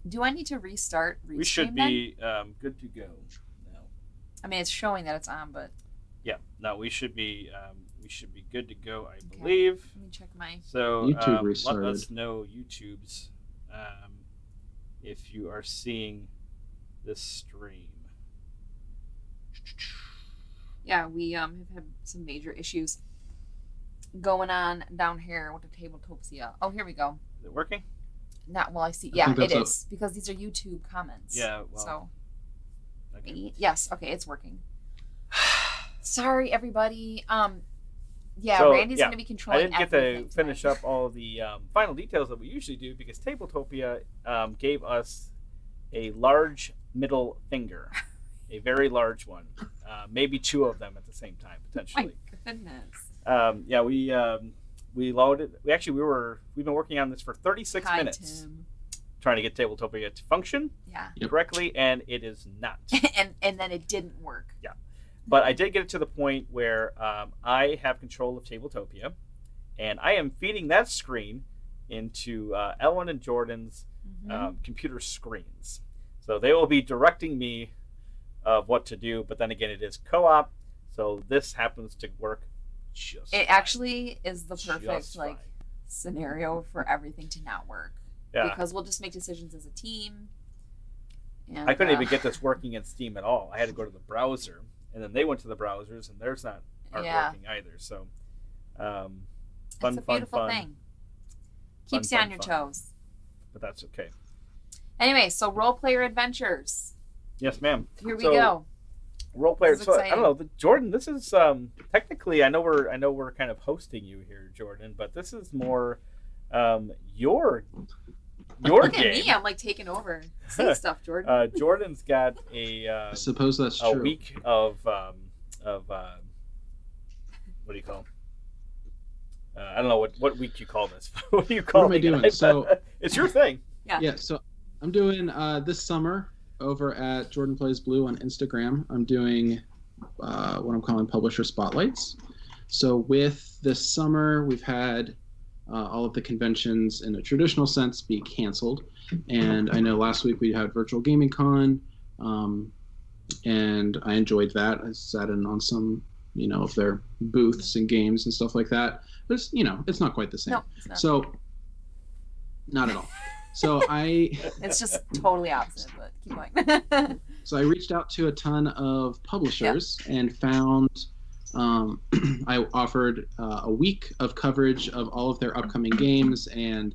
Do I need to restart Restream We should be good to go now. I mean, it's showing that it's on, but Yeah, no, we should be good to go, I believe. Let me check my. So YouTube let restarted. us know, YouTube's, if you are seeing this stream. Yeah, we have had some major issues going on down here with the Tabletopia. Oh, here we go. Is it working? Not well. I see. I Yeah, think it that's is because these are YouTube comments. Yeah. Well. So. Okay. Yes. Okay, it's working. Sorry, everybody. Yeah, So, Randy's yeah, going to be I controlling. didn't get to everything finish tonight. up all the final details that we usually do because Tabletopia gave us a large middle finger, a very large one, maybe two of them at the same time potentially. My goodness. Yeah, we loaded. We've been working on this for 36 Hi, minutes, Tim. trying to get Tabletopia to function Yeah. correctly, and it is not. and then it didn't work. Yeah. But I did get it to the point where I have control of Tabletopia, and I am feeding that screen into Ellen and Jordan's computer screens. So they will be directing me of what to do, but then again, it is co-op, so this happens to work just It fine. actually is the perfect Just like fine. scenario for everything to not work. Yeah. Because we'll just make decisions as a team. And, I couldn't even get this working in Steam at all. I had to go to the browser, and then they went to the browsers, and theirs aren't Yeah. working either. So, it's fun, a beautiful fun, thing. Keeps you fun, on your fun. toes. But that's okay. Anyway, so role player adventures. Yes, ma'am. Here we So, go. Role player. This is So I exciting. don't know, Jordan. This is technically. I know we're kind of hosting you here, Jordan, but this is more your Look game. at me, I'm like taking over. Say stuff, Jordan. Jordan's got a I suppose that's a true. week of what do you call? I don't know what week you call this. What do you call What am I it? doing? So- it's your thing. Yeah, so I'm doing this summer over at Jordan Plays Blue on Instagram. I'm doing what I'm calling publisher spotlights. So with this summer, we've had all of the conventions in a traditional sense be canceled, and I know last week we had Virtual Gaming Con, and I enjoyed that. I sat in on some, of their booths and games and stuff like that. But it's, it's not quite the same. No, it's not. So, not at all. So It's just totally opposite, but keep going. So I reached out to a ton of publishers and found I offered a week of coverage of all of their upcoming games and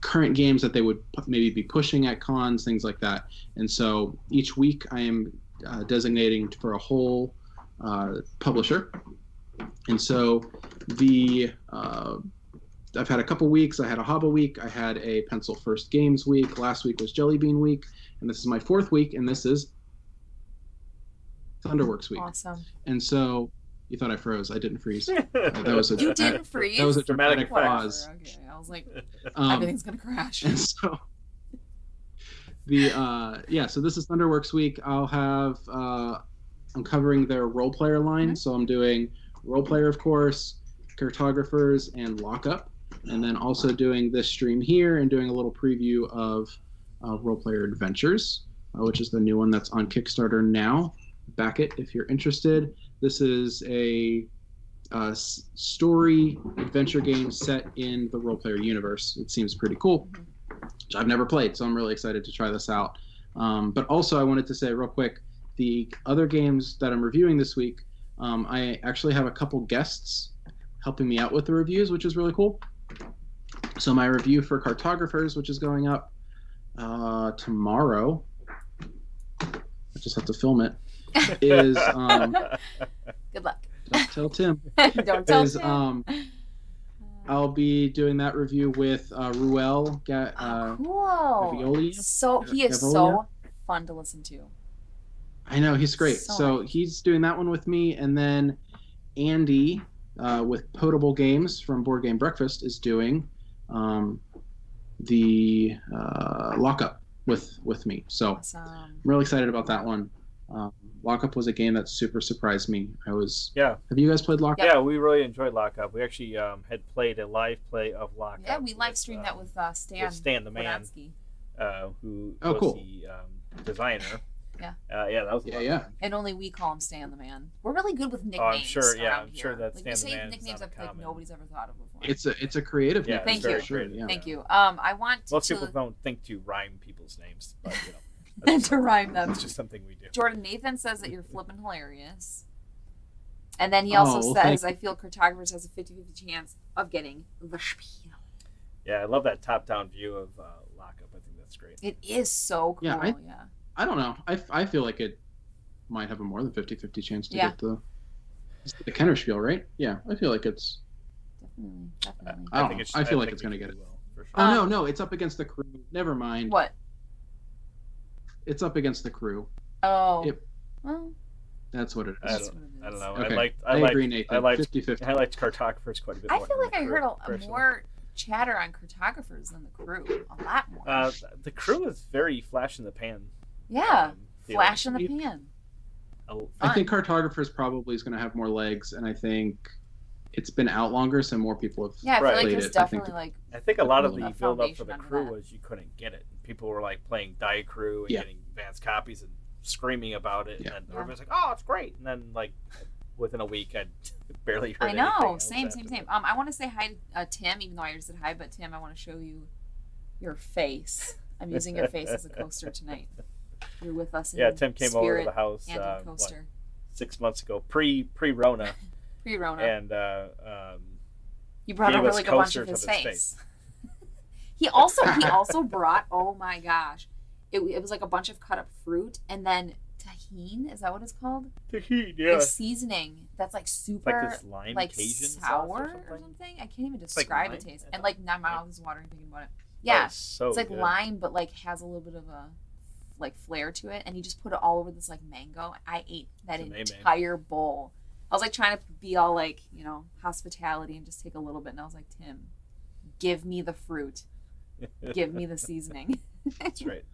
current games that they would maybe be pushing at cons, things like that. And so each week I am designating for a whole publisher. And so I've had a couple weeks. I had a Hobble week. I had a Pencil First Games week. Last week was Jelly Bean week. And this is my fourth week, and this is Thunderworks week. Awesome. And so you thought I froze. I didn't freeze. That was a You didn't freeze? That was a Dramatic dramatic pause. pause. Okay, I was like, Um, everything's going to crash. And so so this is Thunderworks week. I'll have I'm covering their role player line. So I'm doing role player, of course, cartographers, and lockup. And then also doing this stream here and doing a little preview of Role Player Adventures, which is the new one that's on Kickstarter now. Back it if you're interested. This is a story adventure game set in the Role Player universe. It seems pretty cool, which I've never played, so I'm really excited to try this out. But also I wanted to say real quick, the other games that I'm reviewing this week, I actually have a couple guests helping me out with the reviews, which is really cool. So my review for Cartographers, which is going up tomorrow, I just have to film it, is Good luck. don't tell Tim. Don't tell is Tim. I'll be doing that review with Ruel Cool. Gavioli. So he is Gavolia? so fun to listen to. I know, he's great. So So nice. he's doing that one with me, and then Andy with Potable Games from Board Game Breakfast is doing the lockup with me. So Awesome. I'm really excited about that one. Lockup was a game that super surprised me. Yeah. Have you guys played Lockup? Yeah, we really enjoyed Lockup. We actually had played a live play of Lockup. Yeah, we live streamed that with Stan the Man, Wodanski. who Oh, was cool. the designer. Yeah. Yeah, that was Yeah. And only we call him Stan the Man. We're really good with nicknames. Oh, I'm sure. Yeah, around I'm sure here. that like, Stan we the say Man nicknames is that not like nobody's ever thought of before. It's a creative Yeah, nickname. Thank you. For sure, Creative. yeah. Thank you. I want Most to people don't think to rhyme people's names, but that's to rhyme them. It's just something we do. Jordan Nathan says that you're flipping hilarious. And then he also says, I feel cartographers has a 50-50 chance of getting the spiel. Yeah, I love that top-down view of Lockup. I think that's great. It is so cool, Yeah, yeah. I don't know. I feel like it might have a more than 50-50 chance to get the Kennerspiel, right? Yeah, I feel like it's... Definitely. I feel like it's going to get it. Will, for sure. Oh, no, it's up against the crew. Never mind. What? It's up against the crew. Oh. Well, that's what it is. I don't know. Okay. I agree, Nathan. I liked 50-50. I liked cartographers quite a bit. I more feel than like the I crew, heard a personally. more chatter on cartographers than the crew. A lot more. The crew is very flash in the pan. Yeah. Feeling. Flash in the pan. I think cartographers probably is going to have more legs, and I think it's been out longer, so more people have Yeah, I feel like played there's it. definitely I think a lot of the enough build up for foundation the under crew that. was you couldn't get it. People were like playing Die Crew and getting advanced copies and screaming about it, and then everybody's like, "Oh, it's great!" And then like within a week, I'd barely heard anything. I know. else Same. after that. I want to say hi to Tim, even though I already said hi. But Tim, I want to show you your face. I'm using your face as a coaster tonight. You're with us. In Tim came over to the house and in coaster. 6 months ago, pre-Rona. Pre-Rona. And you brought gave over us like a bunch of coasters his face. he also brought. Oh my gosh, it was like a bunch of cut up fruit and then tahine. Is that what it's called? Tahine, yeah. A seasoning that's like super like this lime like Cajun sour sauce or something. I can't even like describe lime? the taste. I And thought- like now my mouth is watering thinking about it. Yeah, so it's like good. lime, but like has a little bit of a like flair to it, and he just put it all over this like mango. I ate that It's amazing. entire bowl. I was like trying to be all like, hospitality and just take a little bit, and I was like, Tim, give me the fruit, give me the seasoning. That's right.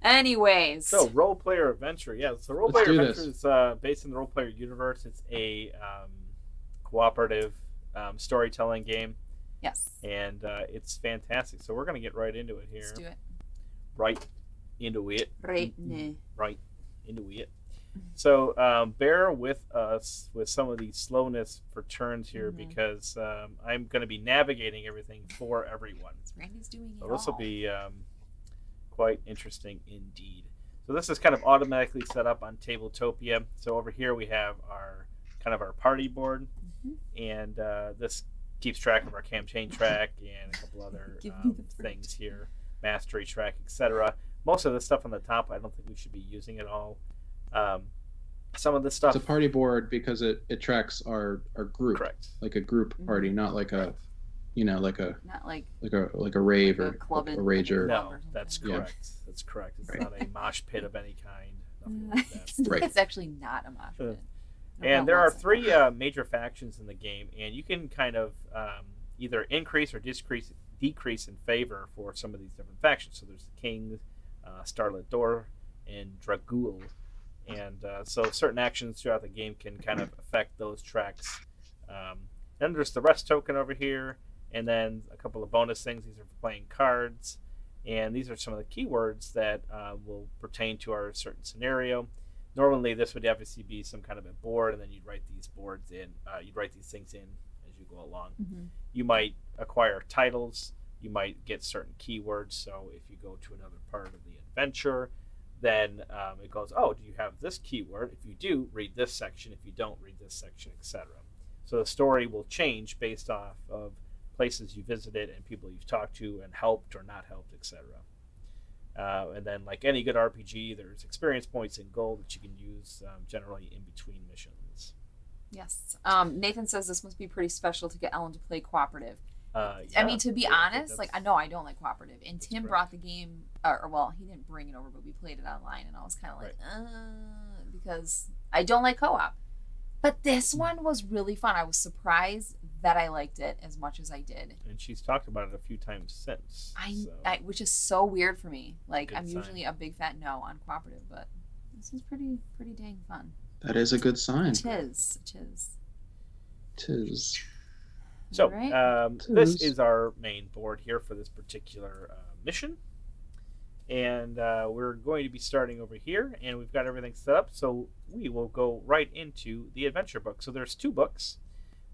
Anyways, So role player adventure, yeah. So role Let's player do adventure is based in the role player universe. It's a cooperative storytelling game, yes, and it's fantastic. So we're gonna get right into it here. let's do it. Right into it. Right. Right into it. So bear with us with some of the slowness for turns here because I'm going to be navigating everything for everyone. Randy's doing it So this will all. be quite interesting indeed. So this is kind of automatically set up on Tabletopia. So over here we have our party board, and this keeps track of our campaign track and a couple other Give me the fruit. things here, mastery track, etc. Most of the stuff on the top, I don't think we should be using at all. Some of the stuff. It's a party board because it tracks our group, Correct. like a group party, not like a, like a Not like like a rave a or club a in- rager. No, or that's something. correct. That's correct. It's Right. not a mosh pit of any kind. Nothing like that. Right. It's actually not a mosh pit. And there are three major factions in the game, and you can kind of either increase or decrease in favor for some of these different factions. So there's the King, Starlit Door, and Dragul. And so certain actions throughout the game can kind of affect those tracks. Then there's the rest token over here, and then a couple of bonus things. These are for playing cards, and these are some of the keywords that will pertain to our certain scenario. Normally, this would obviously be some kind of a board, and then you'd write these boards in. You'd write these things in as you go along. You might acquire titles. You might get certain keywords. So if you go to another part of the adventure, then it goes, oh, do you have this keyword? If you do, read this section. If you don't, read this section, etc. So the story will change based off of places you visited and people you've talked to and helped or not helped, etc. And then, like any good RPG, there's experience points and gold that you can use generally in between missions. Yes. Nathan says this must be pretty special to get Ellen to play cooperative. I Yeah, mean, to be yeah, I think honest, like I that's- know I don't like cooperative, and Tim correct. brought the game, or well, he didn't bring it over, but we played it online, and I was kind of like, because I don't like co-op. But this one was really fun. I was surprised that I liked it as much as I did. And she's talked about it a few times since. I which is so weird for me. Like Good I'm sign. usually a big fat no on cooperative, but This is pretty dang fun. That is a good sign. It is. Tis. So, Alright. this is our main board here for this particular mission. And we're going to be starting over here, and we've got everything set up, so we will go right into the adventure book. So there's 2 books.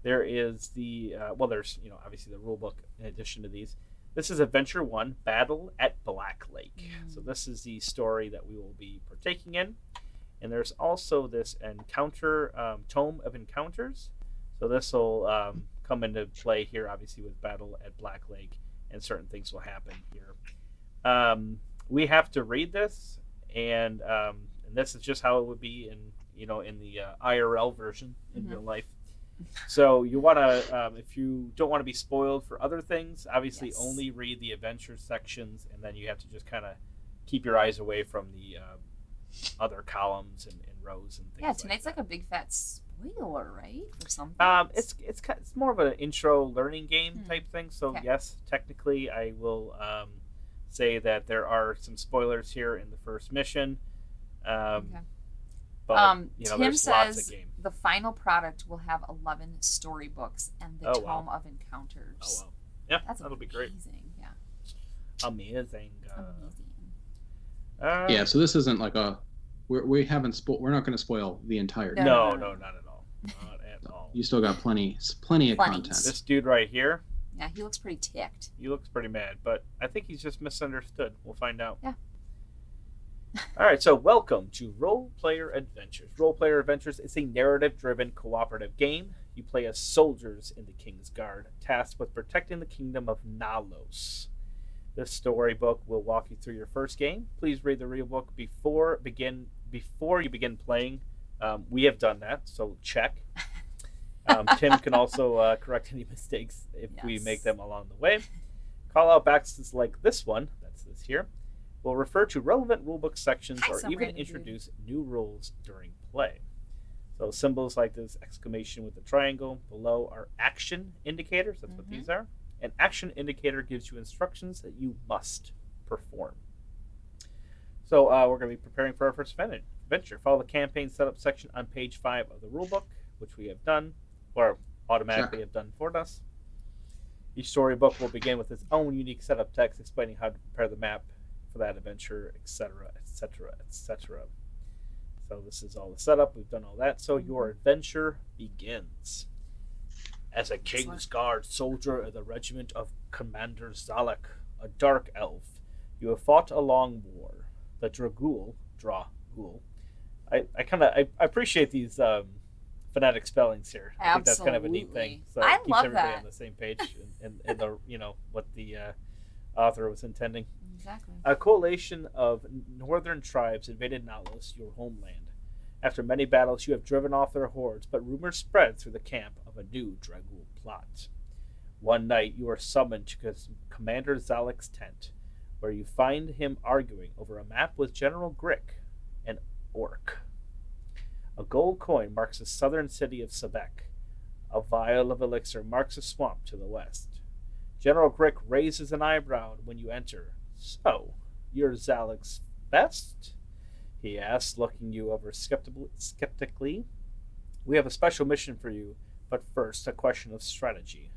There is the, there's, obviously the rule book in addition to these. This is Adventure 1, Battle at Black Lake. So this is the story that we will be partaking in. And there's also this encounter, Tome of Encounters. So this will come into play here, obviously, with Battle at Black Lake, and certain things will happen here. We have to read this, and this is just how it would be in the IRL version in real life. So you want to, if you don't want to be spoiled for other things, obviously only read the adventure sections, and then you have to just kind of keep your eyes away from the other columns and rows and things. Yeah, tonight's like a big fat spoiler, right? For something. It's more of an intro learning game type thing. So yes, technically, I will say that there are some spoilers here in the first mission. But Tim there's lots of says game. the final product will have 11 storybooks and the Tome of Encounters. Oh wow! Yeah, that'll be great. Yeah. Amazing. Yeah, so this isn't like we're not going to spoil the entire game. No, not at all. Not at all. You still got plenty of content. This dude right here. Yeah, he looks pretty ticked. He looks pretty mad, but I think he's just misunderstood. We'll find out. Yeah. All right, so welcome to Role Player Adventures. Role Player Adventures is a narrative-driven cooperative game. You play as soldiers in the King's Guard, tasked with protecting the kingdom of gnolls. This storybook will walk you through your first game. Please read the real book before you begin playing. We have done that, so check. Tim can also correct any mistakes if we make them along the way. Call-out boxes like this one, that's this here, will refer to relevant rulebook sections or even introduce new rules during play. So symbols like this exclamation with the triangle below are action indicators. That's what these are. An action indicator gives you instructions that you must perform. So we're going to be preparing for our first adventure. Follow the campaign setup section on page 5 of the rulebook, which we have done, or automatically have done for us. Each storybook will begin with its own unique setup text explaining how to prepare the map for that adventure, etc., etc., etc. So this is all the setup. We've done all that. So your adventure begins. As a King's Guard soldier of the regiment of Commander Zalek, a dark elf, you have fought a long war. The Dragul. I appreciate these phonetic spellings here. I think that's kind of a neat thing. So it keeps everybody on the same page and the what the author was intending. Exactly. A coalition of northern tribes invaded gnolls, your homeland. After many battles, you have driven off their hordes, but rumors spread through the camp of a new Dragul plot. One night, you are summoned to Commander Zalek's tent, where you find him arguing over a map with General Grick, an orc. A gold coin marks the southern city of Sebek. A vial of elixir marks a swamp to the west. General Grick raises an eyebrow when you enter. So, you're Zalek's best? He asks, looking you over skeptically. We have a special mission for you, but first a question of strategy.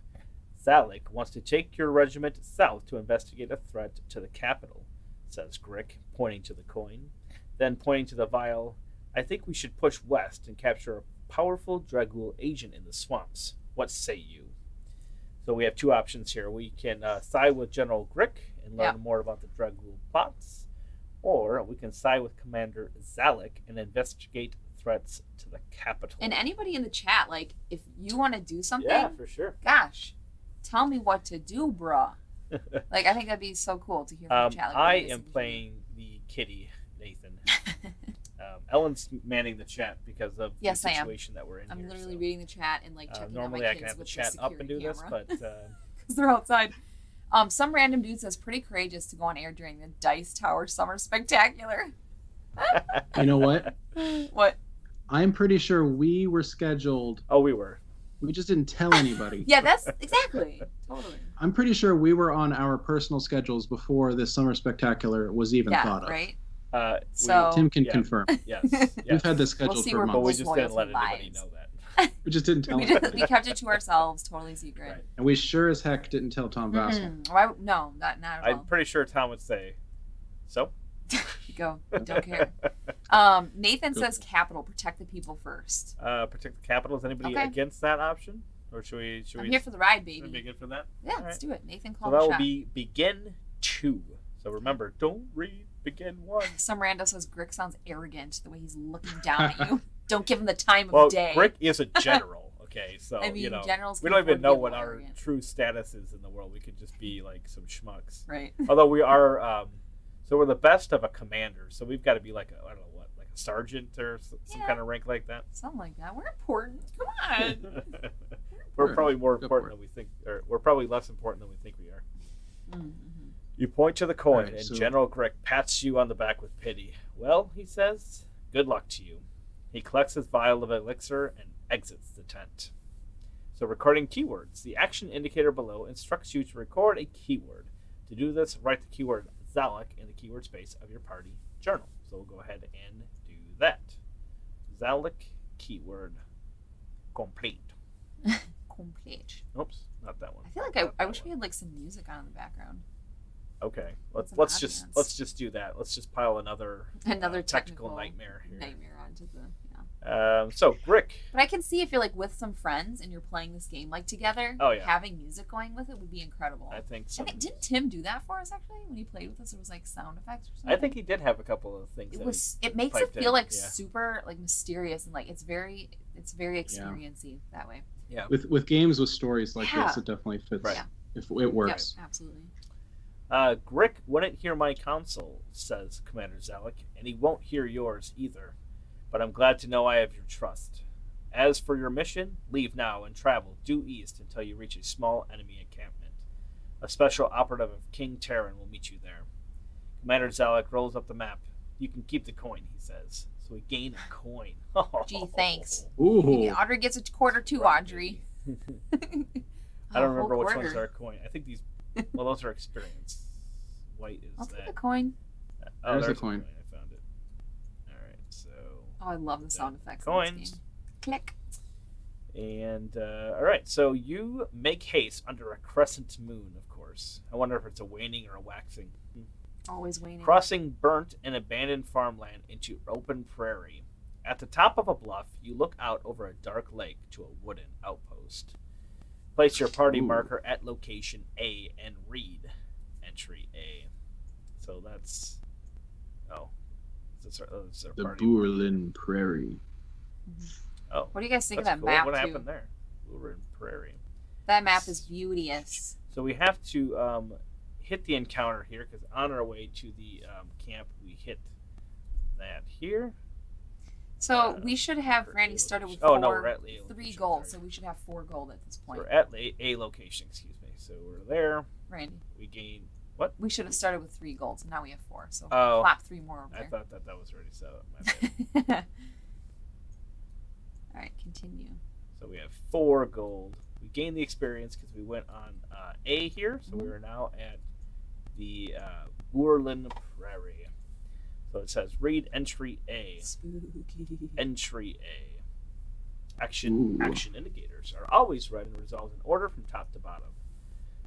Zalek wants to take your regiment south to investigate a threat to the capital, says Grick, pointing to the coin. Then pointing to the vial, I think we should push west and capture a powerful Dragul agent in the swamps. What say you? So we have 2 options here. We can side with General Grick and learn more about the Dragul plots, or we can side with Commander Zalek and investigate threats to the capital. And anybody in the chat, like, if you want to do something, yeah, for sure. Gosh, tell me what to do, bruh. Like, I think that'd be so cool to hear from the chat. Like, I am playing the kitty, Nathan. Ellen's manning the chat because of the situation that we're in. I'm literally reading the chat and like checking normally on my kids I can have the with chat the up and do camera. this, but because they're outside. Some random dude says pretty courageous to go on air during the Dice Tower Summer Spectacular. You know what? What? I'm pretty sure we were scheduled. Oh, we were. We just didn't tell anybody. Yeah, that's exactly. Totally. I'm pretty sure we were on our personal schedules before this Summer Spectacular was even thought of. Right? So Tim can yeah. confirm. Yes. We've had this scheduled see for where But we months. just didn't let loyalty anybody lies. know that. We just didn't tell we him. kept it to ourselves, totally secret. Right. And we sure as heck didn't tell Tom Vassal. Why? No, not at all. I'm pretty sure Tom would say, so? Go. Don't care. Nathan says capital. Protect the people first. Protect the capital. Is anybody Okay. against that option? Or should we I'm here for the ride, Should we be baby. good for that? Yeah, All let's right. do it. Nathan So called that the will shot. be begin 2. So remember, don't read begin 1. Some rando says Grick sounds arrogant the way he's looking down at you. Don't give him the time Well, of day. Brick is a general, okay? So, I mean, generals we can don't even afford to know be a what little our arrogant. true status is in the world. We could just be like some schmucks. Right. Although we are, so we're the best of a commander. So we've got to be like a, I don't know what, like a sergeant or some Yeah. kind of rank like that. Something like that. We're important. Come on. We're Sure. probably more Go important for it. than we think, or we're probably less important than we think we are. Mm-hmm. You point to the coin, Alright, and so- General Grick pats you on the back with pity. Well, he says, good luck to you. He collects his vial of elixir and exits the tent. So recording keywords. The action indicator below instructs you to record a keyword. To do this, write the keyword Zalek in the keyword space of your party journal. So we'll go ahead and do that. Zalek keyword complete. Complete. Oops, not that one. I feel like Not I that wish we one. had like some music on in the background. Okay, Some let's ambience. just do that. Let's just pile another Technical nightmare here. Nightmare onto the yeah. So Grick, But I can see if you're like with some friends and you're playing this game like together. Oh, yeah. Having music going with it would be incredible. I think I some. think didn't Tim do that for us actually when he played with us? It was like sound effects or something. I think he did have a couple of things. it that was. he It makes it piped feel in, like yeah. super like mysterious and like it's very experiency that way. Yeah. With games with stories like Yeah. this, it definitely fits. Right. Yeah. If it works. Yeah, absolutely. Grick wouldn't hear my counsel, says Commander Zalek, and he won't hear yours either. But I'm glad to know I have your trust. As for your mission, leave now and travel due east until you reach a small enemy encampment. A special operative of King Terran will meet you there. Commander Zalek rolls up the map. You can keep the coin, he says. So we gain a coin. Gee, thanks. Ooh. Audrey gets a quarter too, Audrey. I don't remember which ones are a coin. I think these. Well, those are experience. White is I'll take that. the coin. Oh, There's there's a coin. I found it. All right, so Oh, I love the sound effects. In coins. this game. Click. And all right, so you make haste under a crescent moon, of course. I wonder if it's a waning or a waxing. Always waning. Crossing burnt and abandoned farmland into open prairie. At the top of a bluff, you look out over a dark lake to a wooden outpost. Place your party Ooh. marker at location A and read entry A. So that's that's our The party. Bourlin Prairie. Oh, What do you guys think of that's that cool. map What too? happened there? We were in prairie. That map is beauteous. So we have to hit the encounter here because on our way to the camp we hit that here. So we should have for Randy A started with location. Oh no, we're at A 3 location, gold, so sorry. we should have 4 gold at this point. We're at A location, excuse me. So we're there. Randy, We gain what? we should have started with 3 gold, so now we have 4. So Oh. plop 3 more over I there. thought that was already set up. My bad. All right, continue. So we have 4 gold. We gained the experience because we went on A here. So we are now at the Bourlin Prairie. So it says read entry A. Spooky. Entry A. Action Ooh. indicators are always read and resolved in order from top to bottom.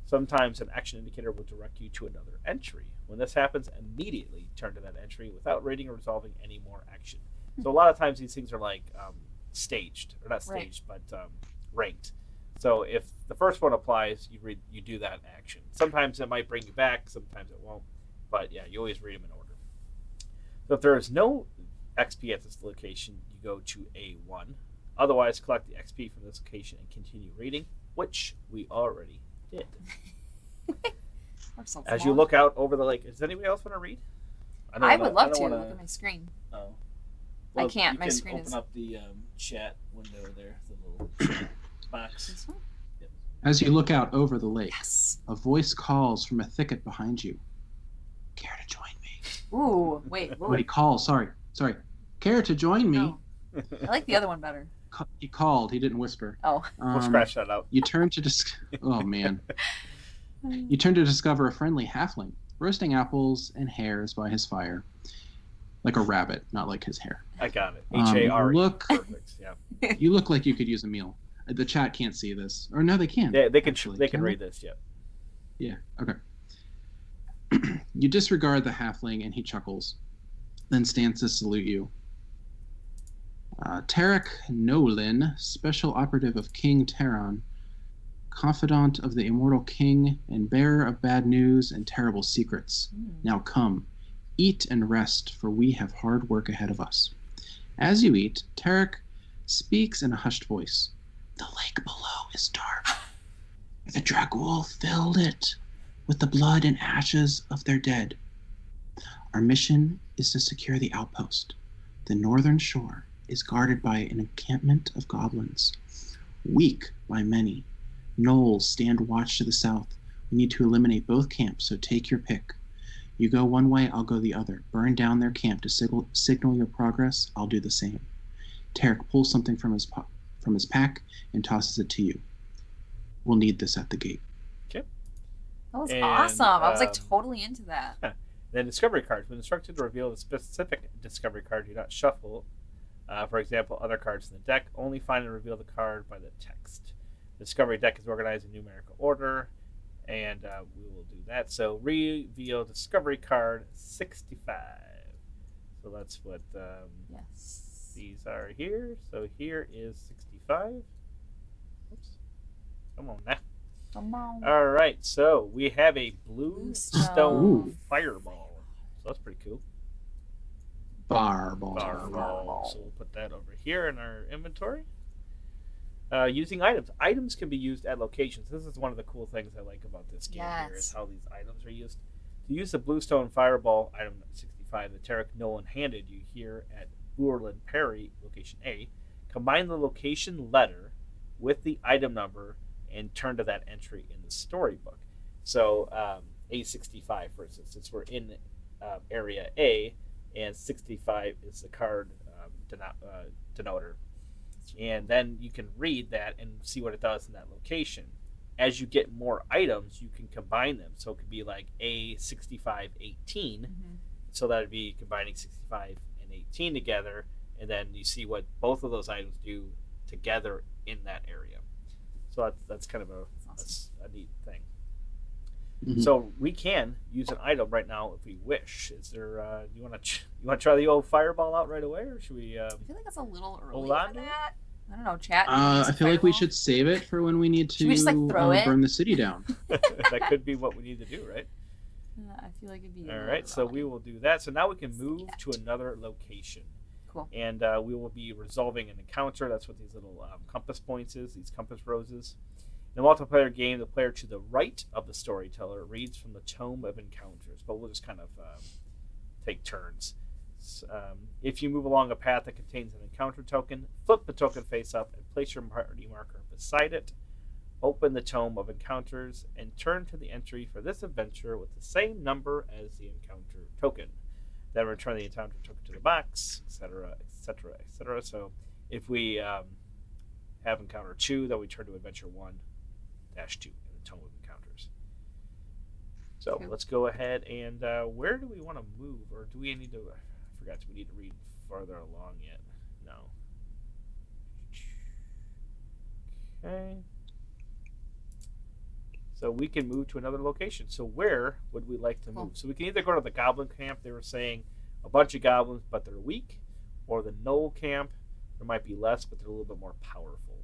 Sometimes an action indicator will direct you to another entry. When this happens, immediately turn to that entry without reading or resolving any more action. So a lot of times these things are like staged, or not Right. staged, but ranked. So if the first one applies, you do that action. Sometimes it might bring you back, sometimes it won't. But yeah, you always read them in order. So if there is no XP at this location, you go to A1. Otherwise, collect the XP from this location and continue reading, which we already did. We're so As you small. look out over the lake, does anybody else want to read? I would love to look at my screen. Oh. I can't, You my can screen open is- up the chat window there, the little chat box. This one? As you look out over the lake, Yes. a voice calls from a thicket behind you. Care to join me? Ooh, wait. Whoa. Wait, call. Sorry. Care to join me? No. I like the other one better. He called. He didn't whisper. Oh. We'll scratch that out. You turn to Oh man. You turn to discover a friendly halfling roasting apples and hares by his fire. like a rabbit, not like his hair. I got it. H-A-R-E. Look, Perfect. Yeah. you look like you could use a meal. The chat can't see this, or no, they can. Yeah, they can. Actually, They can read this. Yeah. Yeah. Okay. You disregard the halfling, and he chuckles, then stands to salute you. Tarek Nolan, special operative of King Terran, confidant of the immortal king, and bearer of bad news and terrible secrets. Now come, eat and rest, for we have hard work ahead of us. As you eat, Tarek speaks in a hushed voice. The lake below is dark. The Dragul filled it with the blood and ashes of their dead. Our mission is to secure the outpost. The northern shore is guarded by an encampment of goblins, weak by many. Gnolls stand watch to the south. We need to eliminate both camps, so take your pick. You go one way, I'll go the other. Burn down their camp to signal your progress. I'll do the same. Tarek pulls something from his pack and tosses it to you. We'll need this at the gate. Okay. That was awesome. I was like totally into that. Then discovery cards. When instructed to reveal the specific discovery card, do not shuffle. For example, other cards in the deck. Only find and reveal the card by the text. The discovery deck is organized in numerical order, and we will do that. So reveal discovery card 65. So that's what Yes. these are here. So here is 65. Oops. Come on now. Come on. All right, so we have a blue stone Ooh. fireball. So that's pretty cool. Fireball. So we'll put that over here in our inventory. Using items. Items can be used at locations. This is one of the cool things I like about this game here is how these items are used. To use the Bluestone Fireball, item 65, that Tarek Nolan handed you here at Bourland Perry, location A, combine the location letter with the item number and turn to that entry in the storybook. So A65, for instance, since we're in area A, and 65 is the card denoter. And then you can read that and see what it does in that location. As you get more items, you can combine them. So it could be like A6518. So that would be combining 65 and 18 together. And then you see what both of those items do together in that area. So that's kind of a neat thing. Mm-hmm. So we can use an item right now if we wish. Is there? You want to try the old fireball out right away, or should we? I feel like it's a little early hold on for to it? that. I don't know, chat. I feel like we should save it for when we need to Should we just, like, throw it? burn the city down. That could be what we need to do, right? I feel like it'd be. All right, so we will do that. So now we can move to another location. Cool. And we will be resolving an encounter. That's what these little compass points is, these compass roses. In a multiplayer game, the player to the right of the storyteller reads from the Tome of Encounters, but we'll just kind of take turns. If you move along a path that contains an encounter token, flip the token face up and place your party marker beside it. Open the Tome of Encounters and turn to the entry for this adventure with the same number as the encounter token. Then return the encounter token to the box, etc., etc., etc. So if we have encounter 2, then we turn to adventure 1-2 in the Tome of Encounters. So Okay. let's go ahead and where do we want to move, or do we need to? I forgot. Do we need to read farther along yet? No. Okay. So we can move to another location. So where would we like to move? So we can either go to the Goblin Camp. They were saying a bunch of goblins, but they're weak, or the Gnoll Camp. There might be less, but they're a little bit more powerful.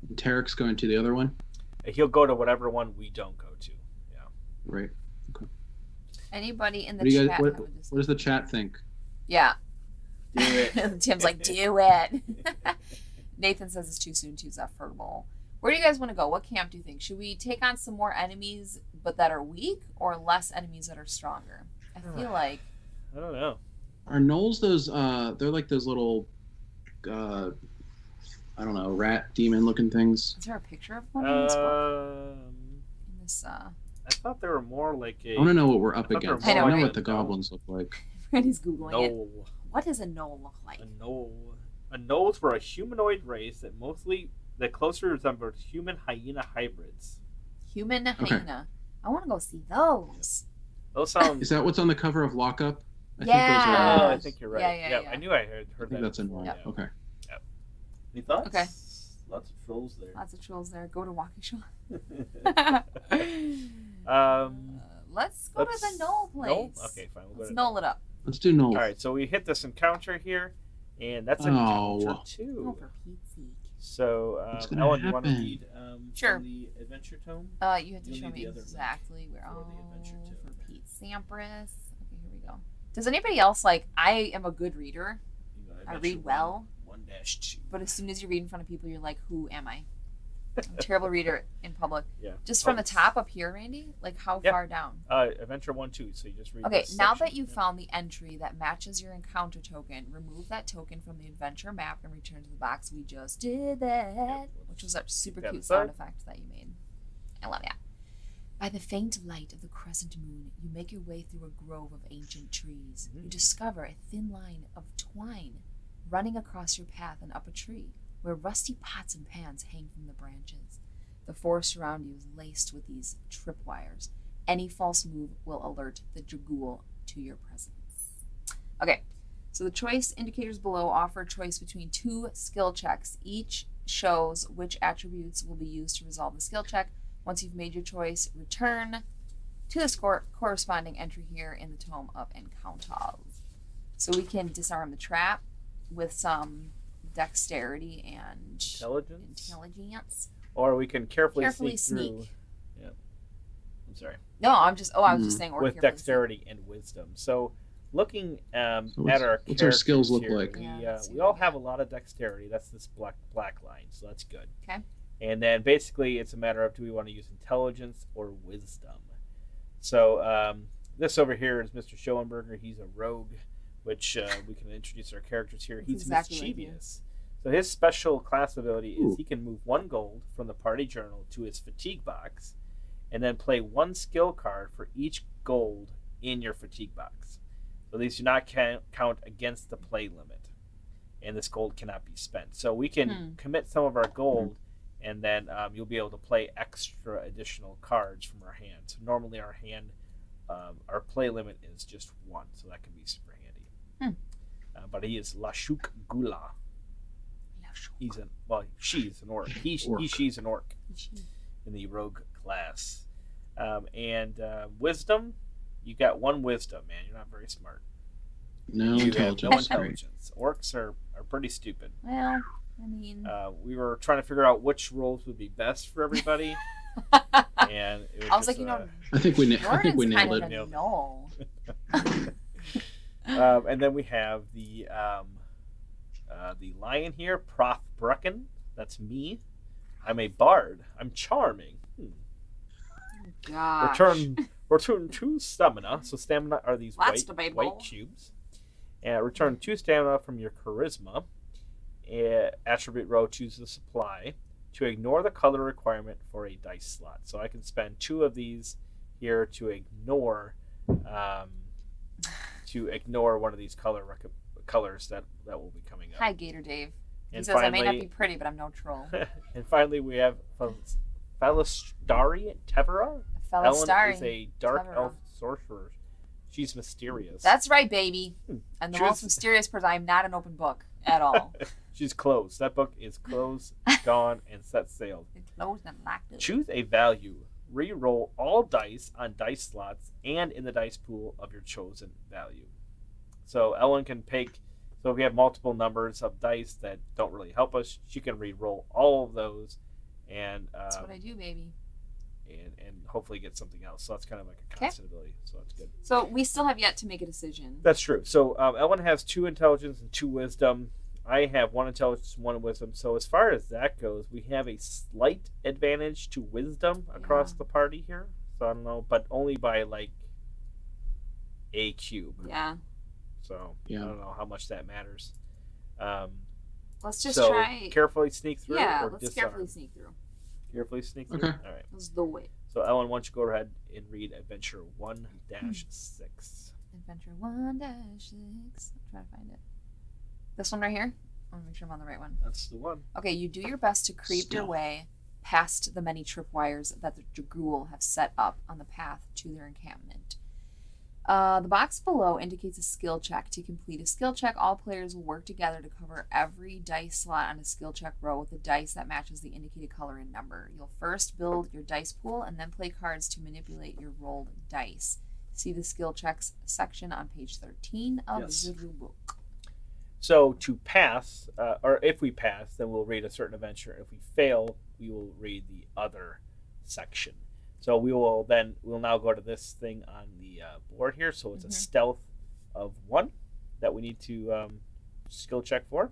And Tarek's going to the other one? He'll go to whatever one we don't go to. Yeah. Right. Okay. Anybody in the What, do you chat? guys, have a dis- what does the chat think? Yeah. Do it. Tim's like, do it. Nathan says it's too soon, too sufferable. Where do you guys want to go? What camp do you think? Should we take on some more enemies but that are weak, or less enemies that are stronger? I feel like I don't know. Are gnolls those, they're like those little, I don't know, rat demon looking things? is there a picture of one in this book? In this I thought they were more like a. I want to know what we're up I thought they were against. more I know like what a the gnoll. goblins look like. everybody's googling it. Gnoll. What does a gnoll look like? A gnoll. A gnolls were a humanoid race that closely resembled human hyena hybrids. Human hyena. I want to go see those. Those sound. Is that what's on the cover of Lockup? I Yeah. think those Oh, are. I think you're right. Yeah. I knew I heard I think that. that's in before, one. yeah. Okay. Any thoughts? Okay. Lots of trolls there. Lots of trolls there. Go to Waukesha. Let's go to the Knoll place. Knoll? Okay, fine. We'll Let's go to Knoll it up. Let's do Knoll. All right, so we hit this encounter here, and that's Oh. encounter Oh, 2. for Pete's sake. So, What's gonna Ellen, you want to happen? read? Sure. From the adventure tome. You had to You'll show need me the other link exactly where. for Oh, the adventure too. for Pete Sampras. Okay, here we go. Does anybody else I am a good reader, You know, I adventure read well. 1-2. but as soon as you read in front of people, you're like, who am I? I'm a terrible reader in public. Yeah. Just from the top up here, Randy, like how Yep. far down? Adventure 1-2. So you just read. Okay, this now section. that you've Yeah. found the entry that matches your encounter token, remove that token from the adventure map and return to the box. We just did that, which was a super that cute aside. sound effect that you made. I love that. By the faint light of the crescent moon, you make your way through a grove of ancient trees. You discover a thin line of twine running across your path and up a tree, where rusty pots and pans hang from the branches. The forest around you is laced with these tripwires. Any false move will alert the Dragool to your presence. Okay, so the choice indicators below offer a choice between 2 skill checks. Each shows which attributes will be used to resolve the skill check. Once you've made your choice, return to the corresponding entry here in the Tome of Encounters. So we can disarm the trap with some dexterity and intelligence. Or we can carefully Carefully sneak through. sneak. Yeah. I'm sorry. No, I was just saying, or With carefully dexterity and wisdom. So, looking at what's our our skills characters look here, like? Yeah, We, let's see we what all we have a got. lot of dexterity. That's this black line, so that's good. Okay. And then basically, it's a matter of do we want to use intelligence or wisdom. So this over here is Mr. Shoenberger. He's a rogue, which we can introduce our characters here. That's He's exactly what I do. mischievous. So his special class ability is Ooh. he can move 1 gold from the party journal to his fatigue box, and then play 1 skill card for each gold in your fatigue box. So these do not count against the play limit, and this gold cannot be spent. So we can commit some of our gold, and then you'll be able to play extra additional cards from our hand. So normally our hand, our play limit is just 1, so that can be super handy. But he is Lashuk Gula. She's an orc. She's an orc in the rogue class. And wisdom, you got 1 wisdom, man. You're not very smart. No You intelligence. have no Great. intelligence. Orcs are pretty stupid. Well, I mean, We were trying to figure out which roles would be best for everybody. And it I was just, like, I think we nailed Jordan's kind it. of a Nailed it. null. and then we have the lion here, Prof Brucken. That's me. I'm a bard. I'm charming. Gosh. Return 2 stamina. So stamina are these That's white debatable. cubes. And return 2 stamina from your charisma. Attribute row, choose the supply to ignore the color requirement for a dice slot. So I can spend 2 of these here to ignore one of these colors that will be coming up. Hi, Gator Dave. He And says, I may not finally- be pretty, but I'm no troll. And finally, we have Falistari Tevera. Fellow Ellen starring. is a dark Tevera. elf sorcerer. She's mysterious. That's right, baby. And the Choose- most mysterious person, I'm not an open book at all. She's closed. That book is closed, gone, and set sailed. It's closed and locked up. Choose a value. Re-roll all dice on dice slots and in the dice pool of your chosen value. So Ellen can pick. So if we have multiple numbers of dice that don't really help us, she can re-roll all of those, and That's what I do, baby. and hopefully get something else. So that's kind of like a Okay. constant ability. So that's good. So we still have yet to make a decision. That's true. So Ellen has 2 intelligence and 2 wisdom. I have 1 intelligence and 1 wisdom. So as far as that goes, we have a slight advantage to wisdom across Yeah. the party here. So I don't know, but only by like a cube. Yeah. So Yeah. I don't know how much that matters. Let's just so try. carefully sneak through. Yeah, or let's disarm? carefully sneak through. Carefully sneak through. Okay. All right. That's the way. So Ellen, why don't you go ahead and read Adventure 1-6. Adventure 1-6. I'm trying to find it. This one right here? I want to make sure I'm on the right one. That's the one. Okay, you do your best to creep your Stealth. way past the many tripwires that the Dragool have set up on the path to their encampment. The box below indicates a skill check. To complete a skill check, all players will work together to cover every dice slot on a skill check row with a dice that matches the indicated color and number. You'll first build your dice pool and then play cards to manipulate your rolled dice. See the skill checks section on page 13 of the book. So to pass, or if we pass, then we'll read a certain adventure. If we fail, we will read the other section. So we'll now go to this thing on the board here. So it's a stealth of 1 that we need to skill check for.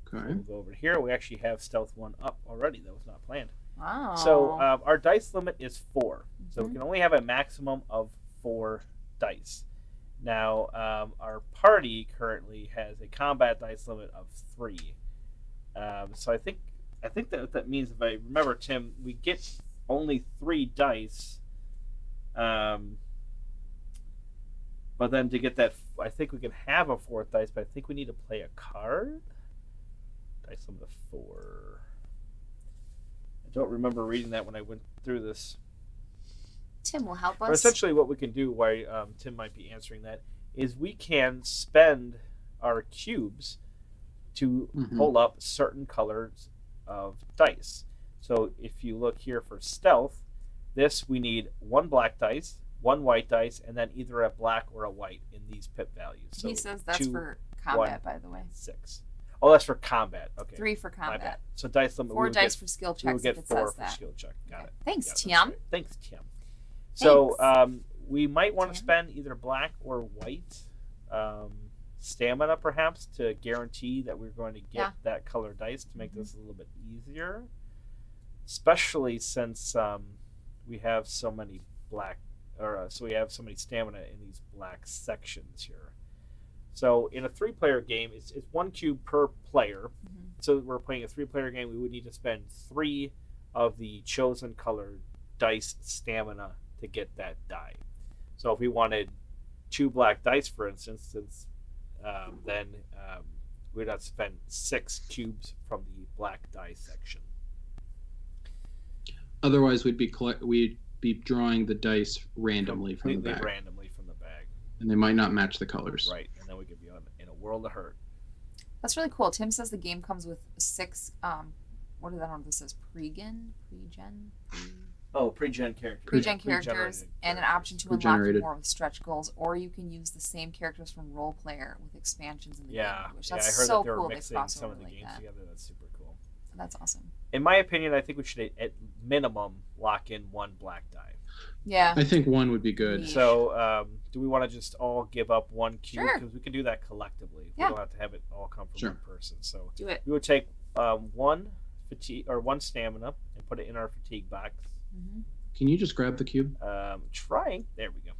Okay. So we'll go over here. We actually have stealth 1 up already. That was not planned. Wow. So our dice limit is 4. So we can only have a maximum of 4 dice. Now our party currently has a combat dice limit of 3. So I think that means, if I remember, Tim, we get only 3 dice, but then to get that, I think we can have a 4th dice, but I think we need to play a card. Dice limit of 4. I don't remember reading that when I went through this. Tim will help But us. essentially what we can do, while Tim might be answering that, is we can spend our cubes to pull up certain colors of dice. So if you look here for stealth, we need 1 black dice, 1 white dice, and then either a black or a white in these pip values. So he says that's 2, for combat, 1, by the way. 6. Oh, that's for combat. Okay. 3 for My bad. combat. So dice limit. 4 dice for skill We would checks get if it 4 says for that. skill check. Got it. Thanks, Yeah, Tim. that's right. Thanks, Tim. So we might want to Tim? spend either black or white stamina, perhaps, to guarantee that we're going to get that color dice to make this a little bit easier. Especially since we have so many stamina in these black sections here. So in a 3-player game, it's 1 cube per player. So we're playing a 3-player game. We would need to spend 3 of the chosen colored dice stamina to get that die. So if we wanted 2 black dice, for instance, then we'd have to spend 6 cubes from the black die section. Otherwise, we'd be drawing the dice randomly from the Completely bag, randomly from the bag. and they might not match the colors. Right, and then we could be in a world of hurt. That's really cool. Tim says the game comes with 6, what is that on? This says pre-gen? Oh, pre-gen characters. Pre-gen Pre-generated characters, and an option to unlock more with stretch goals, or you can use the same characters from Role Player with expansions in the game. Which that's I heard so that they were cool. They mixing cross some over of the like games that. together. That's super cool. That's awesome. In my opinion, I think we should at minimum lock in 1 black die. Yeah. I think 1 would be good. Yeesh. So do we want to just all give up 1 cube? Sure. Because we can do that collectively. Yeah. We don't have to have it all come from 1 person. So do it. we would take 1 fatigue or 1 stamina and put it in our fatigue box. Can you just grab the cube? Trying. There we go.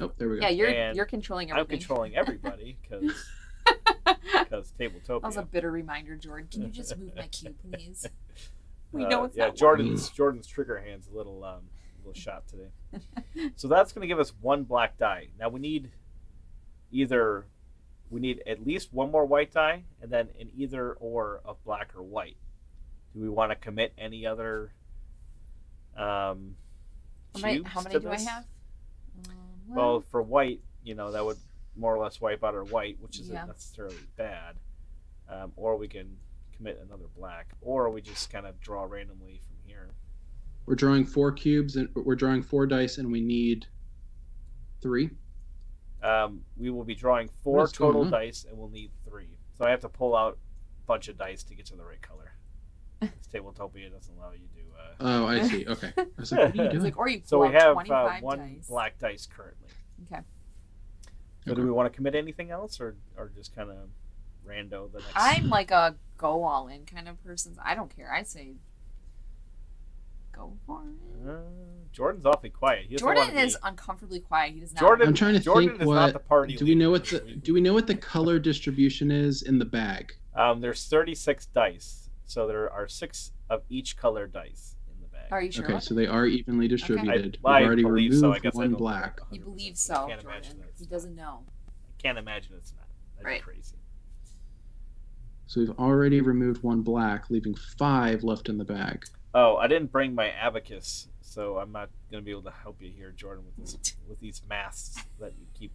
Oh, there we go. Yeah, you're controlling everything. I'm controlling everybody because Tabletopia. That was a bitter reminder, Jordan. Can you just move my cube, please? We know it's not Jordan's trigger hand's a little shot today. So that's going to give us 1 black die. Now we need at least 1 more white die, and then an either or of black or white. Do we want to commit any other cubes how many to do I this? have? Well, for white, that would more or less wipe out our white, which isn't necessarily bad. Or we can commit another black, or we just kind of draw randomly from here. We're drawing 4 cubes, and we're drawing 4 dice, and we need 3. We will be drawing 4 total dice, and we'll need 3. So I have to pull out a bunch of dice to get to the right color. Tabletopia doesn't allow you to. Oh, I see. Okay. I was like, what are you doing? Or you So pull we have 25 1 dice. black dice currently. Okay. So do we want to commit anything else, or just kind of rando the next? I'm like a go all in kind of person. I don't care. I say go for it. Jordan's awfully quiet. Jordan is uncomfortably quiet. He does not. Jordan, I'm trying to Jordan think is what. not the party Do we know leader. what the color distribution is in the bag? There's 36 dice, so there are 6 of each color dice in the bag. Are you sure? Okay, so they are evenly distributed. I We've already believe removed so. I guess I 1 don't black. know. He believes I so, can't Jordan. imagine that it's He not. doesn't know. I can't imagine it's not. That'd Right. be crazy. So we've already removed 1 black, leaving 5 left in the bag. Oh, I didn't bring my abacus so I'm not going to be able to help you here, Jordan, with these maths that you keep.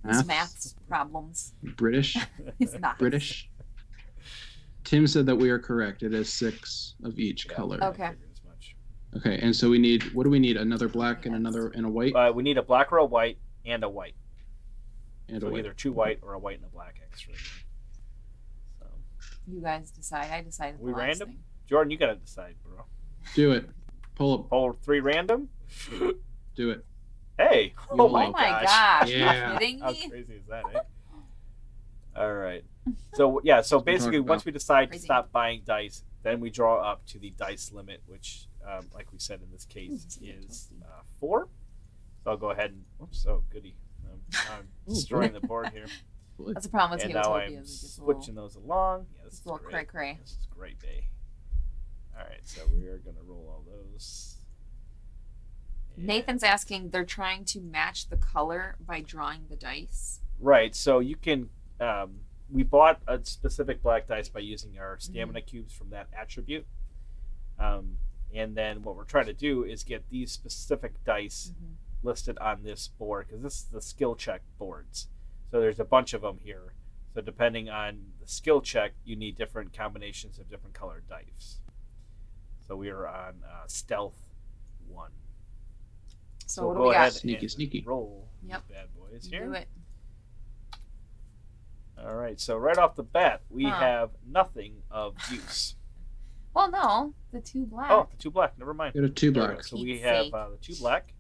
His maths problems. British. It's not British. Tim said that we are correct. It is 6 of each color. I Okay. figured as much. Okay, and so we need. What do we need? Another black and a white. We need a black or a white and a white. And So a white. either 2 white or a white and a black extra. So You guys decide. I decided. We the last random? thing. Jordan, you got to decide, bro. Do it. Pull Pull 3 random. Do it. Hey! You Oh will. my Oh my gosh! gosh! Yeah. Are you kidding How me? crazy is that? Eh? All right. So yeah. So basically, about. once we decide to Crazy. stop buying dice, then we draw up to the dice limit, which, like we said in this case, is 4. So I'll go ahead and. Oops! Oh goody! I'm destroying the board here. That's the problem with And now Tabletopia. I'm is it gets a switching those along. Yeah, this It's is a little great. cray-cray. This is a great day. All right, so we are gonna roll all those. And- Nathan's asking. They're trying to match the color by drawing the dice. Right, so you can. We bought a specific black dice by using our stamina cubes from that attribute. And then what we're trying to do is get these specific dice listed on this board, because this is the skill check boards. So there's a bunch of them here. So depending on the skill check, you need different combinations of different colored dice. So we are on stealth 1. So what do go we ahead got? Sneaky, and sneaky. roll Yep. these bad boys Do here. it. All right, so right off the bat, we Huh. have nothing of use. Well, no, the 2 black. Oh, the 2 black. Never mind. Get a 2 There we go. black. So we Pete's have sake. the 2 black,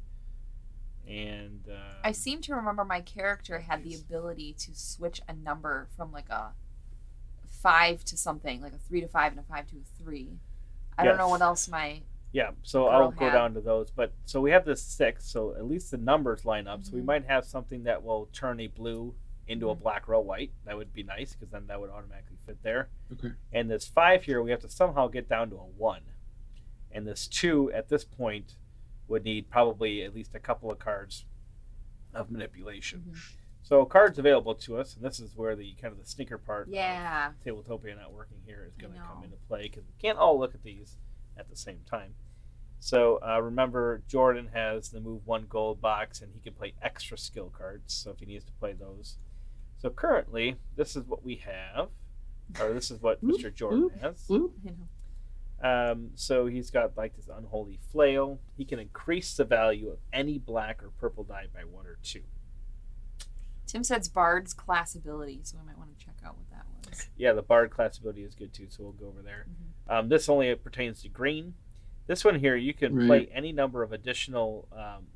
and I seem to remember my character had the ability to switch a number from like a 5 to something, like a 3 to 5 and a 5 to a 3. I don't know Yes. what else my. yeah. So Girl I'll go had. down to those, but so we have this 6. So at least the numbers line up. So we Mhm. might have something that will turn a blue into a Mhm. black or a white. That would be nice because then that would automatically fit there. Okay. And this 5 here, we have to somehow get down to a 1. And this 2 at this point would need probably at least a couple of cards of manipulation. Mhm. So cards available to us, and this is where the kind of the sneaker part Yeah. of Tabletopia not working here is going to come know. into play, because we can't all look at these at the same time. So remember, Jordan has the move 1 gold box, and he can play extra skill cards, so if he needs to play those. So currently, this is what we have, or this is what Mr. Jordan has. Oop. I know. So he's got like this unholy flail. He can increase the value of any black or purple die by 1 or 2. Tim says Bard's class ability, so I might want to check out what that was. Yeah, the Bard class ability is good too, so we'll go over there. Mhm. This only pertains to green. This one here, you can Right. play any number of additional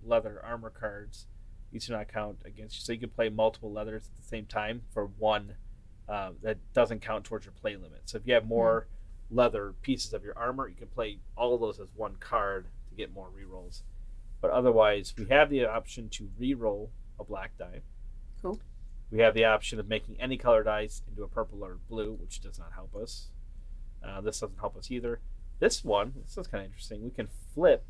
leather armor cards. These do not count against you. So you can play multiple leathers at the same time for 1 that doesn't count towards your play limit. So if you have more leather pieces of your armor, you can play all of those as 1 card to get more rerolls. But otherwise, we have the option to reroll a black die. Cool. We have the option of making any color dice into a purple or blue, which does not help us. This doesn't help us either. This is kind of interesting. We can flip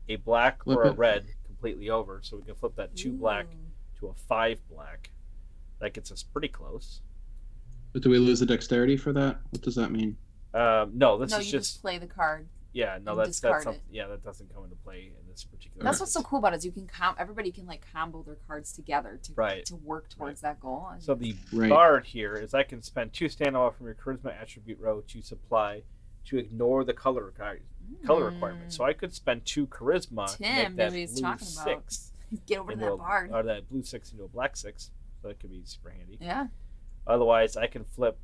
a black Flip or a it. red completely over. So we can flip that 2 black Ooh. to a 5 black. That gets us pretty close. But do we lose the dexterity for that? What does that mean? No, this No, is you just just play the card. yeah. No, and that's discard something. it. Yeah, that doesn't come into play in this particular. That's what's so instance. cool about it is you can everybody can like combo their cards together to Right. to work towards that goal. And So the Right. bard here is I can spend 2 standoff from your charisma attribute row to supply to ignore the color requirement. So I could spend 2 charisma to Tim make knew that what he was blue talking about. 6 get over to into that a- Bard. or that blue 6 into a black 6. So that could be super handy. Yeah. Otherwise, I can flip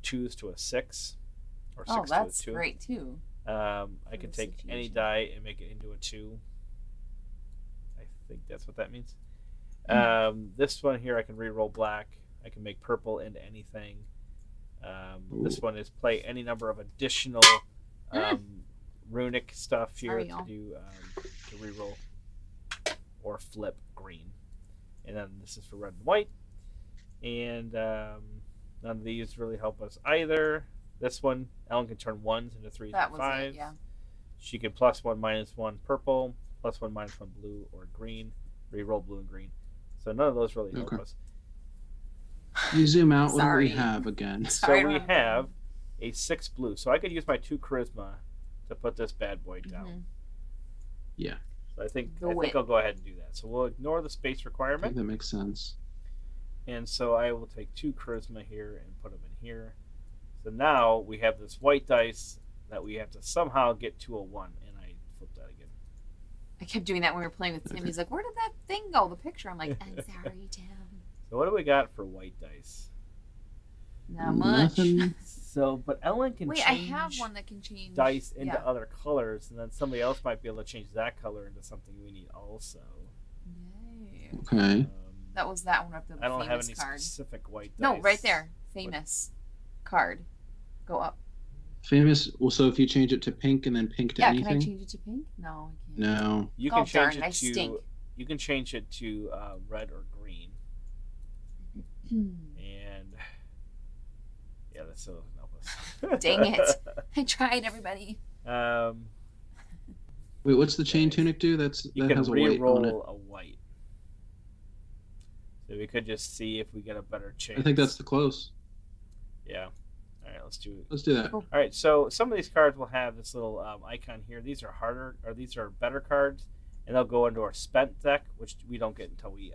2s to a 6 or 6 Oh, to that's a 2. great too. I For can the take any situation. die and make it into a 2. I think that's what that means. This one here, I can re-roll black. I can make purple into anything. This Ooh. one is play any number of additional runic stuff here Sorry, to y'all. do to re-roll or flip green. And then this is for red and white. And none of these really help us either. This one, Ellen can turn 1s into 3s That and was 5s. it. Yeah. She can +1, -1 purple, +1, -1 blue or green. Reroll blue and green. So none of those really help Okay. us. You zoom out. What do Sorry. we have again? Sorry, I So don't we have have a 6 blue. So I could use my 2 charisma to put this bad boy down. Mhm. Yeah. So I think The wit. I'll go ahead and do that. So we'll ignore the space I think requirement. that makes sense. And so I will take 2 charisma here and put them in here. So now we have this white dice that we have to somehow get to a 1. And I flipped that again. I kept doing that when we were playing with Tim. He's like, "Where did that thing go? The picture." I'm like, "I'm sorry, Tim." So what do we got for white dice? Not much. Nothing. So, but Ellen can Wait, I change have one that can change dice into yeah. other colors, and then somebody else might be able to change that color into something we need also. Yay. Okay. That was that one up there. The I don't have famous any card. specific white dice. No, right there. Famous card. Go up. Famous. Well, so if you change it to pink and then pink to Yeah, anything. can I change it to pink? No, I can't. No. You Oh, can change darn, it I to. stink. You can change it to red or green, and yeah, that still doesn't help us. Dang it. I tried, everybody. Wait, what's the chain tunic do? That You can has a white on it. re-roll a white. So we could just see if we get a better chance. I think that's the close. Yeah. All right, let's do it. Let's do that. Oh. All right, so some of these cards will have this little icon here. These are harder, or these are better cards, and they'll go into our spent deck, which we don't get until we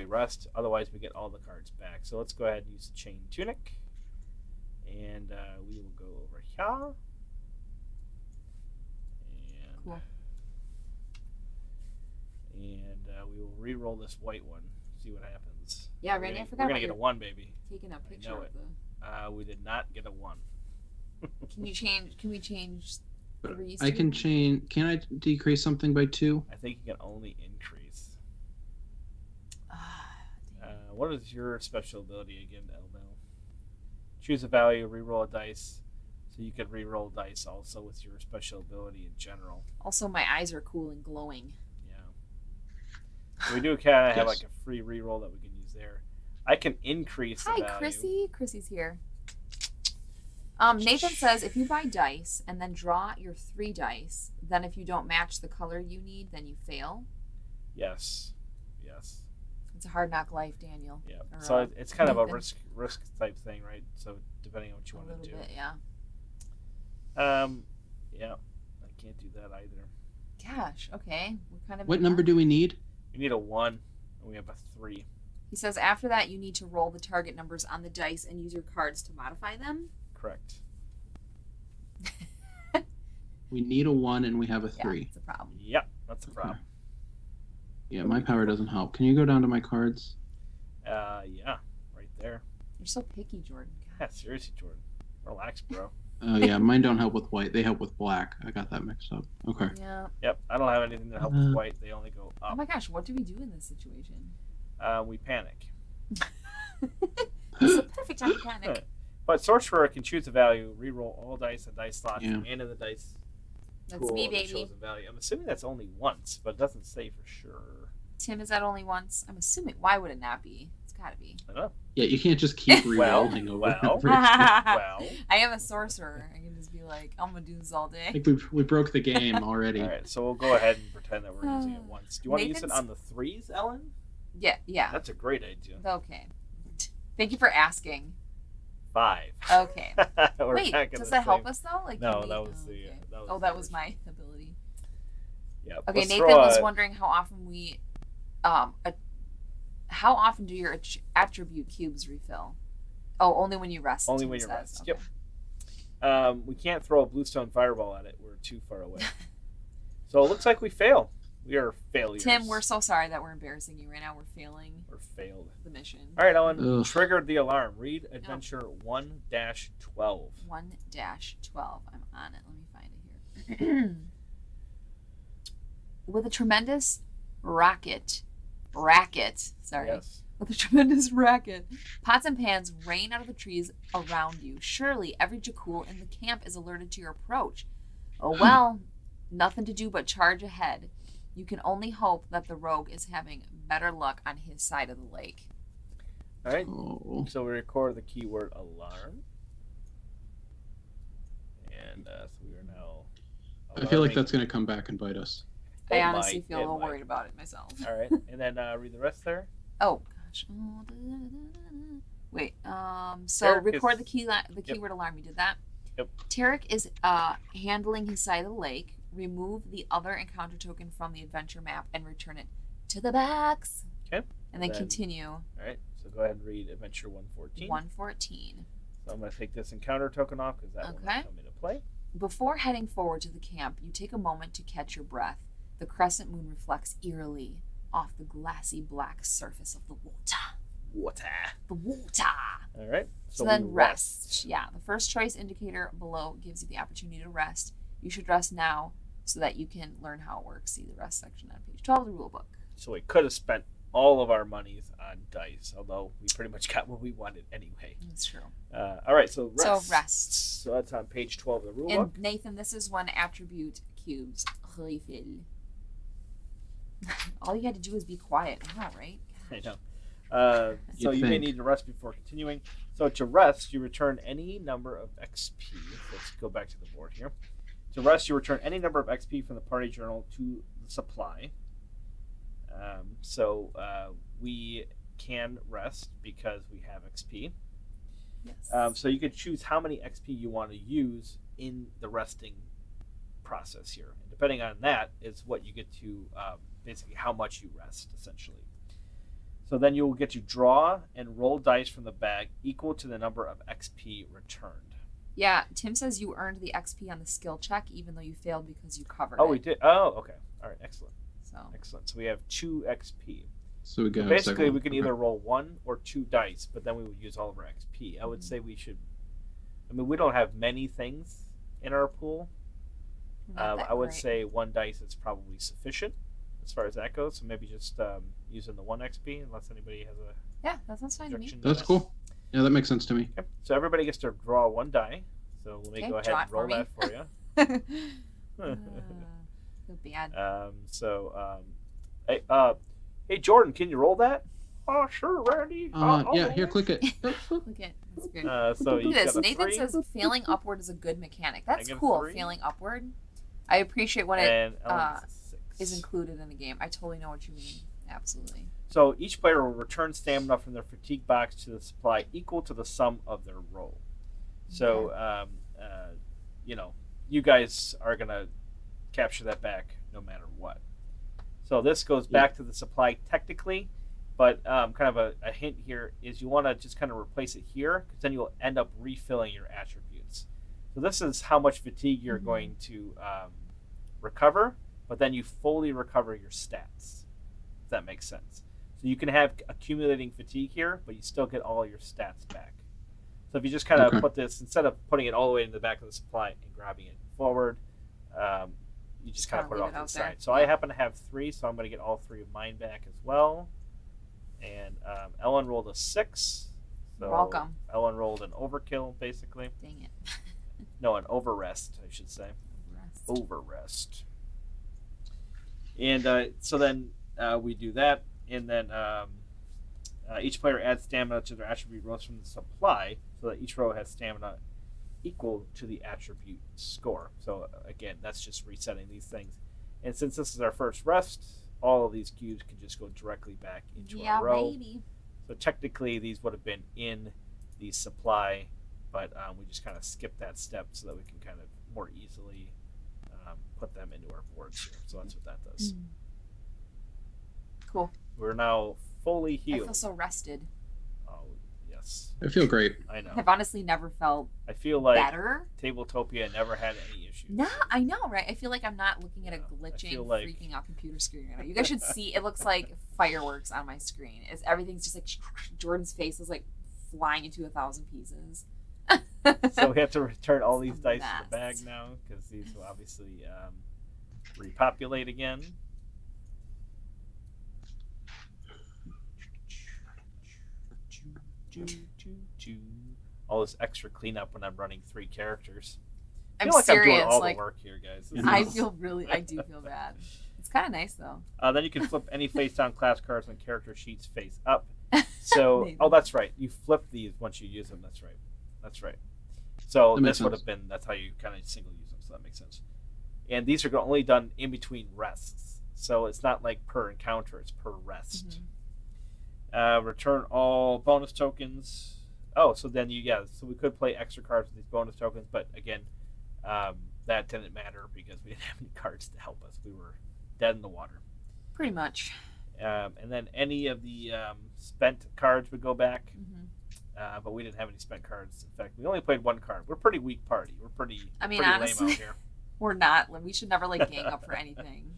rest. Otherwise, we get all the cards back. So let's go ahead and use the chain tunic, and we will go over here. And, Cool. And we will re-roll this white one. See what happens. Yeah, Randy, I forgot We're gonna about get a your 1, baby. taking a picture know of it. the. We did not get a 1. Can we change But threes? I to can one? change. Can I decrease something by 2? I think you can only increase. Ah, What is your special ability again, Elmo? Choose a value, re-roll a dice. So you could re-roll dice also with your special ability in general. Also, my eyes are cool and glowing. Yeah. We do kind of have Yes. like a free re-roll that we can use there. I can increase the Hi, value. Chrissy. Chrissy's here. Nathan says if you buy dice and then draw your 3 dice, then if you don't match the color you need, then you fail. Yes. Yes. It's a hard knock life, Daniel. Yeah. Or, So it's kind of a Nathan. risk type thing, right? So depending on what you A want to little do. bit, yeah. Yeah. I can't do that either. Gosh, okay. We're kind of. What number do we need? We need a 1, and we have a 3. He says after that you need to roll the target numbers on the dice and use your cards to modify them. Correct. We need a 1 and we have a Yeah, 3. it's a problem. Yep. That's a problem. Yeah, my power doesn't help. Can you go down to my cards? Yeah. Right there. You're so picky, Jordan. Yeah, seriously, Jordan. Relax, bro. Oh yeah, mine don't help with white. They help with black. I got that mixed up. Okay. Yeah. Yep, I don't have anything to help with white. They only go Oh up. my gosh, what do we do in this situation? We panic. It's a perfect time to panic. But Sorcerer can choose a value, re-roll all dice and dice slots, Yeah. and in the dice That's pool me, that baby. shows a value. I'm assuming that's only once, but it doesn't say for sure. Tim, is that only once? I'm assuming. Why would it not be? It's gotta be. I don't know. Yeah, you can't just keep re-rolling over. well. and over. Well, I am a sorcerer. I can just be like, I'm gonna do this all I day. think we broke the game already. all right. So we'll go ahead and pretend that we're using it once. Do you want to use it Nathan's- on the 3s, Ellen? Yeah. That's a great idea. Okay. Thank you for asking. 5. Okay. We're Wait, back in does the that help same- us though? Like, No, can we- that was the. okay. That was That was my ability. Yeah. Okay, let's Nathan throw was a- wondering how often we, how often do your attribute cubes refill? Oh, only when you rest. Only Tim when you says. rest. Okay. Yep. We can't throw a bluestone fireball at it. We're too far away. So it looks like we fail. We are failures. Tim, we're so sorry that we're embarrassing you right now. We're failing We're failed. the mission. All right, Ellen. Ugh. Triggered the alarm. Read adventure 1-12. 1-12. I'm on it. Let me find it here. With a tremendous racket. Sorry. Yes. With a tremendous racket, pots and pans rain out of the trees around you. Surely every Jakul in the camp is alerted to your approach. Oh well, nothing to do but charge ahead. You can only hope that the rogue is having better luck on his side of the lake. All right. Oh. So we record the keyword alarm. And so we are now. I feel like alarming- that's going to come back and bite us. I It honestly might, feel it a little might. worried about it myself. All right. And then read the rest there. Oh gosh. Wait. So Tarek record is- the keyword alarm. You did that. Yep. Tarek is handling his side of the lake. remove the other encounter token from the adventure map and return it to the box. Okay. And then continue. All right. So go ahead and read Adventure 114. 114. So I'm going to take this encounter token off because that will not come into play. Before heading forward to the camp, you take a moment to catch your breath. The crescent moon reflects eerily off the glassy black surface of the water. The water. All right. So then rest. Yeah. The first choice indicator below gives you the opportunity to rest. You should rest now so that you can learn how it works. See the rest section on page 12 of the rule book. So we could have spent all of our monies on dice, although we pretty much got what we wanted anyway. That's true. All right, so rest. So rest. So that's on page 12 of the rule and book. Nathan, this is when attribute cubes. Refill. All you had to do was be quiet. I know, right? I know. So you may need to rest before continuing. So to rest, you return any number of XP. Let's go back to the board here. To rest, you return any number of XP from the party journal to the supply. So we can rest because we have XP. Yes. So you can choose how many XP you want to use in the resting process here. And depending on that is what you get to, basically how much you rest, essentially. So then you will get to draw and roll dice from the bag equal to the number of XP returned. Yeah, Tim says you earned the XP on the skill check even though you failed because you covered it. Oh, we did? Oh, okay. All right, excellent. So Excellent. So we have 2 XP. So we got Basically, we can either roll 1 or 2 dice, but then we would use all of our XP. I would say we should... I mean, we don't have many things in our pool. I would say 1 dice is probably sufficient as far as that goes. So maybe just using the 1 XP, unless anybody has a... Yeah, that sounds fine to me. objection That's that. cool. Yeah, that makes sense to me. Okay. So everybody gets to draw 1 die. So let me go ahead and roll that for you. Feel bad. Hey, Jordan, can you roll that? Oh, sure, Randy. I'll Yeah, roll here, it. click it. Look at that's good. So Look you at this. got a Nathan 3, says failing upward is a good mechanic. That's I get a cool. 3. Failing upward. I appreciate when it and Ellen gets a 6. is included in the game. I totally know what you mean. Absolutely. So each player will return stamina from their fatigue box to the supply equal to the sum of their roll. So, you guys are going to capture that back no matter what. So this goes back to the supply technically, but kind of a hint here is you want to just kind of replace it here because then you'll end up refilling your attributes. So this is how much fatigue you're going to recover, but then you fully recover your stats, if that makes sense. So you can have accumulating fatigue here, but you still get all your stats back. So if you just kind of put this, instead of putting it all the way in the back of the supply and grabbing it forward, you just kind of put it off to the side. So I happen to have 3, so I'm going to get all 3 of mine back as well. And Ellen rolled a 6. So Welcome. Ellen rolled an overkill, basically. Dang it. No, an overrest, I should say. Overrest. And so then we do that, and then each player adds stamina to their attribute rolls from the supply, so that each row has stamina equal to the attribute score. So again, that's just resetting these things. And since this is our first rest, all of these cubes can just go directly back into our row. Maybe. So technically, these would have been in the supply, but we just kind of skipped that step so that we can kind of more easily put them into our boards here. So that's what that does. Cool. We're now fully I healed. feel so rested. Oh, yes. I feel great. I know. I've honestly never felt I feel like better. Tabletopia never had any issues. No, I know, right? I feel like I'm not looking at a I glitching, feel like- freaking out computer screen right now. You guys should see. It looks like fireworks on my screen. Everything's just like Jordan's face is like flying into 1,000 pieces. So we have to return all these It's a dice to the mess. bag now because these will obviously repopulate again. All this extra cleanup when I'm running 3 characters. I I'm feel like serious. I'm doing all Like the work here, guys. I do feel bad. It's kind of nice though. Then you can flip any face down class cards on character sheets face up. So, Amazing. that's right. You flip these once you use them. That's right. That's right. So That makes this would sense. have been, that's how you kind of single use them. So that makes sense. And these are only done in between rests. So it's not like per encounter, it's per rest. Return all bonus tokens. Oh, so then so we could play extra cards with these bonus tokens, but again, that didn't matter because we didn't have any cards to help us. We were dead in the water. Pretty much. And then any of the spent cards would go back. Mm-hmm. But we didn't have any spent cards. In fact, we only played one card. We're a pretty weak party. We're pretty I mean, pretty honestly, lame out here. we're not. We should never like gang up for anything.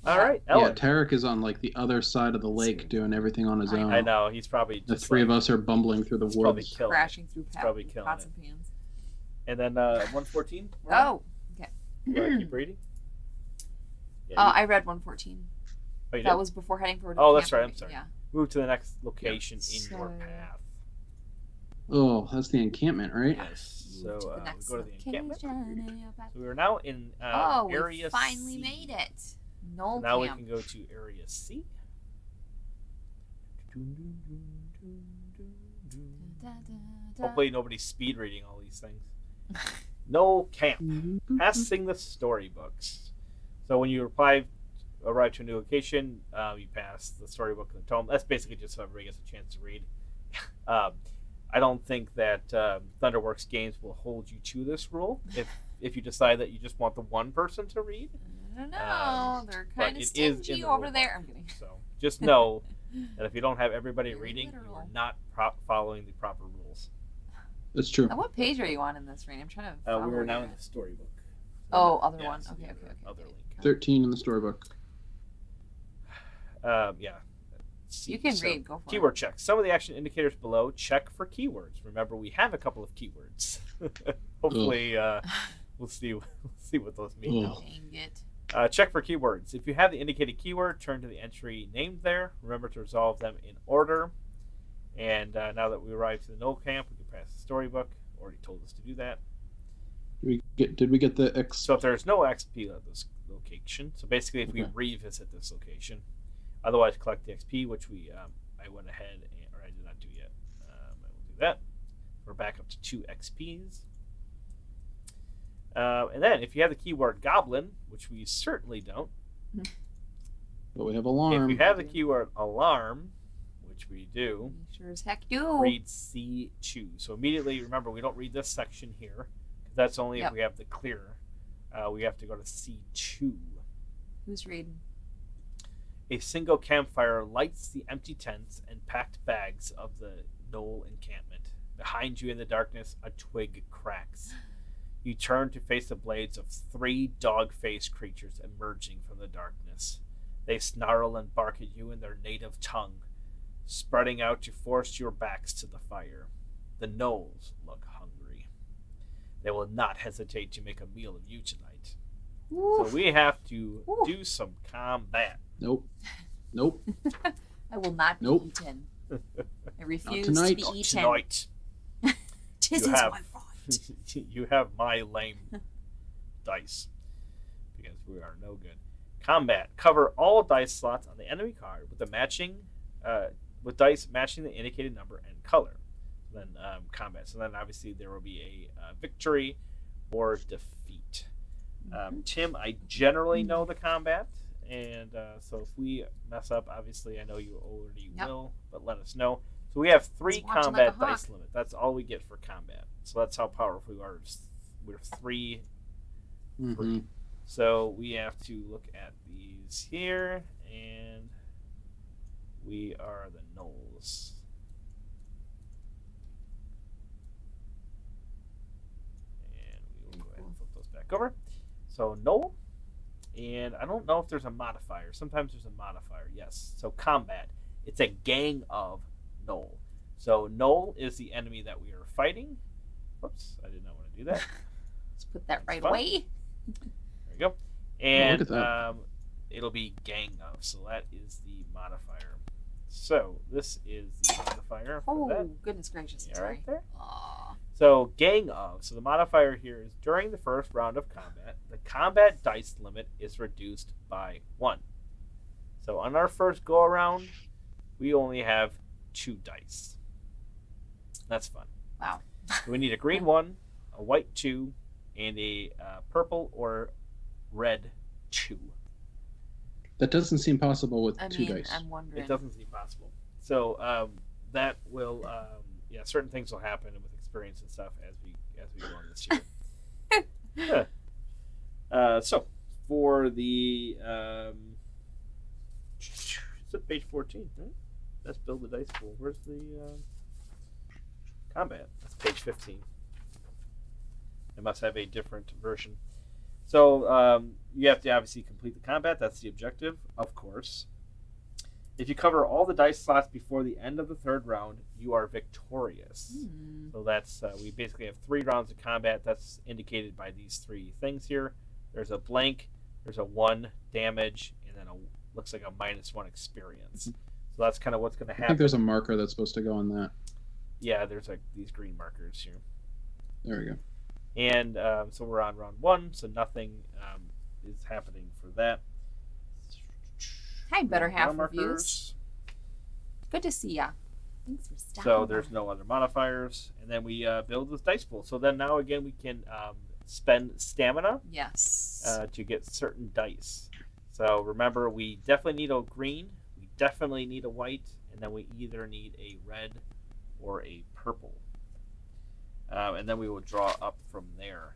All right, Yeah, Ellen. Tarek is on like the other side of the lake doing everything on his own. I know. He's probably The just three of us are bumbling through the he's probably woods. killing Crashing through probably killing pots it. and pans. And then 114. Oh, okay. You want to keep reading? Yeah, I read 114. oh, you That did? was before heading for. Oh, that's right. I'm sorry. Yeah. Move to the next location in your So- path. Oh, that's the encampment, right? Yes. So Move to the we next go to the encampment. location in your path. So we are now in Oh, area we finally C. made it. Knoll Now we camp. can go to area C. Da, da, da. Hopefully nobody's speed reading all these things. Knoll camp. Passing the storybooks. So when you arrive to a new location, you pass the storybook and the tome. That's basically just so everybody gets a chance to read. I don't think that Thunderworks Games will hold you to this rule if you decide that you just want the one person to read. I don't know. They're but kind of it is in stingy the over rule there. book. I'm kidding. So just know that if you don't have everybody Very reading, you literal. are not following the proper rules. That's true. Now, what page are you on in this, Rain? I'm trying to. We follow are now you. in the storybook. Oh, other Yeah, one. so Okay, the okay. other link. 13 in the storybook. Yeah. C. You can So, read. Go for keyword check. Some of the action indicators below check for keywords. Remember, we have a couple of keywords. Hopefully, we'll see what those mean. Ugh. it. Dang it. Check for keywords. If you have the indicated keyword, turn to the entry named there. Remember to resolve them in order. And now that we arrived to the Knoll camp, we can pass the storybook. Already told us to do that. Did we get the X? So if there's no XP at this location, so basically if we Okay. revisit this location, otherwise collect the XP, which I went ahead or I did not do yet. I will do that. We're back up to 2 XPs. And then if you have the keyword goblin, which we certainly don't, But we have alarm. if we have the keyword alarm, which we do, We sure as heck do. read C2. So immediately, remember, we don't read this section here. That's only Yep. if we have the clear. We have to go to C2. Who's reading? A single campfire lights the empty tents and packed bags of the Knoll encampment. Behind you in the darkness, a twig cracks. You turn to face the blades of 3 dog-faced creatures emerging from the darkness. They snarl and bark at you in their native tongue, spreading out to force your backs to the fire. The gnolls look hungry. They will not hesitate to make a meal of you tonight. Oof. So we have to Oof. do some combat. Nope. Nope. I will not be Nope. eaten. I refuse to tonight. be Not eaten. tonight. Tis You is have- my fault. You have my lame dice because we are no good. Combat. Cover all dice slots on the enemy card with the matching, with dice matching the indicated number and color. Then combat. So then obviously there will be a victory or defeat. Tim, I generally know the combat, and so if we mess up, obviously I know you already Yep. will, but let us know. So we have 3 He's watching combat like a hawk. dice limit. That's all we get for combat. So that's how powerful we are. We're 3. Mhm. So we have to look at these here, and we are the gnolls. And we will go ahead and flip those back over. So gnoll, and I don't know if there's a modifier. Sometimes there's a modifier. Yes. So combat. It's a gang of gnoll. So gnoll is the enemy that we are fighting. Whoops, I did not want to do that. Let's put that right fun. away. There we go. And look at that. it'll be gang of. So that is the modifier. So this is the modifier for that. Oh, goodness gracious. Yeah, Sorry. right there. Aw. So gang of. So the modifier here is during the first round of combat, the combat dice limit is reduced by 1. So on our first go around, we only have 2 dice. That's fun. Wow. So we need a green 1, a white 2, and a purple or red 2. That doesn't seem possible with I 2 mean, dice. I'm wondering. It doesn't seem possible. So that will, certain things will happen with experience and stuff as we we go on this year. So for the it's at page 14, right? Let's build the dice pool. Where's the combat? That's page 15. It must have a different version. So you have to obviously complete the combat. That's the objective, of course. If you cover all the dice slots before the end of the third round, you are victorious. So that's we basically have 3 rounds of combat. That's indicated by these 3 things here. There's a blank, there's a 1 damage, and then looks like a -1 experience. So that's kind of what's going to happen. I think there's a marker that's supposed to go on that. Yeah, there's like these green markers here. There we go. And so we're on round 1, so nothing is happening for that. Hi, Better Half Round Reviews. markers. Good to see ya. Thanks for stopping So there's by. no other modifiers, and then we build this dice pool. So then now again we can spend stamina Yes. to get certain dice. So remember, we definitely need a green, we definitely need a white, and then we either need a red or a purple. And then we will draw up from there.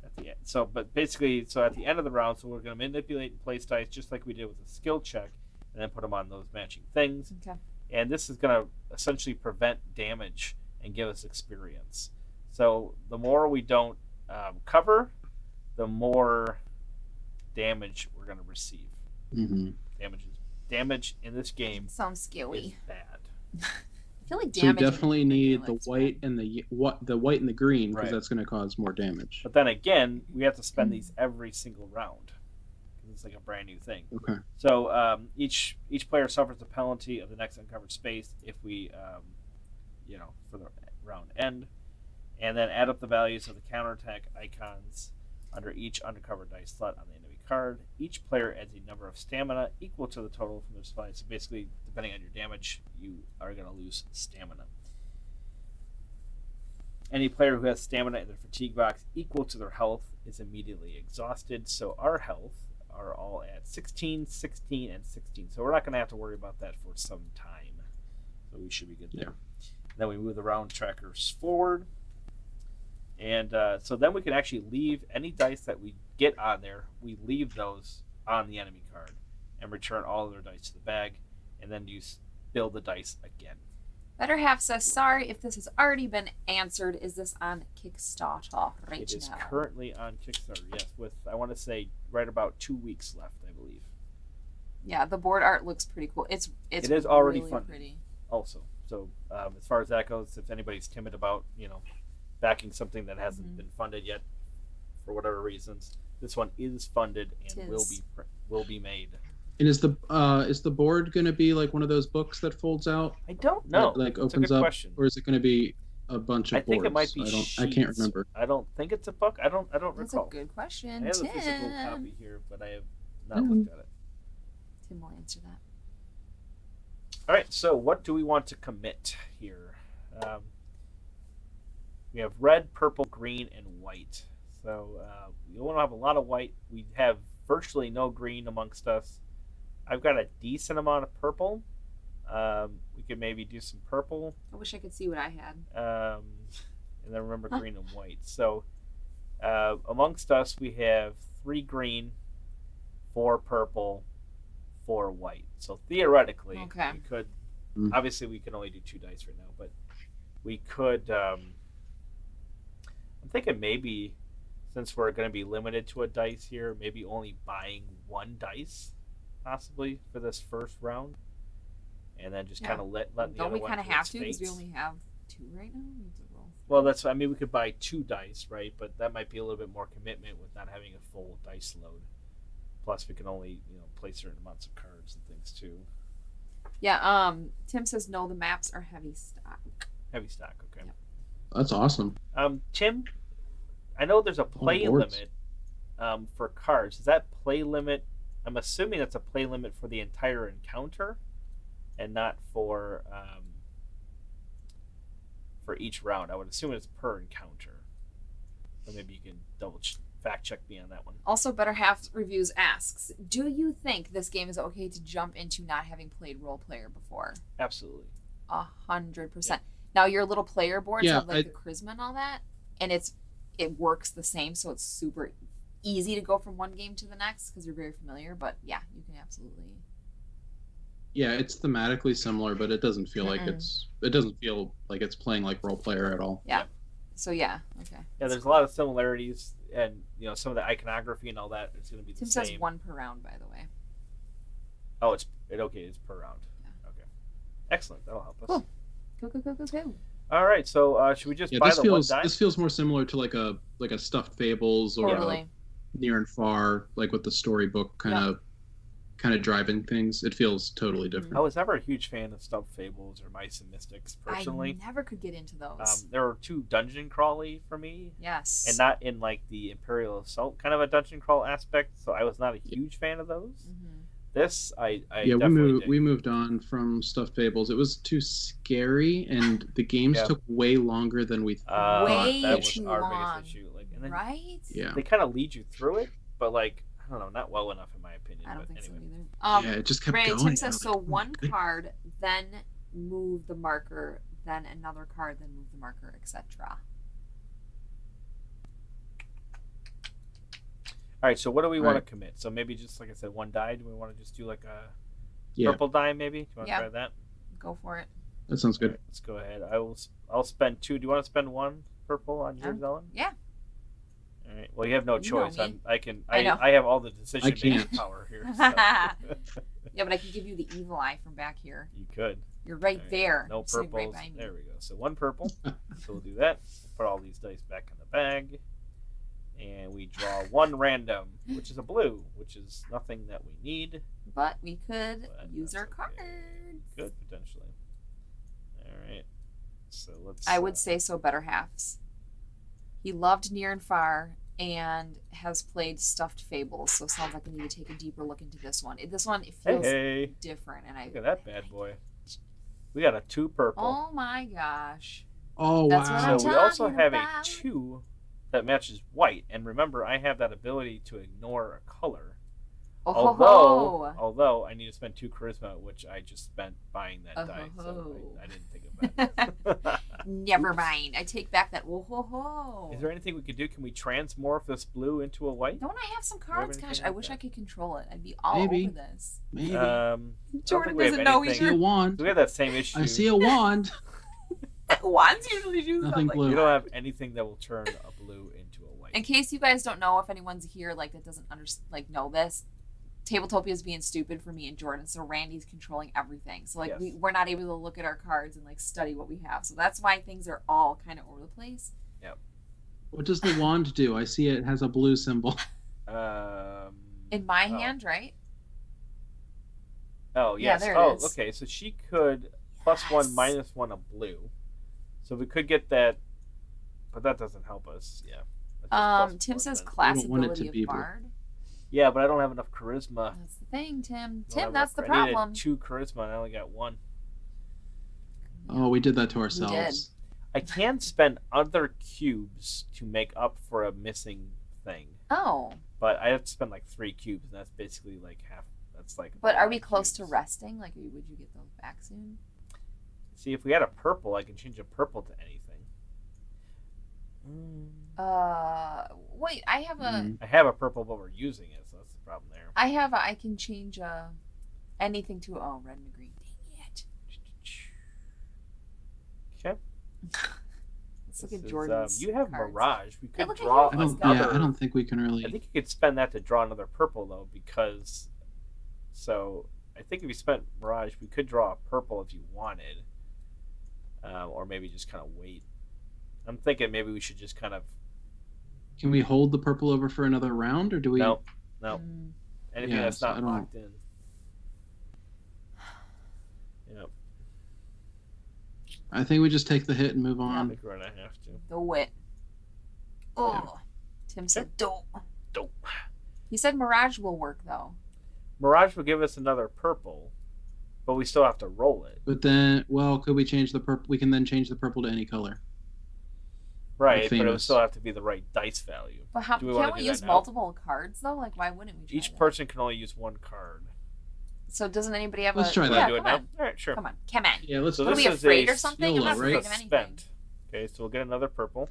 At the end. So, but basically, so at the end of the round, so we're going to manipulate and place dice just like we did with the skill check, and then put them on those matching things. Okay. And this is going to essentially prevent damage and give us experience. So the more we don't cover, the more damage we're going to receive. Mm-hmm. Damage in this game Sounds is scary. bad. I feel like So you damage. definitely need the white and the white and the green because Right. that's going to cause more damage. But then again, we have to spend these every single round. It's like a brand new thing. Okay. So each player suffers the penalty of the next uncovered space if we, for the round end, and then add up the values of the counterattack icons under each uncovered dice slot on the enemy card. Each player adds a number of stamina equal to the total from their supply. So basically, depending on your damage, you are going to lose stamina. Any player who has stamina in their fatigue box equal to their health is immediately exhausted. So our health are all at 16, 16, and 16. So we're not going to have to worry about that for some time. So we should be good there. Then we move the round trackers forward. And so then we can actually leave any dice that we get on there. We leave those on the enemy card and return all of their dice to the bag. And then build the dice again. Better Half says, sorry if this has already been answered. Is this on Kickstarter right It is now? currently on Kickstarter, yes, with, I want to say, right about 2 weeks left, I believe. Yeah, the board art looks pretty cool. It is already really funded. pretty. Also, so as far as that goes, if anybody's timid about backing something that hasn't been funded yet for whatever reasons, this one is funded and will be made. And is the board going to be like one of those books that folds out? I don't know. That, like That's a opens good up, question. or is it going to be a bunch of I think boards? it might be. I can't sheets. remember. I don't think it's a book. I don't That's recall. a good question, I have Tim. a physical copy here, but I have not looked at it. Tim will answer that. All right, so what do we want to commit here? We have red, purple, green, and white. So we want to have a lot of white. We have virtually no green amongst us. I've got a decent amount of purple. We could maybe do some purple. I wish I could see what I had. And then remember green and white. So amongst us, we have 3 green, 4 purple, 4 white. So theoretically, Okay. we could. Obviously, we can only do 2 dice right now, but we could. I'm thinking maybe, since we're going to be limited to a dice here, maybe only buying 1 dice, possibly for this first round, and then just kind of let the Don't other we one kind of do have its to because we fates. only have 2 right now? We have to roll. Well, we could buy 2 dice, right? But that might be a little bit more commitment with not having a full dice load. Plus, we can only play certain amounts of cards and things too. Yeah. Tim says no. The maps are heavy stock. Heavy stock, okay. Yep. That's awesome. Tim, I know there's a play boards. limit for cards. Is that play limit? I'm assuming that's a play limit for the entire encounter, and not for each round. I would assume it's per encounter. Or maybe you can fact check me on that one. Also, Better Half Reviews asks, do you think this game is okay to jump into not having played role player before? Absolutely. 100%. Yeah. Now your little player boards Yeah, have like the charisma and all that, and it works the same, so it's super easy to go from one game to the next because you're very familiar. But yeah, you can absolutely. Yeah, it's thematically similar, but it doesn't feel like it's playing like role player at all. Yeah. So yeah, okay. Yeah, there's a lot of similarities, and some of the iconography and all that is going to be the Tim same. says 1 per round, by the way. Oh, it's per round. Yeah. Okay. Excellent. That'll help us. Cool. All right. So should we just buy the one die? This feels more similar to like a stuffed fables or Totally. near and far, like with the storybook kind of driving things. It feels totally different. I was never a huge fan of Stuffed Fables or Mice and Mystics personally. I never could get into those. They were too dungeon crawly for me. Yes. And not in like the Imperial Assault kind of a dungeon crawl aspect, so I was not a huge fan of those. Mm-hmm. This I we moved on from Stuffed Fables. It was too scary, and the games took way longer than we thought. Way that was too our long. biggest issue. Like, and then Right? Yeah. they kind of lead you through it, but like I don't know, not well enough in my opinion. I don't think anyway. so either. Yeah, it just kept Brandon, going. Tim says, I so was like, one oh my card, then move the marker, then another card, then move the marker, etc. All right, so what do we All want right. to commit? So maybe just like I said, one die. Do we want to just do like a Yeah, purple die maybe? Do you want to Yeah. try that? Go for it. that sounds All good. right, let's go ahead. I'll spend 2. Do you want to spend 1 purple on yours, Ellen? Yeah. All right. Well, you have no You know choice. me. I know. have all the decision making can't. power here. So. Yeah, but I can give you the evil eye from back here. You could. You're right All right, there. No You're sitting purples. Right by me. There we go. So 1 purple. So we'll do that. Put all these dice back in the bag. And we draw 1 random, which is a blue, which is nothing that we need. But we could But use our that's okay. cards. Good, potentially. All right. So let's. I would say so. Better halves. He loved Near and Far and has played Stuffed Fables, so it sounds like I need to take a deeper look into this one. This one it feels Hey. different, and I Look at that bad boy. We got a 2 purple. Oh my gosh! Oh That's what wow! I'm So we also talking have about. a 2 that matches white. And remember, I have that ability to ignore a color. Oh ho ho! Although I need to spend 2 charisma, which I just spent buying that Oh, die. ho, So ho. I didn't think of that. Never mind. I take back that oh ho ho. Is there anything we could do? Can we transmorph this blue into a white? Don't I have some Do you have cards? anything Gosh, like I wish that? I could control it. I'd be all Maybe. over this. Maybe. I don't Jordan think we have doesn't know I see either. a wand. We have that same issue. I see a wand. Wands usually do Nothing something. blue. You don't have anything that will turn a blue into a white. In case you guys don't know, if anyone's here like that doesn't know this, Tabletopia is being stupid for me and Jordan, so Randy's controlling everything. So like Yes. we're not able to look at our cards and like study what we have. So that's why things are all kind of over the place. What does the wand do? I see it has a blue symbol. In my Oh. hand, right? Oh yes. there it Oh, is. okay. So she could +1 Yes. -1 a blue. So we could get that, but that doesn't help us. Yeah. That's just Tim +1 says then. class We don't want it to ability be of blue. Bard. Yeah, but I don't have enough charisma. That's the thing, Tim. I don't have Tim, that's the enough- I needed problem. 2 charisma and I only got 1. Oh, we did that to ourselves. I can spend other cubes to make up for a missing thing, Oh, but I have to spend like 3 cubes, and that's basically like half. That's like. but all are my we close to cubes. resting? Like, would you get those back soon? See, if we had a purple, I can change a purple to anything. Wait, I have a. Mm. I have a purple, but we're using it, so that's the problem there. I can change anything to red and green. Dang it! Okay. Let's look This at is, Jordan's. you have cards. Mirage. We could look at draw yours. another. I don't think we can I really. think you could spend that to draw another purple though, because. So I think if you spent Mirage, we could draw a purple if you wanted, or maybe just kind of wait. I'm thinking maybe we should just kind of. Can we hold the purple over for another round, or do we? No. Mm, Anything Yeah, that's so not I don't- locked in. Yep. I think we just take the hit and move I on. think we're gonna have to. do it. Oh, Tim said don't. Don't. He said Mirage will work though. Mirage will give us another purple, but we still have to roll it. But then, well, could we change the purple? We can then change the purple to any color. Right, but it would famous. still have to be the right dice value. But how Do we wanna can't we do that use now? multiple cards though? Like, why wouldn't we? Try Each that? person can only use 1 card. So doesn't anybody have Let's a... try You that. wanna do come it now? on. All right, sure. Come on. Come on. Yeah, let's So What are this we is afraid a or something? I'm Skilla, not right? afraid This of is a anything. spent. Okay, so we'll get another purple.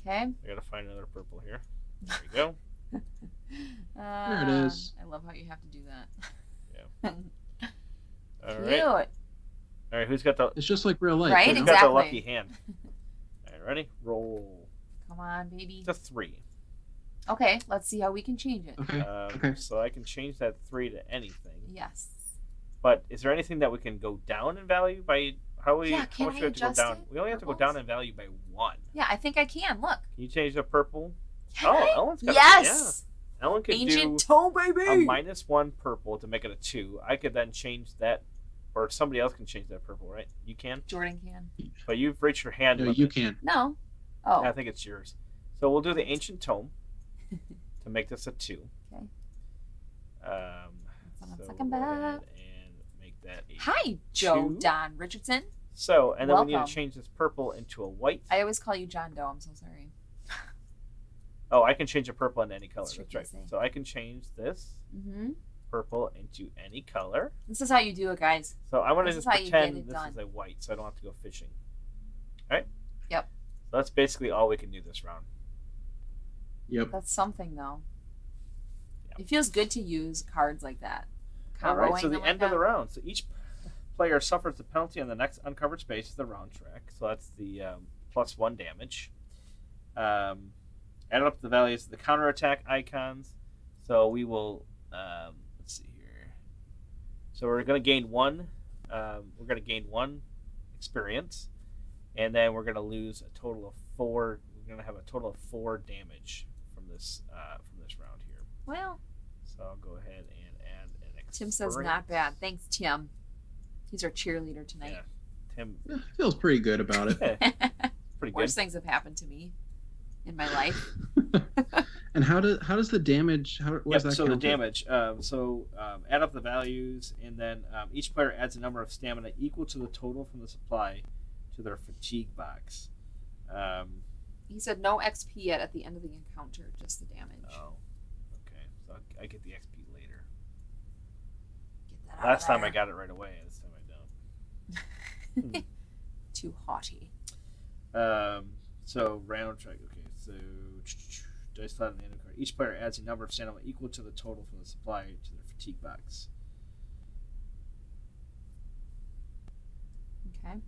Okay. I gotta find another purple here. There we go. There it is. I love how you have to do that. Yeah. All Cute. right. All right, who's got the It's just like real life. Right? who's Exactly. got the lucky hand? All right, ready? Roll. Come on, baby. It's a 3. Okay, let's see how we can change it. Okay. Okay. So I can change that 3 to anything. Yes. But is there anything that we can go down in value by how Yeah, much can do I we have to go adjust down? it? We only have to go Purples? down in value by 1. Yeah, I think I can. Look. Can you change the purple? Can I? Ellen's got Yes. Yeah. Ellen could Ancient do toe, baby. a -1 purple to make it a 2. I could then change that, or somebody else can change that purple, right? You can, Jordan can. but you've reached your hand No, limit. you can. No. Oh. I think it's yours. So we'll do the ancient tome to make this a 2. Okay. So on we'll second go ahead bed. and make that a Hi, Joe 2. Don Richardson. So, and then we need Welcome. to change this purple into a white. I always call you John Doe. I'm so sorry. Oh, I can change a purple into any color. That's That's true, right. Casey. So I can change this Mm-hmm. purple into any color. This is how you do it, guys. So I want to This is just how you get pretend it this done. is a white, so I don't have to go fishing. All right? Yep. So that's basically all we can do this round. Yep. That's something, though. Yeah. It feels good to use cards like that. All right, so Comboing the them end like of the that. round. So each player suffers the penalty on the next uncovered space of the round track. So that's the +1 damage. Add up the values of the counterattack icons. So we will, let's see here. So we're going to gain 1. We're going to gain 1 experience, and then we're going to lose a total of 4. We're going to have a total of 4 damage from this round here. Well, So I'll go ahead and add an experience. Tim says not bad. Thanks, Tim. He's our cheerleader tonight. Yeah, Tim, Feels pretty good about it. pretty good. Worst things have happened to me in my life. And how does the damage? Where's that So the counted? damage. Add up the values, and then each player adds a number of stamina equal to the total from the supply to their fatigue box. He said no XP yet at the end of the encounter, just the damage. Oh, okay. So I get the XP later. Get that out Last of time I there. got it right away. This time I don't. Too haughty. So round track. Okay, so dice slot in the end of the card. Each player adds a number of stamina equal to the total from the supply to their fatigue box. Okay.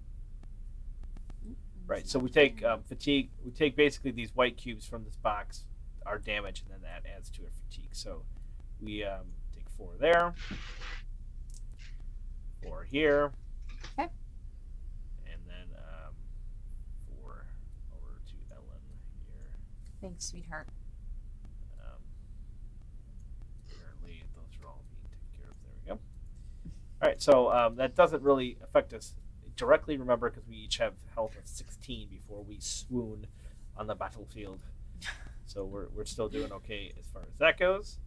Right. So we take fatigue. We take basically these white cubes from this box, our damage, and then that adds to our fatigue. So we take 4 there, 4 here, Okay. and then 4 over to Ellen here. Thanks, sweetheart. Apparently, those are all being taken care of. There we go. All right. So that doesn't really affect us directly, remember, because we each have health of 16 before we swoon on the battlefield. So we're still doing okay as far as that goes.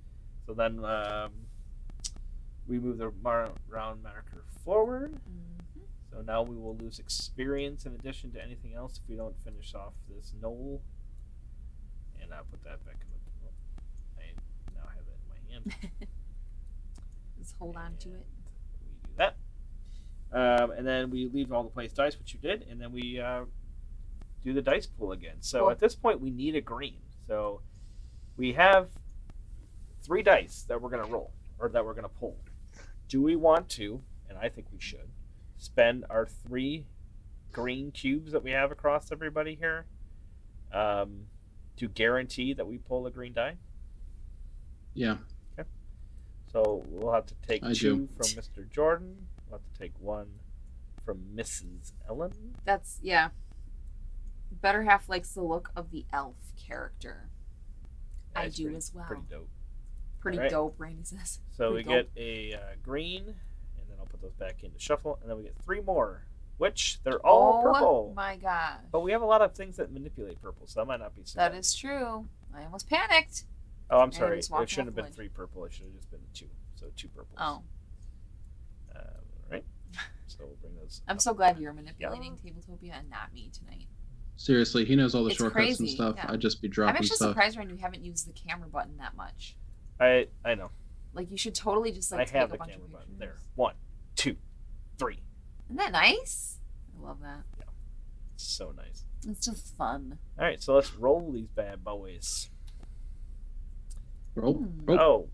So then we move the round marker forward. Mm-hmm. So now we will lose experience in addition to anything else if we don't finish off this gnoll. And I'll put that back in the... I now have it in my hand. Just hold on to it. We do that. And then we leave all the place dice, which you did, and then we do the dice pool again. So Cool. at this point, we need a green. So we have 3 dice that we're going to roll, or that we're going to pull. Do we want to, and I think we should, spend our 3 green cubes that we have across everybody here to guarantee that we pull a green die? Yeah. So we'll have to take I 2 do. from Mr. Jordan. We'll have to take 1 from Mrs. Ellen. That's, yeah. Better half likes the look of the elf character. I That's do pretty- as well. Pretty dope. Pretty Alright. dope, Randy says. So we Pretty get a green, and then I'll put those back into shuffle, and then we get 3 more, which they're all purple. Oh my god. But we have a lot of things that manipulate purple, so that might not be so That bad. is true. I almost panicked. Oh, I'm I sorry. was It walking shouldn't have off been the ledge. 3 purple. It should have just been 2. So 2 purples. Oh. Right. So we'll bring those. I'm up. so glad you're manipulating Tabletopia and not me tonight. Seriously, he knows all the It's shortcuts crazy, and stuff. yeah. I'd just be I'm dropping actually stuff. surprised when you haven't used the camera button that much. I know. Like you should totally just like I take have a the bunch camera of button. pictures. There. 1, 2, 3. Isn't that nice? I love that. So nice. It's just fun. All right, so let's roll these bad boys. Roll. Oh.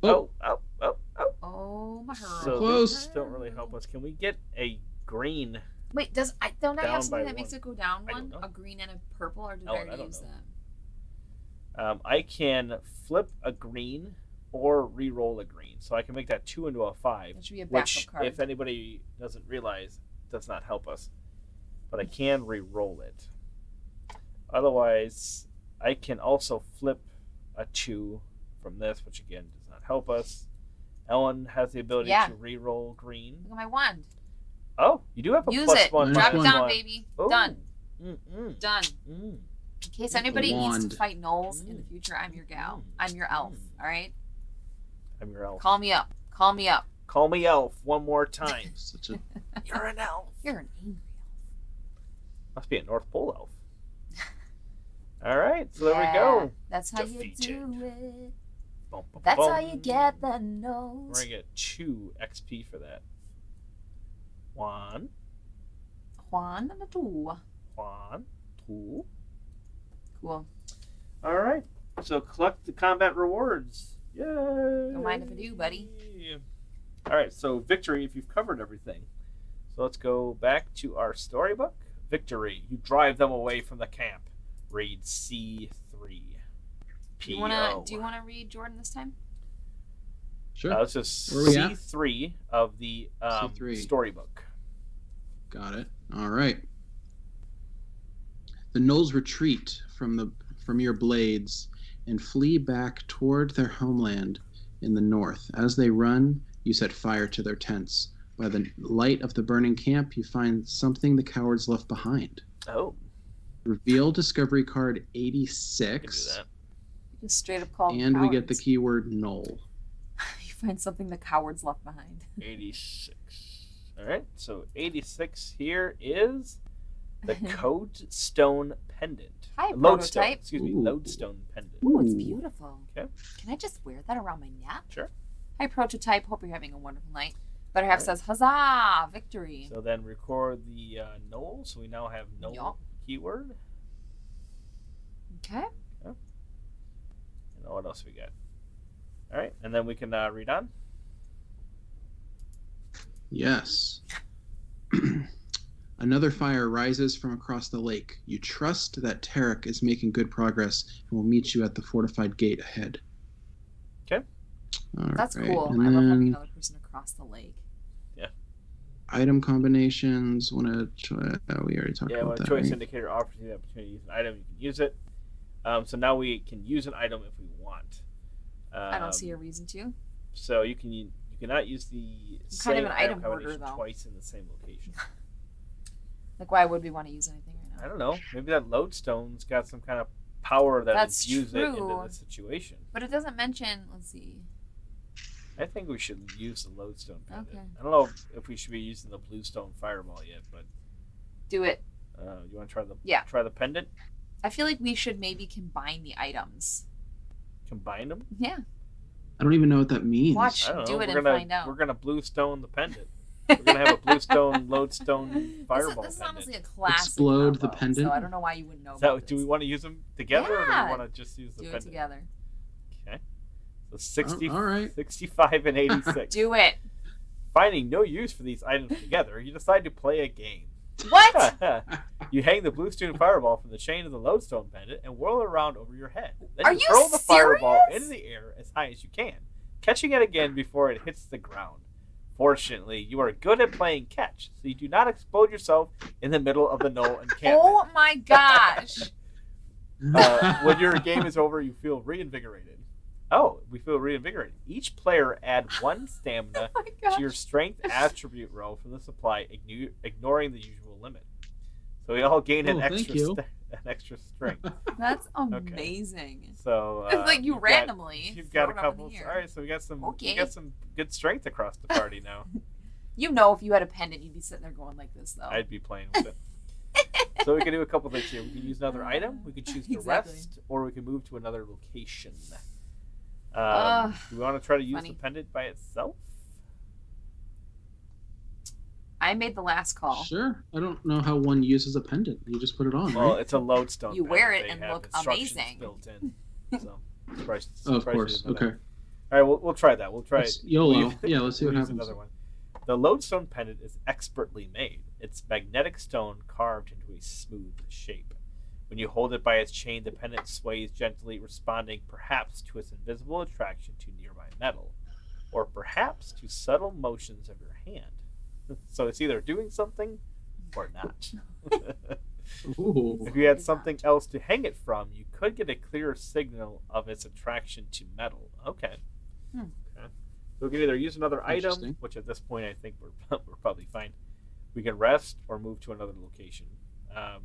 Oh my god. So Close. these don't really help us. Can we get a green? Wait, don't I Down have something by that makes one. it go down I don't one? know. A green and a purple, or did Oh, I I already don't use know. that? I can flip a green or re-roll a green, so I can make that 2 into a 5. That should be a backup Which, card. if anybody doesn't realize, does not help us. But I can re-roll it. Otherwise, I can also flip a 2 from this, which again does not help us. Ellen has the ability Yeah. to re-roll green. Look at my wand. Oh, you do have a Use plus it. 1. Drop it Minus down, one. baby. Oh. Done. Mm-mm. Done. Mm. In case anybody needs Wand. to fight gnolls in the future, I'm your gal. I'm your elf. All right. I'm your elf. Call me up. Call me up. Call me elf one more time. Such a You're an elf. You're an angry Must be a North Pole elf. All right, so there Yeah. we go. That's how Defeated. you do it. Bum, bum, That's bum. how you get the We're nose. gonna get 2 XP for that. 1, Juan and a two. 1, 2. Cool. All right, so collect the combat rewards. Yay! Don't mind if I do, buddy. All right, so victory if you've covered everything. So let's go back to our storybook. Victory. You drive them away from the camp. Read C3. Do you wanna read Jordan this time? sure. This is Where are we at? C3 of the C3. storybook. Got it. All right. The gnolls retreat from your blades and flee back toward their homeland in the north. As they run, you set fire to their tents. By the light of the burning camp, you find something the cowards left behind. Oh, Reveal discovery card I can do 86, that. Just straight up call them and we get the cowards. keyword gnoll. You find something the cowards left behind. 86. All right, so 86 here is the Codestone Pendant. Hi, Lodestone. prototype. Excuse me, Ooh. Lodestone Pendant. Oh, it's Ooh. beautiful. Okay. Can I just wear that around my neck? Sure. Hi, prototype. Hope you're having a wonderful night. Better half Alright. says, huzzah, victory. So then record the gnoll. So we now have gnoll Yup. keyword. Okay. And what else we got? All right, and then we can read on. Yes. Another fire rises from across the lake. You trust that Tarek is making good progress and will meet you at the fortified gate ahead. Okay. All That's right. cool. And I love having then another person across the lake. item combinations. Want to try? We already talked Yeah, about when a that. choice right? indicator offers you the opportunity to use an item, you can use it. So now we can use an item if we want. I don't see a reason to. So you cannot use the kind of same an item combination hoarder, though. twice in the same location. Like, why would we want to use anything right I now? don't know. Maybe that lodestone's got some kind of power that That's infuse it into true. the situation. But it doesn't mention, let's see. I think we should use the lodestone pendant. Okay. I don't know if we should be using the bluestone fireball yet, but Do it. you want to try the Yeah. try the pendant? I feel like we should maybe combine the items. Combine them? Yeah. I don't even know what that means. Watch. I don't Do know. it We're and gonna find out. we're gonna bluestone the pendant. We're gonna have a bluestone lodestone fireball This is pendant. honestly a classic Explode the combo, pendant? So I don't know why you wouldn't know Is about that, do we this. want to use them together, or do Yeah. we want to just use the Do it pendant? together. Okay. So 60, all right. 65 and 86. Do it. Finding no use for these items together, you decide to play a game. What? You hang the bluestone fireball from the chain of the lodestone pendant and whirl it around over your head. Then Are you you hurl the fireball serious? into the air as high as you can, catching it again before it hits the ground. Fortunately, you are good at playing catch, so you do not explode yourself in the middle of the gnoll encampment. Oh my gosh. When your game is over, you feel reinvigorated. Oh, we feel reinvigorated. Each player add 1 stamina Oh my to gosh. your strength attribute roll from the supply, ignoring the usual limit. So we all gain Oh, thank you. an extra strength. That's amazing. So It's like you you've randomly. You've got a throw it up in couple. the air. All right, so we got some. Okay. We got some good strength across the party now. You know, if you had a pendant, you'd be sitting there going like this, though. I'd be playing with it. So we can do a couple things here. We can use another item. We can choose to Exactly. rest, or we can move to another location. Do we want to try to use funny. the pendant by itself? I made the last call. Sure. I don't know how one uses a pendant. You just put it on, Well, right? it's a lodestone. You pendant. wear it They and have look instructions amazing. built in. So, surprised, Oh, of surprised you course. didn't know Okay. that. All right, we'll try that. We'll try It's it. YOLO. Yeah, let's see what We'll use happens. another one. The lodestone pendant is expertly made. It's magnetic stone carved into a smooth shape. When you hold it by its chain, the pendant sways gently, responding perhaps to its invisible attraction to nearby metal, or perhaps to subtle motions of your hand. So it's either doing something or not. Ooh. If you had something else to hang it from, you could get a clearer signal of its attraction to metal. Okay. Hmm. Okay. So we can either use another item, Interesting. which at this point I think we're probably fine. We can rest or move to another location. Okay.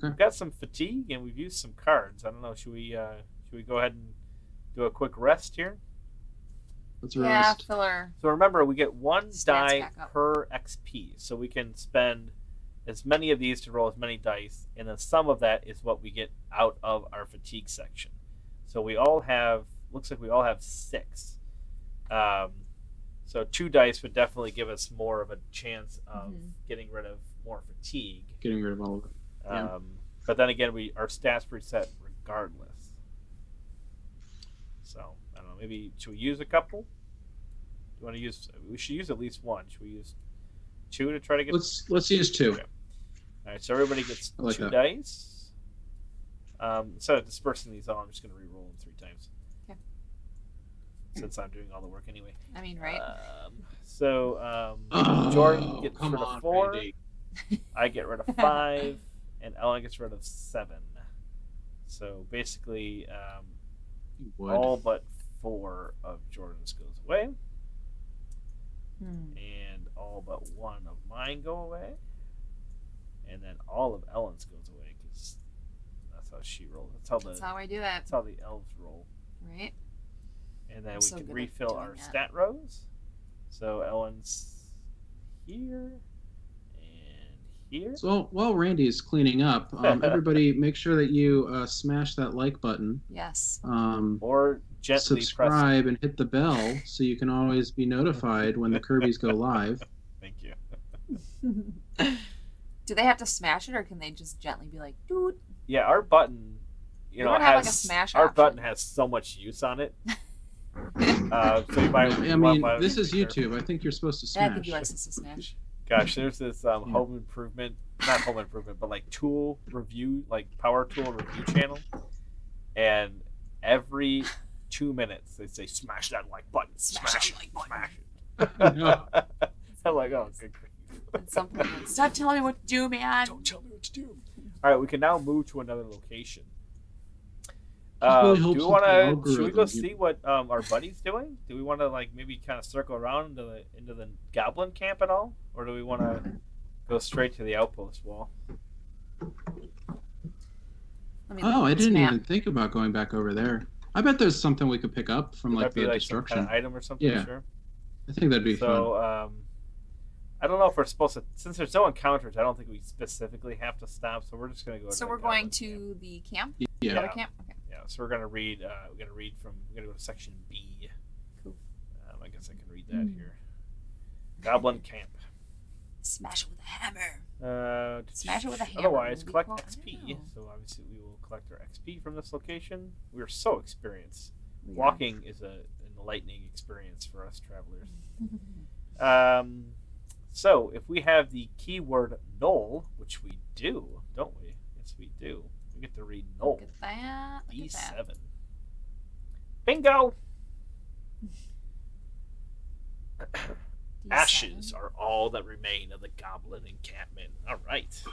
We've got some fatigue and we've used some cards. I don't know. Should we go ahead and do a quick rest here? Let's Yeah, rest. filler. So remember, we get one Stats die back up. per XP, so we can spend as many of these to roll as many dice, and then some of that is what we get out of our fatigue section. So we all have, looks like we all have 6. So 2 dice would definitely give us more of a chance of getting rid of more fatigue. Getting rid of all of it. Yeah. But then again, our stats reset regardless. So I don't know. Maybe should we use a couple? Do you want to use? We should use at least one. Should we use 2 to try to get? Let's use 2. Okay. All right. So everybody gets I like 2 that. dice. Instead of dispersing these all, I'm just going to re-roll them 3 times. Okay. Since I'm doing all the work anyway. I mean, right? Jordan gets come rid on, of 4. Randy. I get rid of 5, and Ellen gets rid of 7. So basically, You would. all but 4 of Jordan's goes away, Hmm. and all but 1 of mine go away, and then all of Ellen's goes away because that's how she rolls. That's how I do that, That's how the elves roll. right? And then I'm we so can good at refill doing our that. stat rows. So Ellen's here and here. So while Randy's cleaning up, everybody make sure that you smash that like button. Yes. Or gently press. Subscribe and hit the bell so you can always be notified when the Kirby's go live. Thank you. Do they have to smash it, or can they just gently be like, dude? Yeah, our button, We would have, like, a smash our option. button has so much use on it. So you might. I mean, this is YouTube. I think you're supposed to Yeah, I smash. think he likes us to smash. Gosh, there's this home improvement, not home improvement, but like tool review, like power tool review channel, and every 2 minutes they say smash that like button, smash it, smash it. No. I'm like, oh, good grief. At some point, like, stop telling me what to do, man. Don't tell me what to do. All right, we can now move to another location. Just really Do hopes we that want the to? Should we go algorithm- see what our buddy's doing? Do we want to like maybe kind of circle around into the goblin camp at all, or do we want to go straight to the outpost wall? Let me Oh, look I at this didn't map. even think about going back over there. I bet there's something we could pick up from Would like that be the like some destruction. kind of item or something? Yeah. Sure. I think that'd be fun. So I don't know if we're supposed to. Since there's no encounters, I don't think we specifically have to stop. So we're just going to go. So to we're the going goblin camp. to the camp? Yeah. The other camp? Okay. Yeah. So we're gonna read. We're gonna read from. We're gonna go to section B. Cool. I guess I can read that here. Goblin camp. Smash it with a hammer. Smash it with a hammer. Otherwise, Would we collect call- I XP. don't know. So obviously, we will collect our XP from this location. We are so experienced. We are. Walking is an enlightening experience for us travelers. So if we have the keyword gnoll, which we do, don't we? Yes, we do. We get to read gnoll. Look at that. Look at that. B7. Bingo! Ashes D7. are all that remain of the goblin encampment. All right.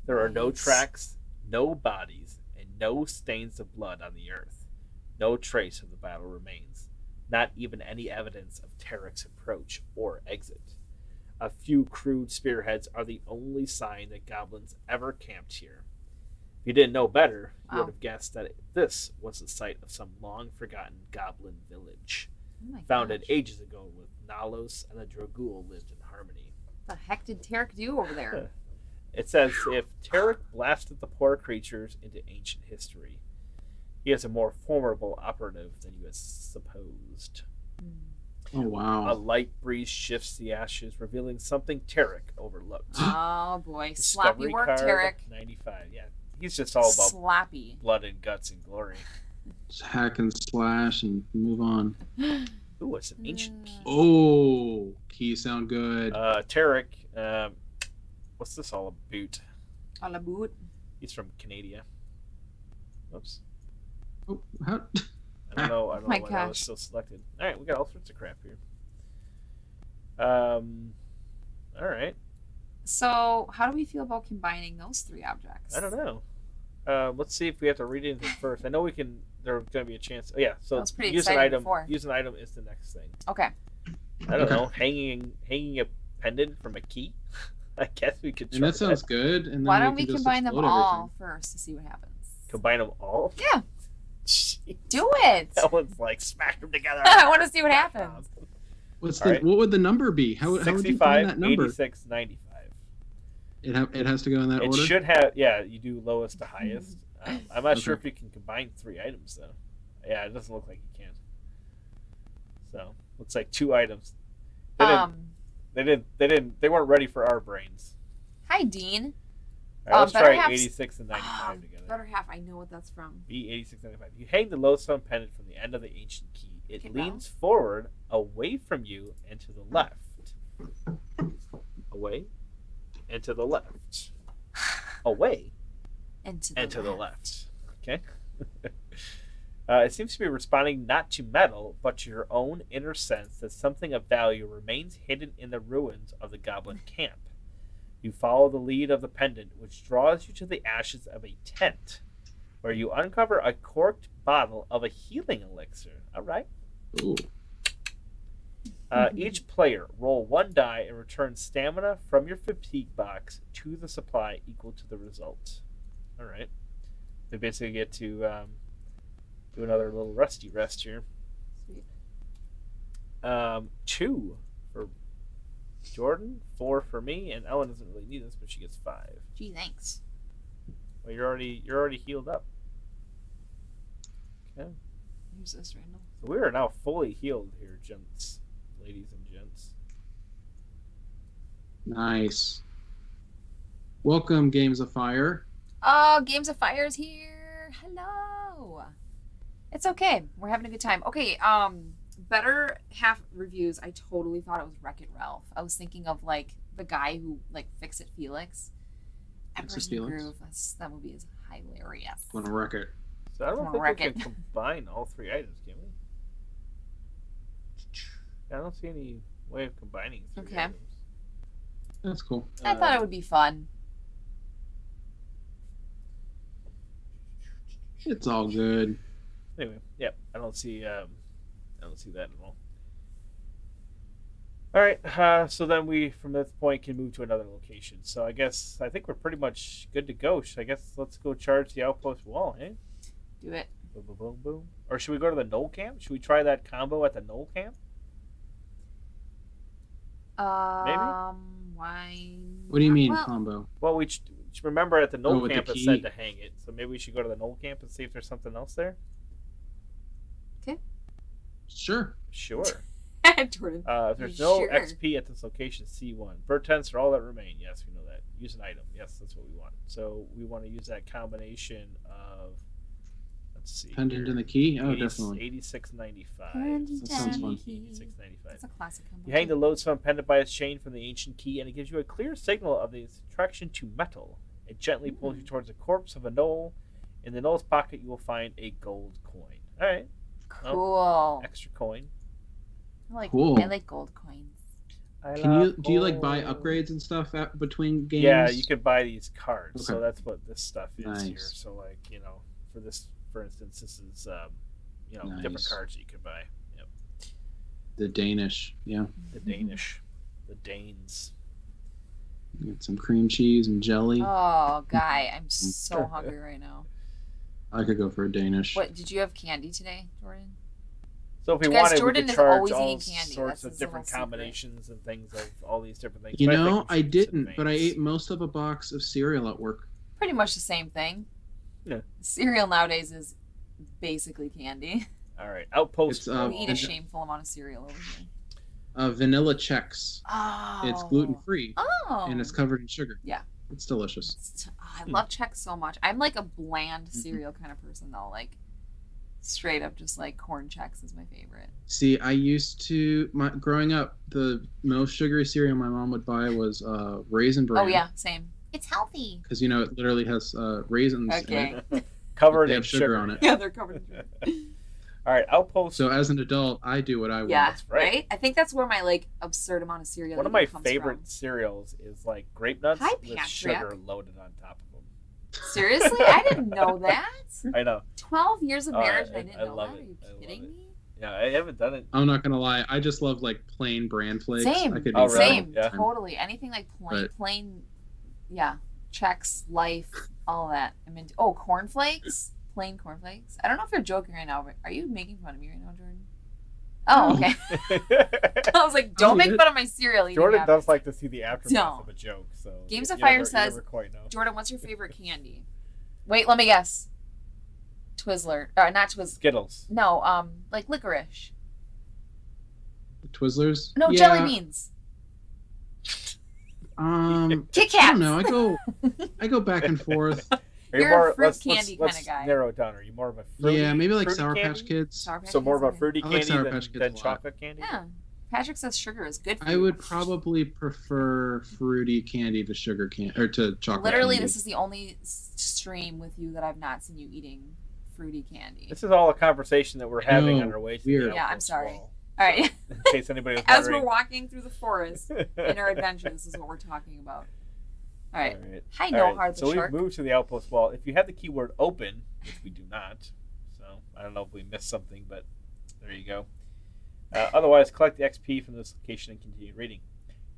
There are no Nice. tracks, no bodies, and no stains of blood on the earth. No trace of the battle remains. Not even any evidence of Tarek's approach or exit. A few crude spearheads are the only sign that goblins ever camped here. If you didn't know better, you Wow. would have guessed that this was the site of some long-forgotten goblin village. Oh my Founded gosh. ages ago when Nalos and the Dragul lived in harmony. What the heck did Tarek do over there? It's as if Tarek blasted the poor creatures into ancient history. He is a more formidable operative than you had supposed. Oh, wow. A light breeze shifts the ashes, revealing something Tarek overlooked. Oh boy, Discovery sloppy work, card, Tarek. 95. Yeah, he's just all about Sloppy. blood and guts and glory. Just hack and slash and move on. Ooh, it's an ancient key. Oh, keys sound good. Tarek, what's this all about? A la boot. He's from Canada. Oops. Oh, how? I don't know. I don't My know why that was gosh. still selected. All right, we got all sorts of crap here. All right. So, how do we feel about combining those three objects? I don't know. Let's see if we have to read anything first. I know we can. There's going to be a chance. Oh, yeah. So That was pretty use an exciting item. before. Use an item is the next thing. Okay. I don't Okay. know. Hanging a pendant from a key. I guess we could. And try that sounds good. And then Why don't we can just combine them explode all everything. first to see what happens? Combine them all. Yeah, Jeez. do it. That one's like smash them together. I want to see what happens. What's All the? right. What would the number be? How would you find 65, that number? 86, 95. It has to go in that It order. should have. Yeah, you do lowest to highest. I'm not sure if Okay. you can combine 3 items though. Yeah, it doesn't look like you can. So looks like 2 items. They weren't ready for our brains. Hi, Dean. All right, let's Better try have- 86 and 95 together. Better half. I know what that's from. B 86 95. You hang the lodestone pendant from the end of the ancient key. It Okay, leans forward, away from you, and to the left. Away, and to the left. Away, And to the and to the left. left. Okay. It seems to be responding not to metal, but to your own inner sense that something of value remains hidden in the ruins of the goblin camp. You follow the lead of the pendant, which draws you to the ashes of a tent, where you uncover a corked bottle of a healing elixir. All right. Ooh. Each player roll 1 die and return stamina from your fatigue box to the supply equal to the result. All right. We basically get to do another little rusty rest here. Sweet. 2 for Jordan, 4 for me, and Ellen doesn't really need this, but she gets 5. Gee, thanks. Well, you're already healed up. Okay. Who's this random? So we are now fully healed here, gents, ladies and gents. Nice. Welcome, Games of Fire. Oh, Games of Fire's here. Hello. It's okay. We're having a good time. Okay, better half reviews. I totally thought it was Wreck-It Ralph. I was thinking of like the guy who like Fix-It Felix. Fix-It Emperor's New Felix? Groove. That movie is hilarious. Gonna wreck it. So I don't think Wreck we it. can combine all 3 items, can we? I don't see any way of combining 3 Okay. items. That's cool. I thought it would be fun. It's all good. Anyway, yeah, I don't see that at all. All right, so then we, from this point, can move to another location. So I think we're pretty much good to go. I guess let's go charge the outpost wall, eh? Do it. Boom, boom, boom, boom. Or should we go to the gnoll camp? Should we try that combo at the gnoll camp? Why? What do you mean, Well, combo? Well, we remember at the gnoll with the camp it key. said to hang it. So maybe we should go to the gnoll camp and see if there's something else there. Sure. Sure. Jordan. If there's no Sure. XP at this location, C1. Bird tents are all that remain. Yes, we know that. Use an item. Yes, that's what we want. So we want to use that combination of, let's see. Pendant here, and the key? Oh, 80 definitely. 86.95. Pendant That sounds and fun. key. 86.95. That's a classic combo. You hang the lodestone pendant by its chain from the ancient key, and it gives you a clear signal of its attraction to metal. It gently pulls you towards the corpse of a gnoll. In the gnoll's pocket, you will find a gold coin. All right, Cool. extra coin. Cool. I like gold coins. Do you like buy gold. upgrades and stuff between games? Yeah, you could buy these cards. So Okay. that's what this stuff is here. Nice. So like, for instance, this is different Nice. cards that you could buy. Yep. The Danish. Yeah. The Danish, the Danes. Get some cream cheese and jelly. Oh, guy, I'm so hungry right now. I could go for a Danish. What did you have candy today, Jordan? So if we Guys, wanted, Jordan we could is charge always all eating candy. sorts That's of his different little secret. combinations and things of all these different things. You But I think know, we I should just didn't, but I advance. ate most of a box of cereal at work. Pretty much the same thing. Yeah. Cereal nowadays is basically candy. All right, Outpost. It's, We eat a shameful amount of cereal over here. Vanilla Chex. Oh. It's gluten free Oh. and it's covered in sugar. Yeah. It's delicious. I love Chex so much. I'm like a bland cereal kind of person though. Like straight up, just like corn Chex is my favorite. See, I used to growing up. The most sugary cereal my mom would buy was Raisin Bran. Oh yeah, same. It's healthy. Because it literally has raisins Okay. in it. Covered They in have sugar on it. Yeah, they're covered in sugar. All right, Outpost. So as an adult, I do what I want. Yeah, That's right. I think that's where my like absurd amount of cereal. One of my comes favorite from. cereals is like grape nuts Hi, with Patrick. sugar loaded on top of them. Seriously, I didn't know that. I know. 12 years of Oh, marriage, I- and I didn't I know love that. Are it. you I love kidding it. me? Yeah, I haven't done it. I'm not gonna lie. I just love like plain bran flakes. Same. I could Oh, eat really? Same. Yeah. Totally. Anything like plain, yeah. Chex, Life, all that. I mean, cornflakes, plain cornflakes. I don't know if you're joking right now, but are you making fun of me right now, Jordan? Oh, okay. I was like, don't make fun of my cereal. eating Jordan habits. does like to see the aftermath Don't. of a joke. So Games you of Fire never- you says- never quite know. Jordan, what's your favorite candy? Wait, let me guess. Twizzler. Not Twizzler. Skittles. No, like licorice. Twizzlers. No, Yeah, jelly beans. Kit I Kats. don't know. I go back and forth. Are you You're a more, fruit let's candy let's kinda guy. narrow it down. Are you more of a fruity, Yeah, maybe like fruity Sour candy? Patch Kids. Sour Patch So more of a Kids, okay. fruity I like candy Sour than, Patch Kids than a lot. chocolate candy? Yeah. Patrick says sugar is good for I you. would probably prefer fruity candy to sugar candy or to chocolate. Literally, candy. this is the only stream with you that I've not seen you eating fruity candy. This is all a conversation that we're having know, on our way to weird. the Yeah, I'm Outpost sorry. wall. All right. In case anybody was As we're wondering. walking through the forest in our adventure, this is what we're talking about. All right. Hi, All no right, hard so the shark. we've moved to the Outpost wall. If you have the keyword open, which we do not, so I don't know if we missed something, but there you go. Otherwise, collect the XP from this location and continue reading.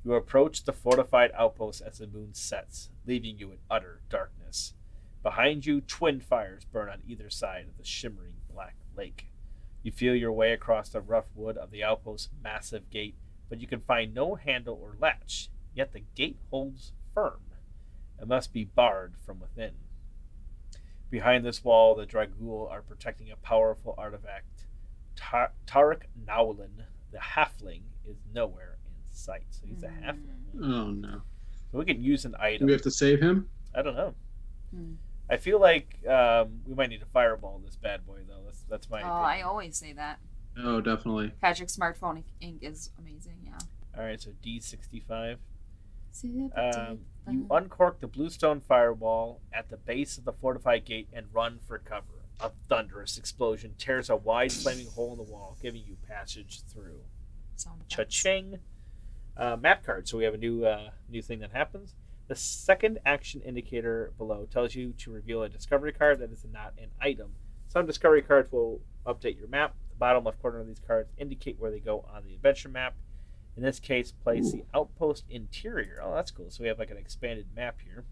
You approach the fortified outpost as the moon sets, leaving you in utter darkness. Behind you, twin fires burn on either side of the shimmering black lake. You feel your way across the rough wood of the outpost's massive gate, but you can find no handle or latch, yet the gate holds firm. It must be barred from within. Behind this wall, the Dragul are protecting a powerful artifact. Tarek Nowlin, the halfling, is nowhere in sight. So he's a halfling. Oh no. So we can use an Do item. we have to save him? I don't know. Hmm. I feel like we might need a fireball this bad boy, though. That's my Oh, opinion. I always say that. Oh, definitely. Patrick's smartphone ink is amazing, yeah. All right, so D65. Super You duper. uncork the bluestone fireball at the base of the fortified gate and run for cover. A thunderous explosion tears a wide flaming hole in the wall, giving you passage through. Sound effects. Cha-ching! Map card. So we have a new thing that happens. The second action indicator below tells you to reveal a discovery card that is not an item. Some discovery cards will update your map. The bottom left corner of these cards indicate where they go on the adventure map. In this case, place the outpost interior. Oh, that's cool. So we have like an expanded map here.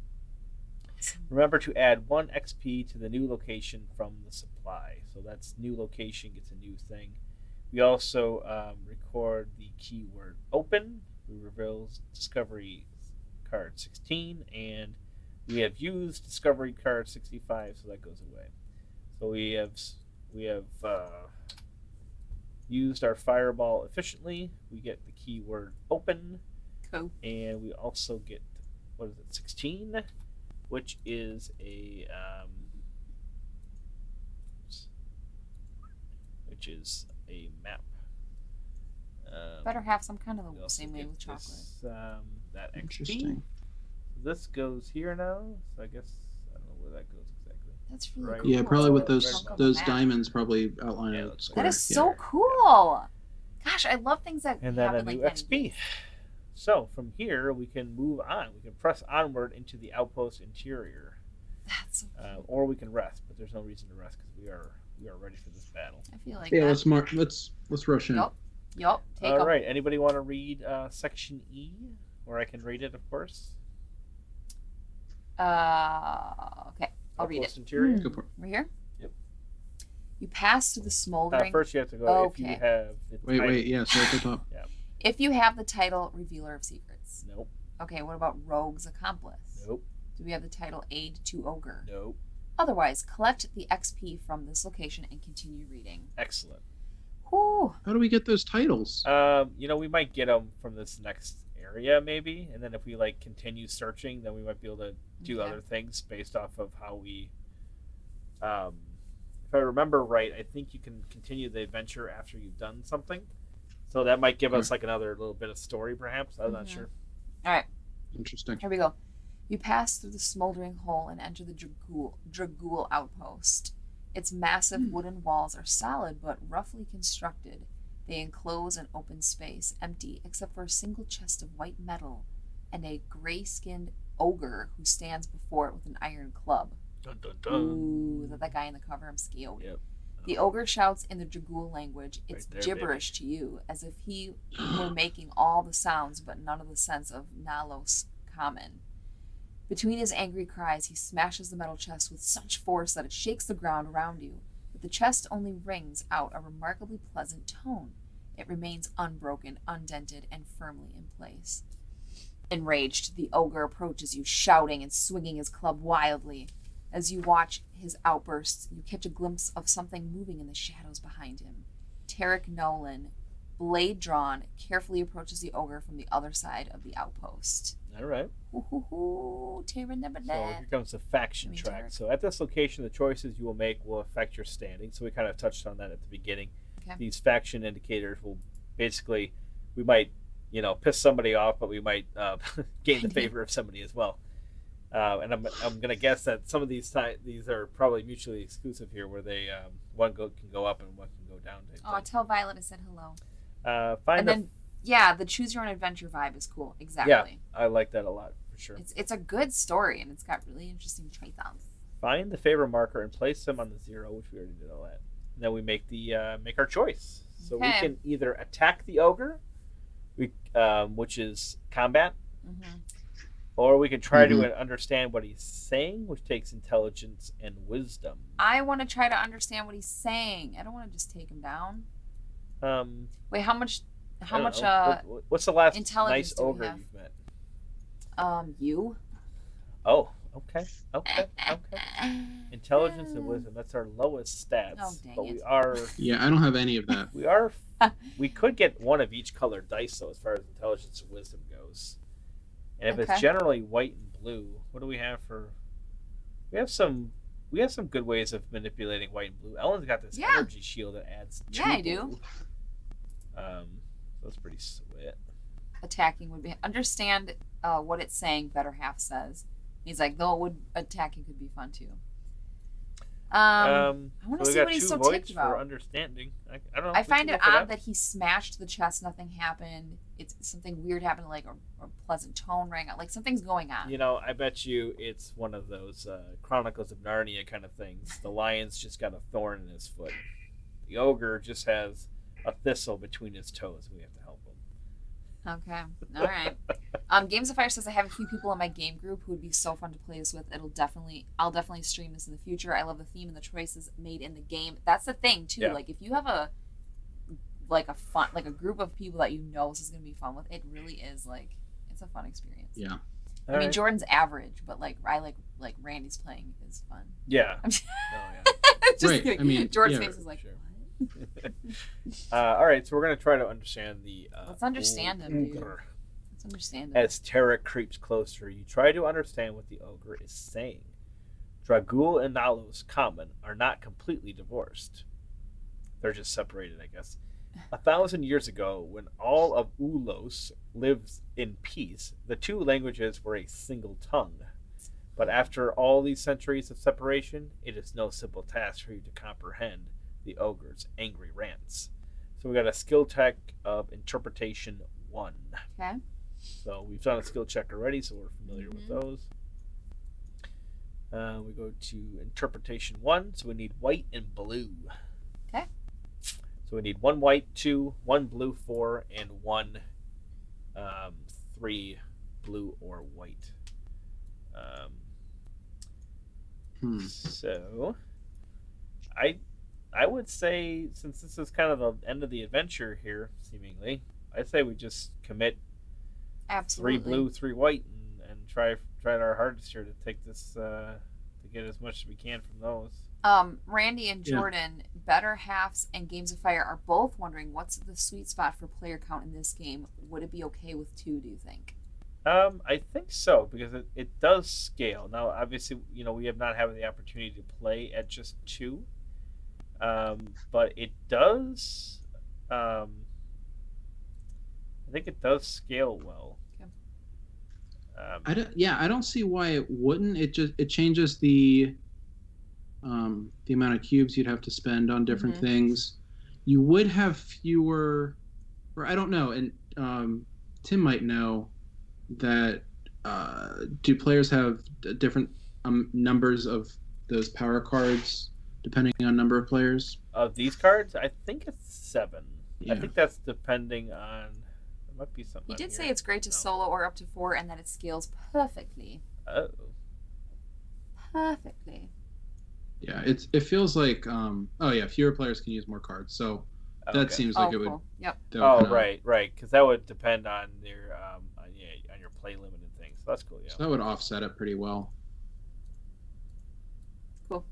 Remember to add 1 XP to the new location from the supply. So that's new location gets a new thing. We also record the keyword open. We reveal discovery card 16, and we have used discovery card 65, so that goes away. So we have used our fireball efficiently. We get the keyword open, Cool. and we also get, what is it, 16, which is a map. Better have some kind of we the also same way get with chocolate. this, that XP. Interesting. This goes here now, so I guess I don't know where that goes exactly. That's really Right. cool. Yeah, probably with Right those on the those map. diamonds probably outline Yeah, a looks like square. That is Yeah. so cool. Gosh, I love things that And then a happen new like that. XP. So from here we can move on. We can press onward into the outpost interior, That's so cool. or we can rest. But there's no reason to rest because we are ready for this battle. I feel like Yeah, that. let's rush in. Yup. Take All 'em. right. Anybody want to read section E, where I can read it, of course? Okay. I'll read Outpost it. Interior. Go for it. We're here? Yep. You pass through the smoldering. First, you have to go if you Okay. have. The Wait, title. yeah, so at the top. If you have the title Revealer of Secrets. Nope. Okay, what about Rogue's Accomplice? Nope. Do we have the title Aid to Ogre? Nope. Otherwise, collect the XP from this location and continue reading. Excellent. Whew. How do we get those titles? We might get them from this next area, maybe, and then if we like continue searching, then we might be able to do other things based off of how we. If I remember right, I think you can continue the adventure after you've done something, so that might give us like another little bit of story, perhaps. I'm not sure. All right. Interesting. Here we go. You pass through the smoldering hole and enter the Dragool Outpost. Its massive wooden walls are solid but roughly constructed. They enclose an open space, empty except for a single chest of white metal and a gray-skinned ogre who stands before it with an iron club. Dun, dun, dun. Ooh, is that guy in the cover? I'm scared. Yep. The ogre shouts in the Dragool language. It's Right there, gibberish to you, as if he were making all the sounds but none of the sense of gnolls common. Between his angry cries, he smashes the metal chest with such force that it shakes the ground around you, but the chest only rings out a remarkably pleasant tone. It remains unbroken, undented, and firmly in place. Enraged, the ogre approaches you, shouting and swinging his club wildly. As you watch his outbursts, you catch a glimpse of something moving in the shadows behind him. Tarek Nolan, blade drawn, carefully approaches the ogre from the other side of the outpost. All right. So So here comes the faction track. Tarek. So at this location, the choices you will make will affect your standing. So we kind of touched on that at the beginning. Okay. These faction indicators will basically, we might, piss somebody off, but we might gain the favor of somebody as well. And I'm gonna guess that some of these are probably mutually exclusive here, where they one can go up and one can go down. Oh, tell Violet I said hello. The choose your own adventure vibe is cool. Exactly. Yeah, I like that a lot for sure. It's a good story and it's got really interesting traits. Find the favor marker and place them on the 0, which we already did all that. And then we make our choice. So we can either attack the ogre, which is combat, or we can try to understand what he's saying, which takes intelligence and wisdom. I want to try to understand what he's saying. I don't want to just take him down. Wait, how much? What's the last intelligence nice do we ogre have? you've met? You. Oh, okay. Intelligence and wisdom. That's our lowest stats. Oh, dang but it. we are. Yeah, I don't have any of that. We could get one of each colored dice though, as far as intelligence and wisdom goes. And if it's generally white and blue, what do we have for? We have some good ways of manipulating white and blue. Ellen's got this energy shield that adds 2 I blue. do. That's pretty sweet. Attacking would be understand what it's saying. Better half says. He's like, though attacking could be fun too. I want to see what he's so ticked about. For understanding. I don't know. I find it odd that he smashed the chest. Nothing happened. It's something weird happened, like a pleasant tone rang out. Like something's going on. I bet you it's one of those Chronicles of Narnia kind of things. The lion's just got a thorn in his foot. The ogre just has a thistle between his toes. We have to help him. Okay. All right. Games of Fire says I have a few people in my game group who would be so fun to play this with. I'll definitely stream this in the future. I love the theme and the choices made in the game. That's the thing too. Yeah. Like if you have a group of people that this is gonna be fun with, it really is it's a fun experience. Yeah. I mean, Jordan's average, but I like Randy's playing is fun. Yeah. I'm just, Right. kidding. I mean, Jordan's face is like. Sure. All right, so we're gonna try to understand the. Let's understand him, dude. Let's understand him. As Tarek creeps closer, you try to understand what the ogre is saying. Dragool and gnolls common are not completely divorced. They're just separated, I guess. 1,000 years ago, when all of Ulos lived in peace, the two languages were a single tongue. But after all these centuries of separation, it is no simple task for you to comprehend the ogre's angry rants. So we got a skill check of interpretation 1. Okay. So we've done a skill check already, so we're familiar with those. We go to interpretation 1, so we need white and blue. Okay. So we need 1 white, 2, 1 blue, 4, and 1 3 blue or white. So I would say, since this is kind of the end of the adventure here, seemingly, I'd say we just commit Absolutely. 3 blue, 3 white, and try our hardest here to take to get as much as we can from those. Randy and Jordan, Better Halves and Games of Fire are both wondering what's the sweet spot for player count in this game. Would it be okay with 2, do you think? I think so, because it does scale. Now, obviously, we have not had the opportunity to play at just 2. But it does. I think it does scale well. Okay. I don't see why it wouldn't. It changes the amount of cubes you'd have to spend on different things. You would have fewer, or I don't know, and Tim might know that. Do players have different numbers of those power cards depending on number of players? Of these cards, I think it's 7. Yeah. I think that's depending on. There might be something. He did here. say it's great to solo or up to 4, and that it scales perfectly. Oh. Perfectly. Yeah, it feels like fewer players can use more cards. So that seems like it would. Cool. Yep. Right, because that would depend on your on your play limit and things. So that's cool. Yeah. So that would offset it pretty well. Cool.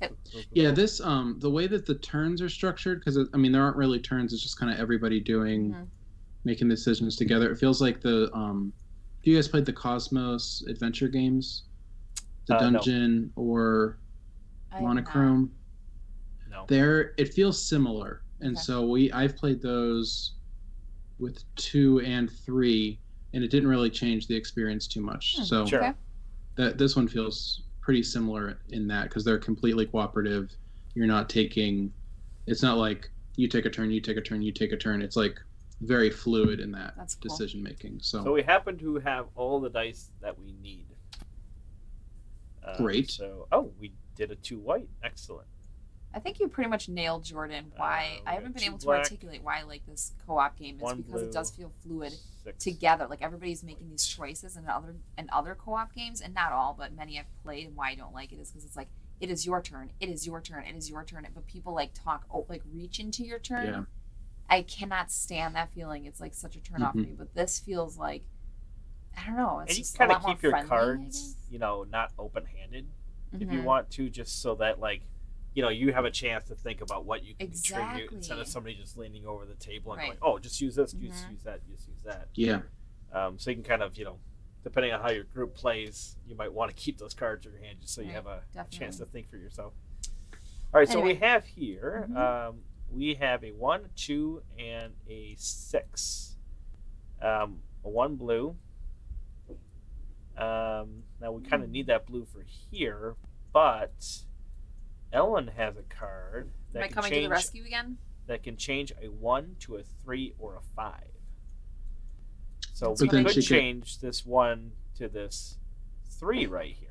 Okay. Yeah, this the way that the turns are structured, because there aren't really turns. It's just kind of everybody making decisions together. It feels like the have you guys played the Cosmos adventure games, the Dungeon or Monochrome? No. It feels similar, and so I've played those with 2 and 3, and it didn't really change the experience too much. So sure. This one feels pretty similar in that, because they're completely cooperative. You're not taking. It's not like you take a turn, you take a turn, you take a turn. It's like very fluid in that decision making. So we happen to have all the dice that we need. Great. So we did a 2 white. Excellent. I think you pretty much nailed, Jordan, why I haven't been able to articulate why I like this co-op game. It's because it does feel fluid 6. together. Like everybody's making these choices in other co-op games, and not all, but many I've played, and why I don't like it is because it's like, it is your turn, it is your turn, it is your turn. But people talk, reach into your turn. Yeah. I cannot stand that feeling. It's like such a turn off for me. But this feels like, I don't know. It's and you just can kind a of lot keep more your friendly, cards, not open-handed if you want to, just so that you have a chance to think about what you can contribute instead of somebody just leaning over the table and going, "Oh, just use this, just use that, just use that." Yeah. So you can kind of, depending on how your group plays, you might want to keep those cards in your hand just so you have a chance to think for yourself. All right, so we have here, we have a 1, 2, and a 6. A 1 blue. Now we kind of need that blue for here, but Ellen has a card that Am I can coming change to the rescue again? That can change a 1 to a 3 or a 5. So That's we right. could change this 1 to this 3 right here,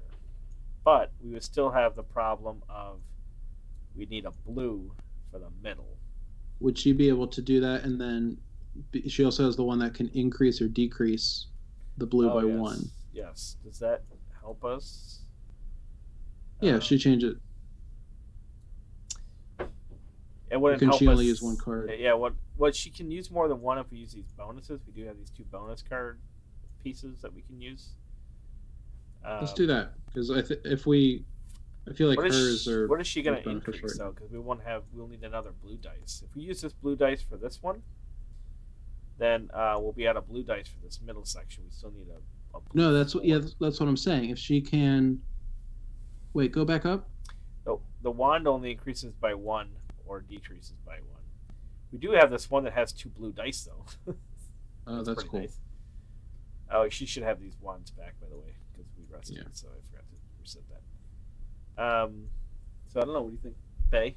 but we would still have the problem of we need a blue for the middle. Would she be able to do that? And then she also has the one that can increase or decrease the blue by 1. Yes. Does that help us? Yeah, she changed it. It wouldn't can help she us. only use 1 card? Yeah, what she can use more than 1 if we use these bonuses. We do have these 2 bonus card pieces that we can use. Let's do that, because I feel like hers are. What is she going to increase though? Because we'll need another blue dice. If we use this blue dice for this one, then we'll be out of blue dice for this middle section. We still need a blue. No, that's what I'm saying. If she can, wait, go back up. The wand only increases by 1 or decreases by 1. We do have this one that has 2 blue dice though. Oh, that's cool. Nice. Oh, she should have these wands back, by the way, because we rested, so I forgot to reset that. So I don't know. What do you think, Faye?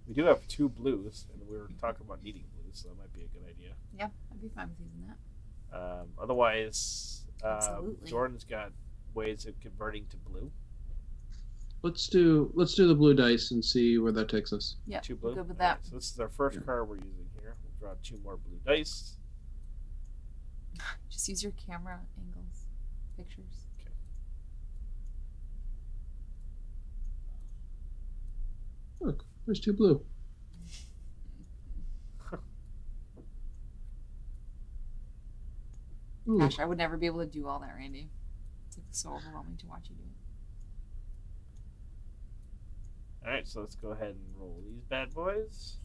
We do have 2 blues, and we were talking about needing blues, so that might be a good idea. Yeah, I'd be fine with using that. Otherwise, Absolutely. Jordan's got ways of converting to blue. Let's do the blue dice and see where that takes us. Yeah, 2 blue. good with that. Right, so this is our first card we're using here. We'll draw 2 more blue dice. Just use your camera angles, pictures. Okay. Look, there's 2 blue. Ooh. Gosh, I would never be able to do all that, Randy. It's so overwhelming to watch you do it. All right, so let's go ahead and roll these bad boys.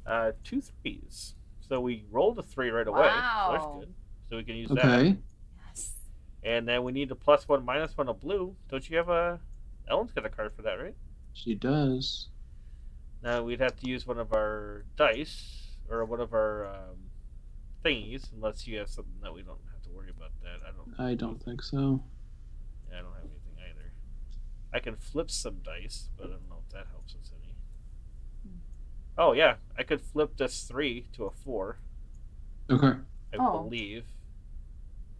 2 3s. So we rolled a 3 right away. Wow. So that's good. So we can use that. Okay. Yes. And then we need a +1, -1 of blue. Don't you have a... Ellen's got a card for that, right? She does. Now we'd have to use one of our dice, or one of our thingies, unless you have something that we don't have to worry about that. I don't think so. Yeah, I don't have anything either. I can flip some dice, but I don't know if that helps us any. Oh yeah, I could flip this 3 to a 4. Okay. I Oh. believe.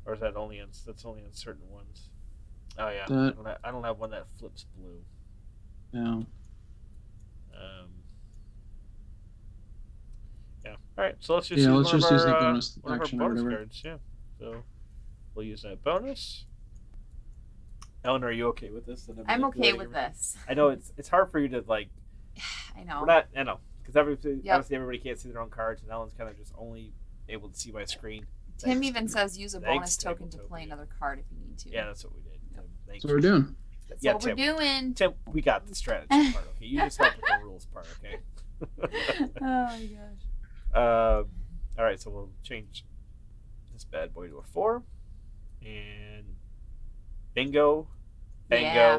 Or is that only on? That's only on certain ones. Oh yeah, That- I don't have one that flips blue. No. Yeah. All right. So let's just Yeah, use let's one just of use our, the bonus one of our action or bonus whatever. cards. Yeah. So we'll use that bonus. Eleanor, are you okay with this? And I'm okay manipulating with everything? this. I know it's hard for you to like. I know. We're not. I know because obviously Yep. everybody can't see their own cards, and Ellen's kind of just only able to see my screen. Tim Thanks. even says use a Thanks, bonus token to Tabletopia. play another card if you need to. Yeah, that's what we did. Tim. Thank That's what you. we're doing. That's Yeah, what we're doing. Tim, we got the strategy part. Okay, you just help with the rules part. Okay. Oh my gosh. All right, so we'll change this bad boy to a 4, and bingo, bango, Yeah.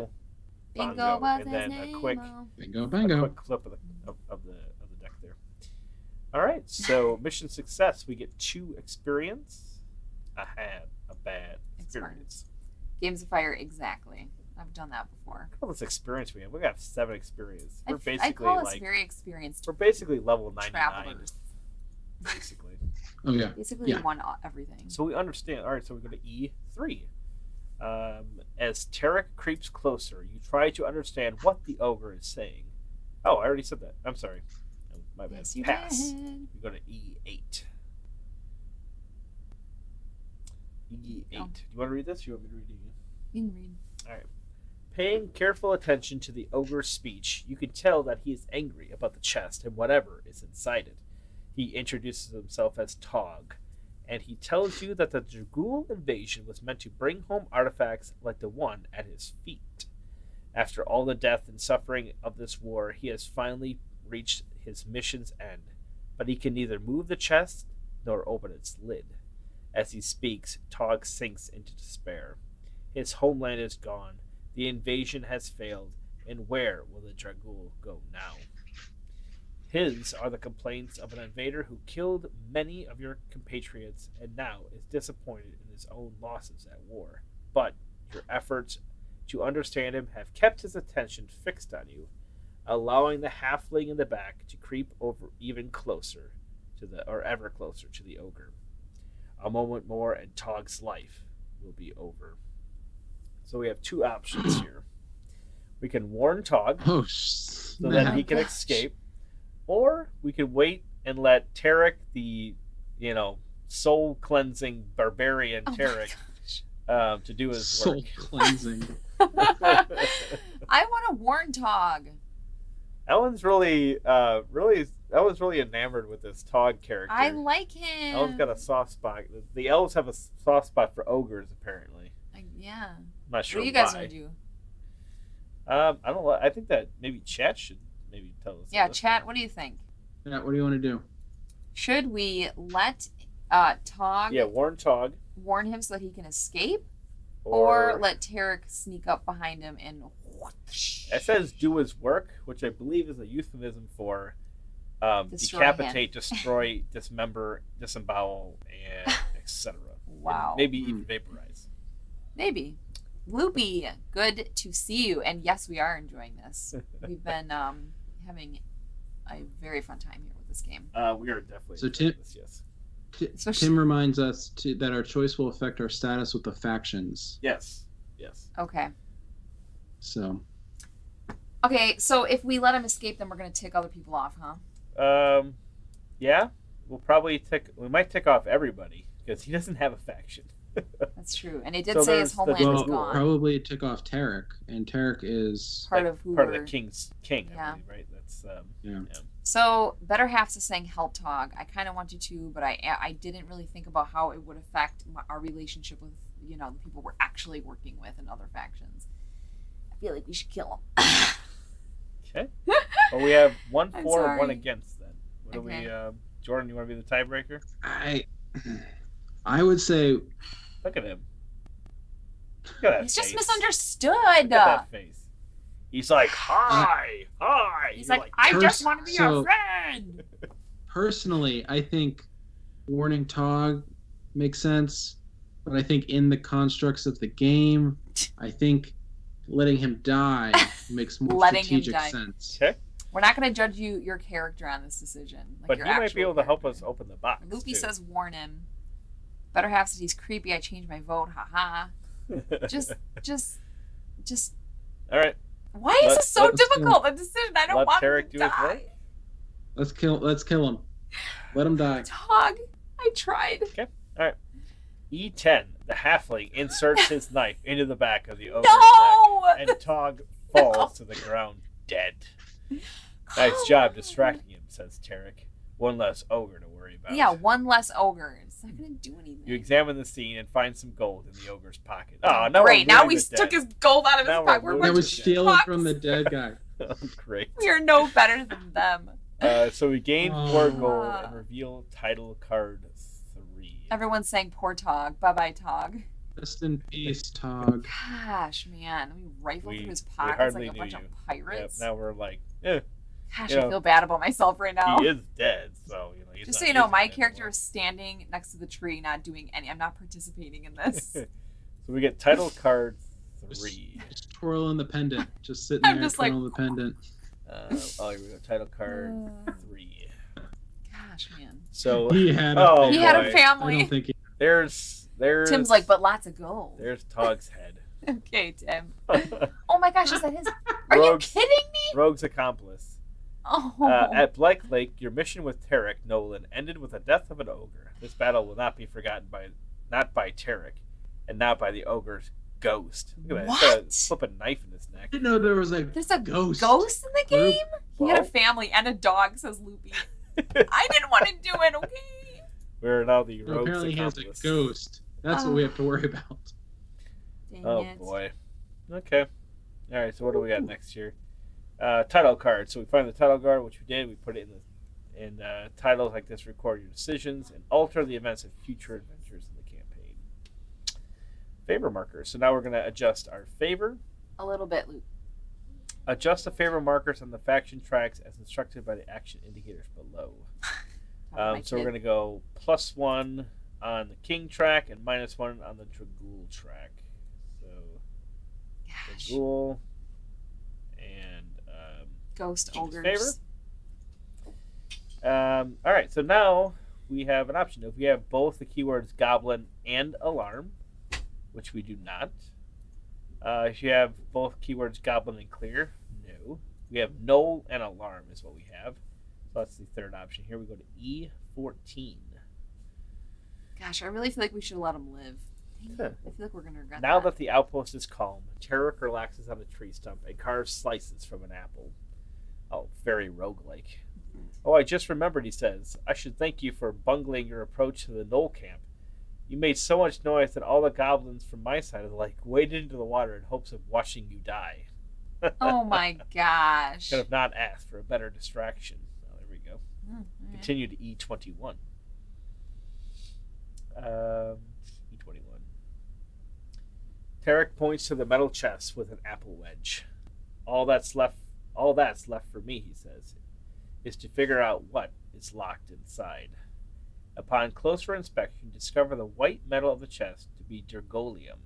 bongo, Bingo was and his then name. a quick Bingo, a bango. quick flip of the deck there. All right, so mission success. We get 2 experience. I had a bad experience. Games of Fire, exactly. I've done that before. Look at all this experience we have. We got 7 experience. We're I basically call us like very experienced we're basically level 99, travelers. basically. Oh yeah. Basically, Yeah. we won everything. So we understand. All right, so we go to E3. As Tarek creeps closer, you try to understand what the ogre is saying. Oh, I already said that. I'm sorry. Oh, my bad. Yes, you Pass. did. We go to E8. E8. Oh. Do you want to read this? Or you want me to read it again? You can read. All right. Paying careful attention to the ogre's speech, you can tell that he is angry about the chest and whatever is inside it. He introduces himself as Tog, and he tells you that the Dragul invasion was meant to bring home artifacts like the one at his feet. After all the death and suffering of this war, he has finally reached his mission's end, but he can neither move the chest nor open its lid. As he speaks, Tog sinks into despair. His homeland is gone, the invasion has failed, and where will the Dragul go now? His are the complaints of an invader who killed many of your compatriots and now is disappointed in his own losses at war. But your efforts to understand him have kept his attention fixed on you, allowing the halfling in the back to creep over even closer ever closer to the ogre. A moment more and Tog's life will be over. So we have 2 options here. We can warn Tog Oh, so that he can gosh. escape, or we can wait and let Tarek, the soul cleansing barbarian Oh my Tarek, gosh. to do his soul work. cleansing. I want to warn Tog. Ellen's really enamored with this Tog character. I like him. Ellen's got a soft spot. The elves have a soft spot for ogres, apparently. Yeah. I'm not sure What are you guys why. gonna do? I don't know. I think that maybe chat should maybe tell us. Yeah, this chat. one. What do you think? Yeah, what do you want to do? Should we let Tog Yeah, warn Tog. warn him so that he can escape, or let Tarek sneak up behind him and? It says do his work, which I believe is a euphemism for Destroy decapitate, destroy, dismember, disembowel, and etc. Wow. And maybe even vaporize. Maybe. Loopy, good to see you. And yes, we are enjoying this. We've been having a very fun time here with this game. We are definitely So enjoying Tim- this, yes. Especially- Tim reminds us that our choice will affect our status with the factions. Yes. Okay. So Okay, so if we let him escape, then we're going to tick other people off, huh? Yeah. We might tick off everybody because he doesn't have a faction. That's true. And it did So say his there's the- homeland is well, gone. probably took off Tarek, and Tarek is Part of who part of we're... the king's king, I Yeah. believe, right? That's yeah. So, Better Halves is saying help Tog. I kind of wanted to, but I didn't really think about how it would affect our relationship with, the people we're actually working with in other factions. I feel like we should kill him. Okay. Well, we have 1 I'm for, 1 sorry. against then. What do Okay. we? Jordan, you want to be the tiebreaker? I would say Look at him. Look at that He's face. just misunderstood. Look at that face. He's like, hi. He's You're like, I just want to be so- your friend. personally, I think warning Tog makes sense, but I think in the constructs of the game, I think letting him die makes more Letting him strategic die. sense. Okay. We're not going to judge your character on this decision. Like But your you might actual be able to help character. us open the box. Loopy too. says warn him. Better half says he's creepy. I changed my vote. Haha. Just. All right. Why is this so let's difficult? A decision. I don't let want Tarek him do to his work. die. Let's kill him. Let him die. Dog. I tried. E10, the halfling, inserts his knife into the back of the ogre's No! neck, and Tog falls to the ground dead. Nice job distracting him, says Tarek. One less ogre to worry about. Yeah, one less ogre. It's not going to do anything. You examine the scene and find some gold in the ogre's pocket. Oh, now Great. we're Now looting we the took dead. his gold out of his Now we're pocket. We're a looting I bunch was of stealing schmucks. from the dead guy. Oh, great. We are no better than them. So we gain 4 gold Ah. and reveal title card 3. Everyone's saying poor Tog. Bye-bye, Tog. Rest in peace, Tog. Gosh, man. We rifled We- through his we pockets hardly like a knew bunch you. of Yep, pirates. now we're like, Gosh, you know, I feel bad about myself right now. he is dead, so he's Just not so you know, using my it character anymore. is standing next to the tree, not doing any. I'm not participating in this. So we get title card 3. Just twirling the pendant. Just sitting I'm there just like- twirling the pendant. Here we go. Title card 3. Gosh, man. So He had a Oh, family. He had a boy. I family. don't think he there's Tim's like, but lots of gold. there's Tog's head. Okay, Tim. Oh my gosh, is that his? Are you Rogue's- kidding me? Rogue's accomplice. Oh. At Black Lake, your mission with Tarek Nolan ended with the death of an ogre. This battle will not be forgotten not by Tarek, and not by the ogre's ghost. Look at that. He's got a What? flipping knife in his neck. didn't know there was a There's a ghost. ghost in the game? He had a Well, family and a dog, says Loopy. I didn't want to do it, okay? we're now the So rogue's apparently he has a accomplice. ghost. That's what we have to worry about. Dang Oh it. boy. Okay. All right. So what do we got next here? Title card. So we find the title card, which we did. We put it in titles like this. Record your decisions and alter the events of future adventures in the campaign. Favor markers. So now we're going to adjust our favor. A little bit, Loop. Adjust the favor markers on the faction tracks as instructed by the action indicators below. So we're going to go +1 on the king track and -1 on the Dragool track. So Gosh. Dragool and Ghost King's ogres. all right, so now we have an option. If we have both the keywords goblin and alarm, which we do not. If you have both keywords goblin and clear, no. We have gnoll and alarm is what we have. So that's the third option. Here we go to E14. Gosh, I really feel like we should let him live. Dang Huh. it. I feel like we're going to regret Now that. that the outpost is calm, Tarek relaxes on a tree stump and carves slices from an apple. Oh, very roguelike. Oh, I just remembered, he says. I should thank you for bungling your approach to the gnoll camp. You made so much noise that all the goblins from my side of the lake waded into the water in hopes of watching you die. Oh my gosh. Could have not asked for a better distraction. Oh, there we go. Oh, all right. Continue to E21. E21. Tarek points to the metal chest with an apple wedge. All that's left for me, he says, is to figure out what is locked inside. Upon closer inspection, discover the white metal of the chest to be dergolium,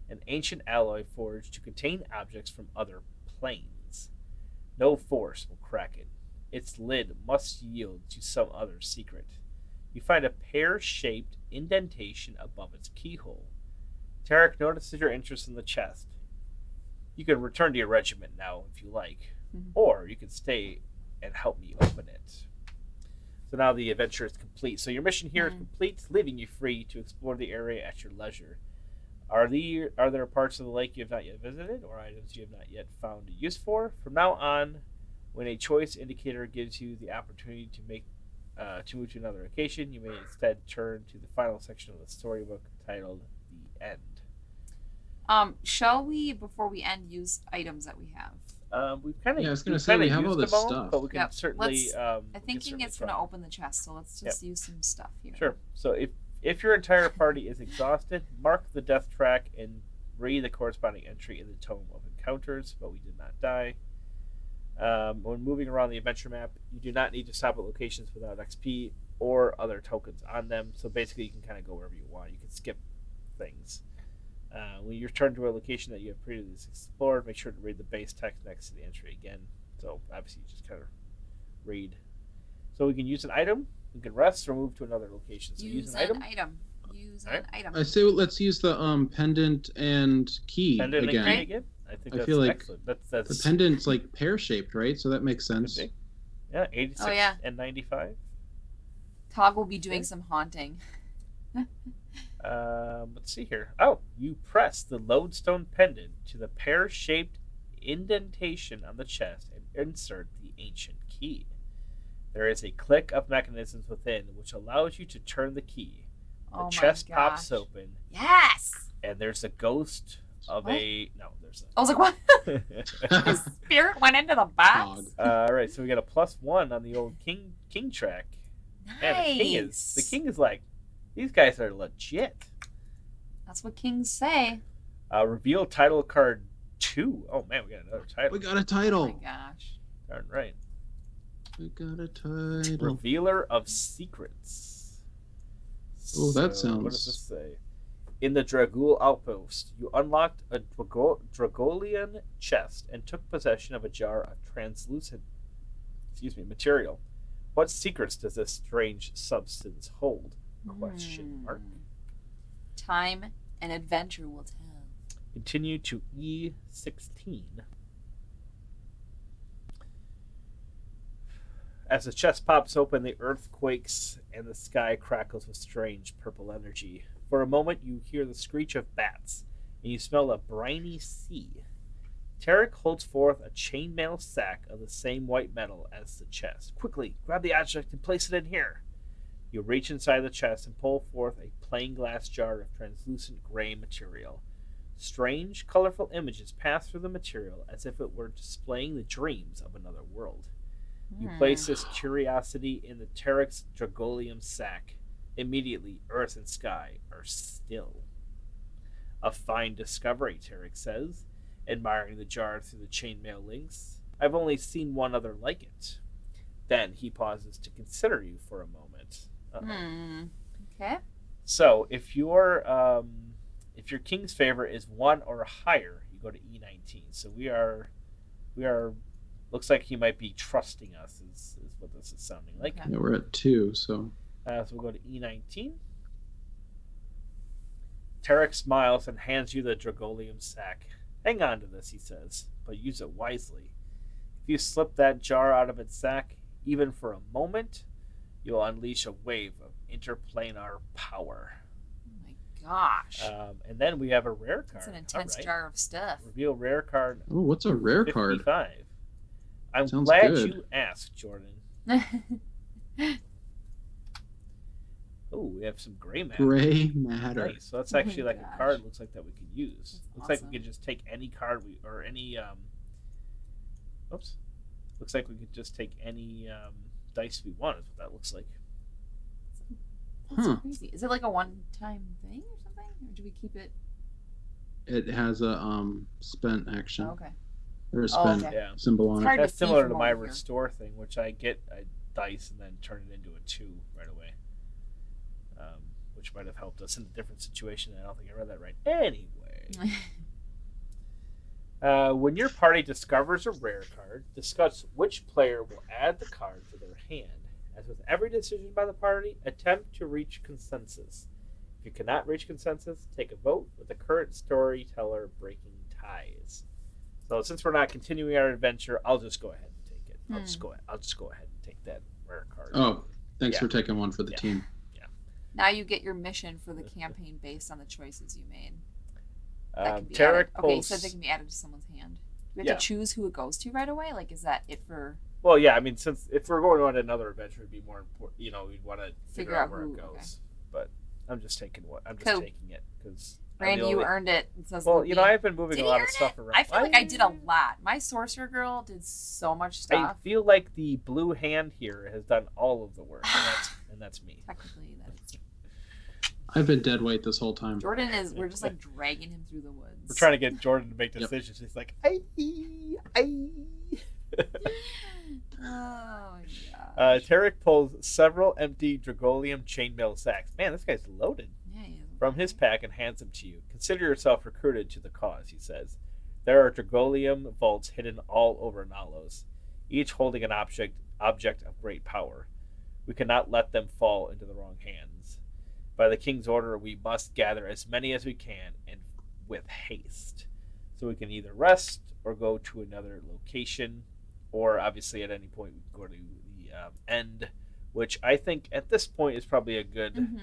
an ancient alloy forged to contain objects from other planes. No force will crack it. Its lid must yield to some other secret. You find a pear-shaped indentation above its keyhole. Tarek notices your interest in the chest. You can return to your regiment now if you like, or you can stay and help me open it. So now the adventure is complete. So your mission here is complete, leaving you free to explore the area at your leisure. Are there parts of the lake you have not yet visited, or items you have not yet found a use for? From now on, when a choice indicator gives you the opportunity to move to another location, you may instead turn to the final section of the storybook titled "The End." Shall we, before we end, use items that we have? We've kind of Yeah, I was gonna say, we have all used this them all, stuff. but we can Yep. certainly. I'm thinking it's going to open the chest, so let's just use some stuff here. Sure. So if your entire party is exhausted, mark the death track and read the corresponding entry in the Tome of Encounters, but we did not die. When moving around the adventure map, you do not need to stop at locations without XP or other tokens on them. So basically, you can kind of go wherever you want. You can skip things. When you return to a location that you have previously explored, make sure to read the base text next to the entry again. So obviously, you just kind of read. So we can use an item, we can rest, or move to another location. So use an item. Use Alright. an item. I say let's use the pendant and key Pendant again. and key again? I think I that's feel like excellent. That's The pendant's like pear-shaped, right? So that makes sense. could be. Yeah, 86 and 95. Tog will be doing some haunting. Let's see here. Oh, you press the lodestone pendant to the pear-shaped indentation on the chest and insert the ancient key. There is a click of mechanisms within which allows you to turn the key. The chest pops open. Yes! And there's a ghost of What? there's I was like, what? a... His spirit went into the box? Alright, so we got a +1 on the old king track. Nice. Man, the king is like, these guys are legit. That's what kings say. Reveal title card 2. Oh man, we got another title. We got a Oh title. my gosh. Darn right. We got a title. Revealer of Secrets. Oh, that What sounds- does this say? In the Dragul Outpost, you unlocked a Dragolian chest and took possession of a jar of translucent material. What secrets does this strange substance hold? Question mark. Time and adventure will tell. Continue to E16. As the chest pops open, the earth quakes and the sky crackles with strange purple energy. For a moment, you hear the screech of bats, and you smell a briny sea. Tarek holds forth a chainmail sack of the same white metal as the chest. Quickly, grab the object and place it in here. You reach inside the chest and pull forth a plain glass jar of translucent gray material. Strange, colorful images pass through the material as if it were displaying the dreams of another world. You place this curiosity in the Tarek's Dragolium sack. Immediately, earth and sky are still. A fine discovery, Tarek says, admiring the jar through the chainmail links. I've only seen one other like it. Then he pauses to consider you for a moment. Okay. So, if your king's favor is 1 or higher, you go to E19. So we are. Looks like he might be trusting us. Is what this is sounding like. Okay. Yeah, we're at 2, so. So we'll go to E19. Tarek smiles and hands you the Dragolium sack. Hang on to this, he says, but use it wisely. If you slip that jar out of its sack, even for a moment, you'll unleash a wave of interplanar power. Oh my gosh. And then we have a rare card. It's an intense All right. jar of stuff. Reveal rare card Oh, what's a rare card? 55. I'm Sounds glad good. you asked, Jordan. Oh, we have some gray matter. Gray matter. Nice. So that's Oh my actually like a gosh. card. Looks like that we could use. That's Looks like awesome. we could just take any card or any. Oops. Looks like we could just take any dice we want. Is what that looks like. That's Huh. crazy. Is it like a one-time thing or something? Or do we keep it? It has a spent action. Oh, okay. Or a Oh, spent okay. Yeah. symbol on It's it. hard to That's see similar from to my over here. restore thing, which I get a dice and then turn it into a 2 right away. Which might have helped us in a different situation. I don't think I read that right. Anyway. When your party discovers a rare card, discuss which player will add the card to their hand. As with every decision by the party, attempt to reach consensus. If you cannot reach consensus, take a vote with the current storyteller breaking ties. So since we're not continuing our adventure, I'll just go ahead and take it. I'll just go ahead and take that rare card. Oh, thanks Yeah. for taking one for the Yeah. team. Now you get your mission for the campaign based on the choices you made. That can be Tarek added. Okay, you pulls. said they can be added to someone's hand. Do we have Yeah. to choose who it goes to right away? Like, is that it for... Well, yeah, I mean, since if we're going on another adventure, it'd be more important. We'd want to figure out where who- it goes. okay. But I'm just taking what I'm just Cool. taking it because Randy, you earned it. It says Well, Loopy. you know, I've been moving Did a he lot of earn stuff it? around. I feel like I did a lot. My sorcerer girl did so much I stuff. feel like the blue hand here has done all of the work, and that's me. Technically, that is. I've been dead weight this whole time. Jordan is. We're just like dragging him through the woods. We're trying to get Jordan to make decisions. He's like, I. Oh yeah. Tarek pulls several empty Dragolium chainmail sacks. Man, this guy's loaded. Yeah, he is. From his pack and hands them to you. Consider yourself recruited to the cause, he says. There are Dragolium vaults hidden all over Nalos, each holding an object of great power. We cannot let them fall into the wrong hands. By the king's order, we must gather as many as we can, and with haste. So we can either rest or go to another location, or obviously at any point we can go to the end, which I think at this point is probably a good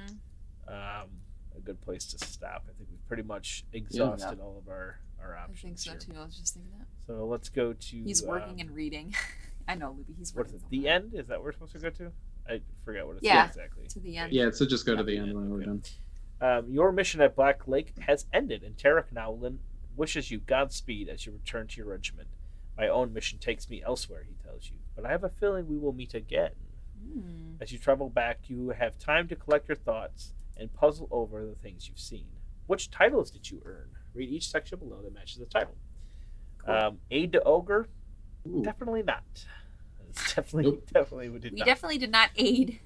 place to stop. I think we've pretty much exhausted all of our options. I think so here. too. I was just thinking that. So let's go to. He's working and reading. I know, Libby. He's What is working. it? The end? Is that where we're supposed to go to? I forgot what it's exactly. To the end. Yeah, so just go to the end when we're done. Your mission at Black Lake has ended, and Tarek Nowlin wishes you Godspeed as you return to your regiment. My own mission takes me elsewhere, he tells you, but I have a feeling we will meet again. As you travel back, you have time to collect your thoughts and puzzle over the things you've seen. Which titles did you earn? Read each section below that matches the title. Cool. Aid to Ogre? Ooh. Definitely not. Definitely we did not. We definitely did not aid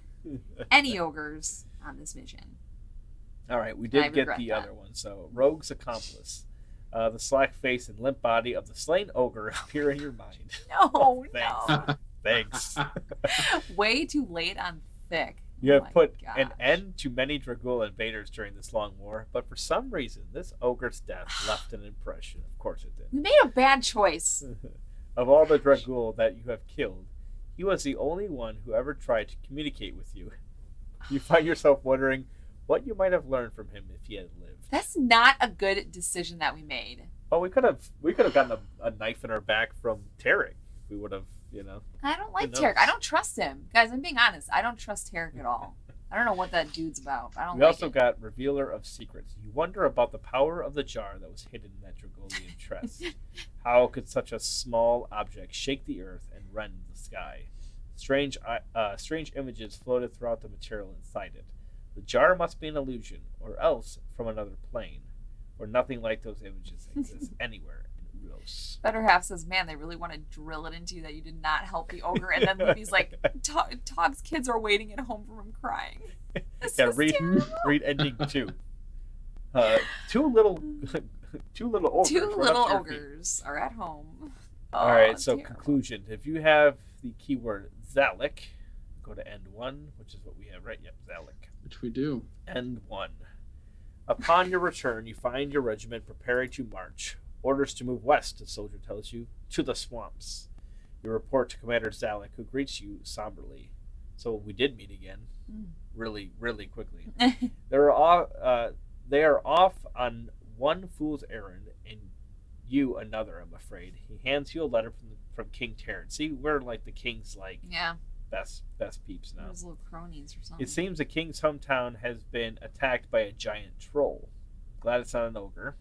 any ogres on this mission. All right, we did get the other one. So, Rogue's Accomplice. The slack face and limp body of the slain ogre appear in your mind. No, Thanks. no. Thanks. Way too late on thick. You have put gosh. an end to many Dragul invaders during this long war, but for some reason, this ogre's death left an impression. Of course it did. We made a bad choice. Of all the Dragul that you have killed, he was the only one who ever tried to communicate with you. You find yourself wondering what you might have learned from him if he had lived. That's not a good decision that we made. Well, we could have gotten a knife in our back from Tarek. We would have, I don't like Tarek. I don't trust him. Guys, I'm being honest. I don't trust Tarek at all. I don't know what that dude's about. I don't We like also it. got Revealer of Secrets. You wonder about the power of the jar that was hidden in that Dragolian chest. How could such a small object shake the earth and rend the sky? Strange images floated throughout the material inside it. The jar must be an illusion, or else from another plane, where nothing like those images exists anywhere in Uros. Better half says, man, they really want to drill it into you that you did not help the ogre. And then Libby's like, Togg's kids are waiting at home for him crying. Read ending 2. Two little ogres. Two little ogres are at home. All right, so terrible. conclusion. If you have the keyword Zalek, go to end 1, which is what we have, right? Yep, Zalek. Which we do. End 1. Upon your return, you find your regiment preparing to march. Orders to move west, the soldier tells you, to the swamps. You report to Commander Zalek, who greets you somberly. So we did meet again, really, really quickly. They are off on one fool's errand, and you another, I'm afraid. He hands you a letter from King Terrence. See, we're like the king's best peeps now. Those little cronies or something. It seems the king's hometown has been attacked by a giant troll. Glad it's not an ogre.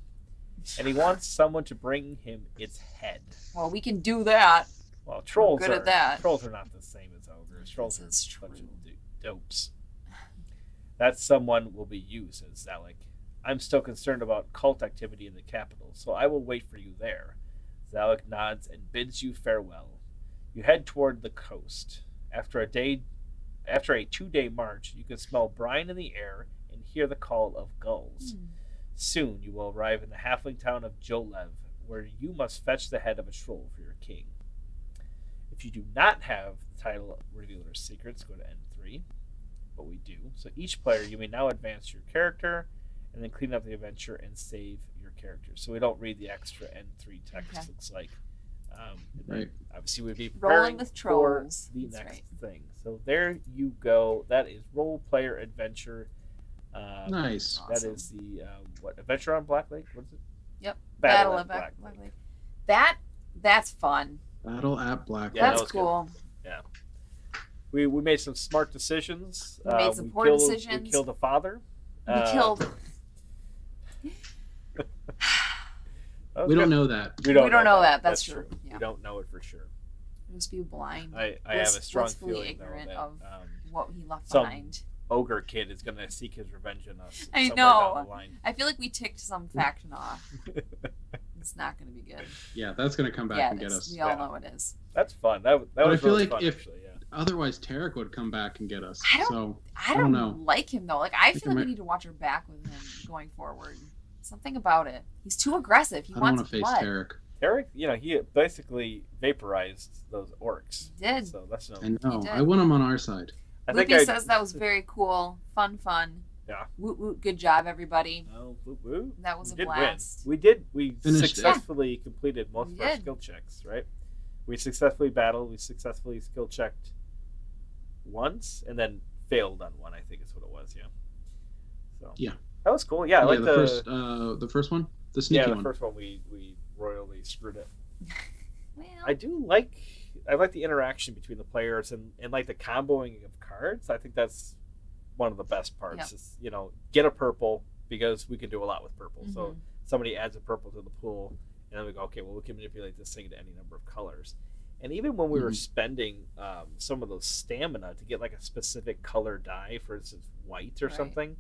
And he wants someone to bring him its head. Well, we can do that. Well, trolls good at that. Trolls are not the same as ogres. Trolls are This is a bunch true. of dopes. That someone will be you, says Zalek. I'm still concerned about cult activity in the capital, so I will wait for you there. Zalek nods and bids you farewell. You head toward the coast. After a 2-day march, you can smell brine in the air and hear the call of gulls. Soon you will arrive in the halfling town of Jolev, where you must fetch the head of a troll for your king. If you do not have the title Revealer of Secrets, go to N3. But we do. So each player, you may now advance your character and then clean up the adventure and save your character. So we don't read the extra N3 text, looks like. Right. Obviously, we'd be Rolling preparing with for trolls. the That's next right. thing. So there you go. That is role player adventure. Nice. That is the Adventure on Black Lake? What is it? Yep. Battle at Black Black Lake. That's fun. Battle at Black. Yeah, that That's was cool. Yeah. We made some smart decisions. We made some poor decisions. We killed a father. We killed. That was We don't good. know that. We don't know that. That's true. Yeah. We don't know it for sure. Just be blind. I have a strong blissfully feeling though ignorant that of what he left some behind. ogre kid is gonna seek his revenge on us. I somewhere know. Down the line. I feel like we ticked some faction off. It's not going to be good. Yeah, that's gonna come back Yeah, and it get is. us. We all Yeah. know it is. That's fun. That But was I feel really like fun, if- actually. Yeah. Otherwise, Tarek would come back and get us. I don't- So I don't don't know. like him though. Like I think feel like I we might- need to watch our back with him going forward. Something about it. He's too aggressive. He I don't want wants to face blood. Tarek. Eric, he basically vaporized those orcs. He did. So that's no. I know. did. I want him on our side. I think Loopy says that was very cool. Fun. Yeah. Woot woot. Good job, everybody. Oh, woo, woo. That was We a did blast. win. We Finished it. successfully completed most We of our did. skill checks, right? We successfully battled. We successfully skill checked once, and then failed on one. I think is what it was. Yeah. So. Yeah. That was cool. Yeah, I like the first one, the sneaky the one. first one we royally screwed it. Well, I like the interaction between the players and like the comboing of cards. I think that's one of the best parts. Yep. Is get a purple because we can do a lot with purple. So Mhm. somebody adds a purple to the pool, and then we go, okay, well we can manipulate this thing to any number of colors. And even when we were Mhm. spending some of those stamina to get like a specific color die, for instance white or Right. something,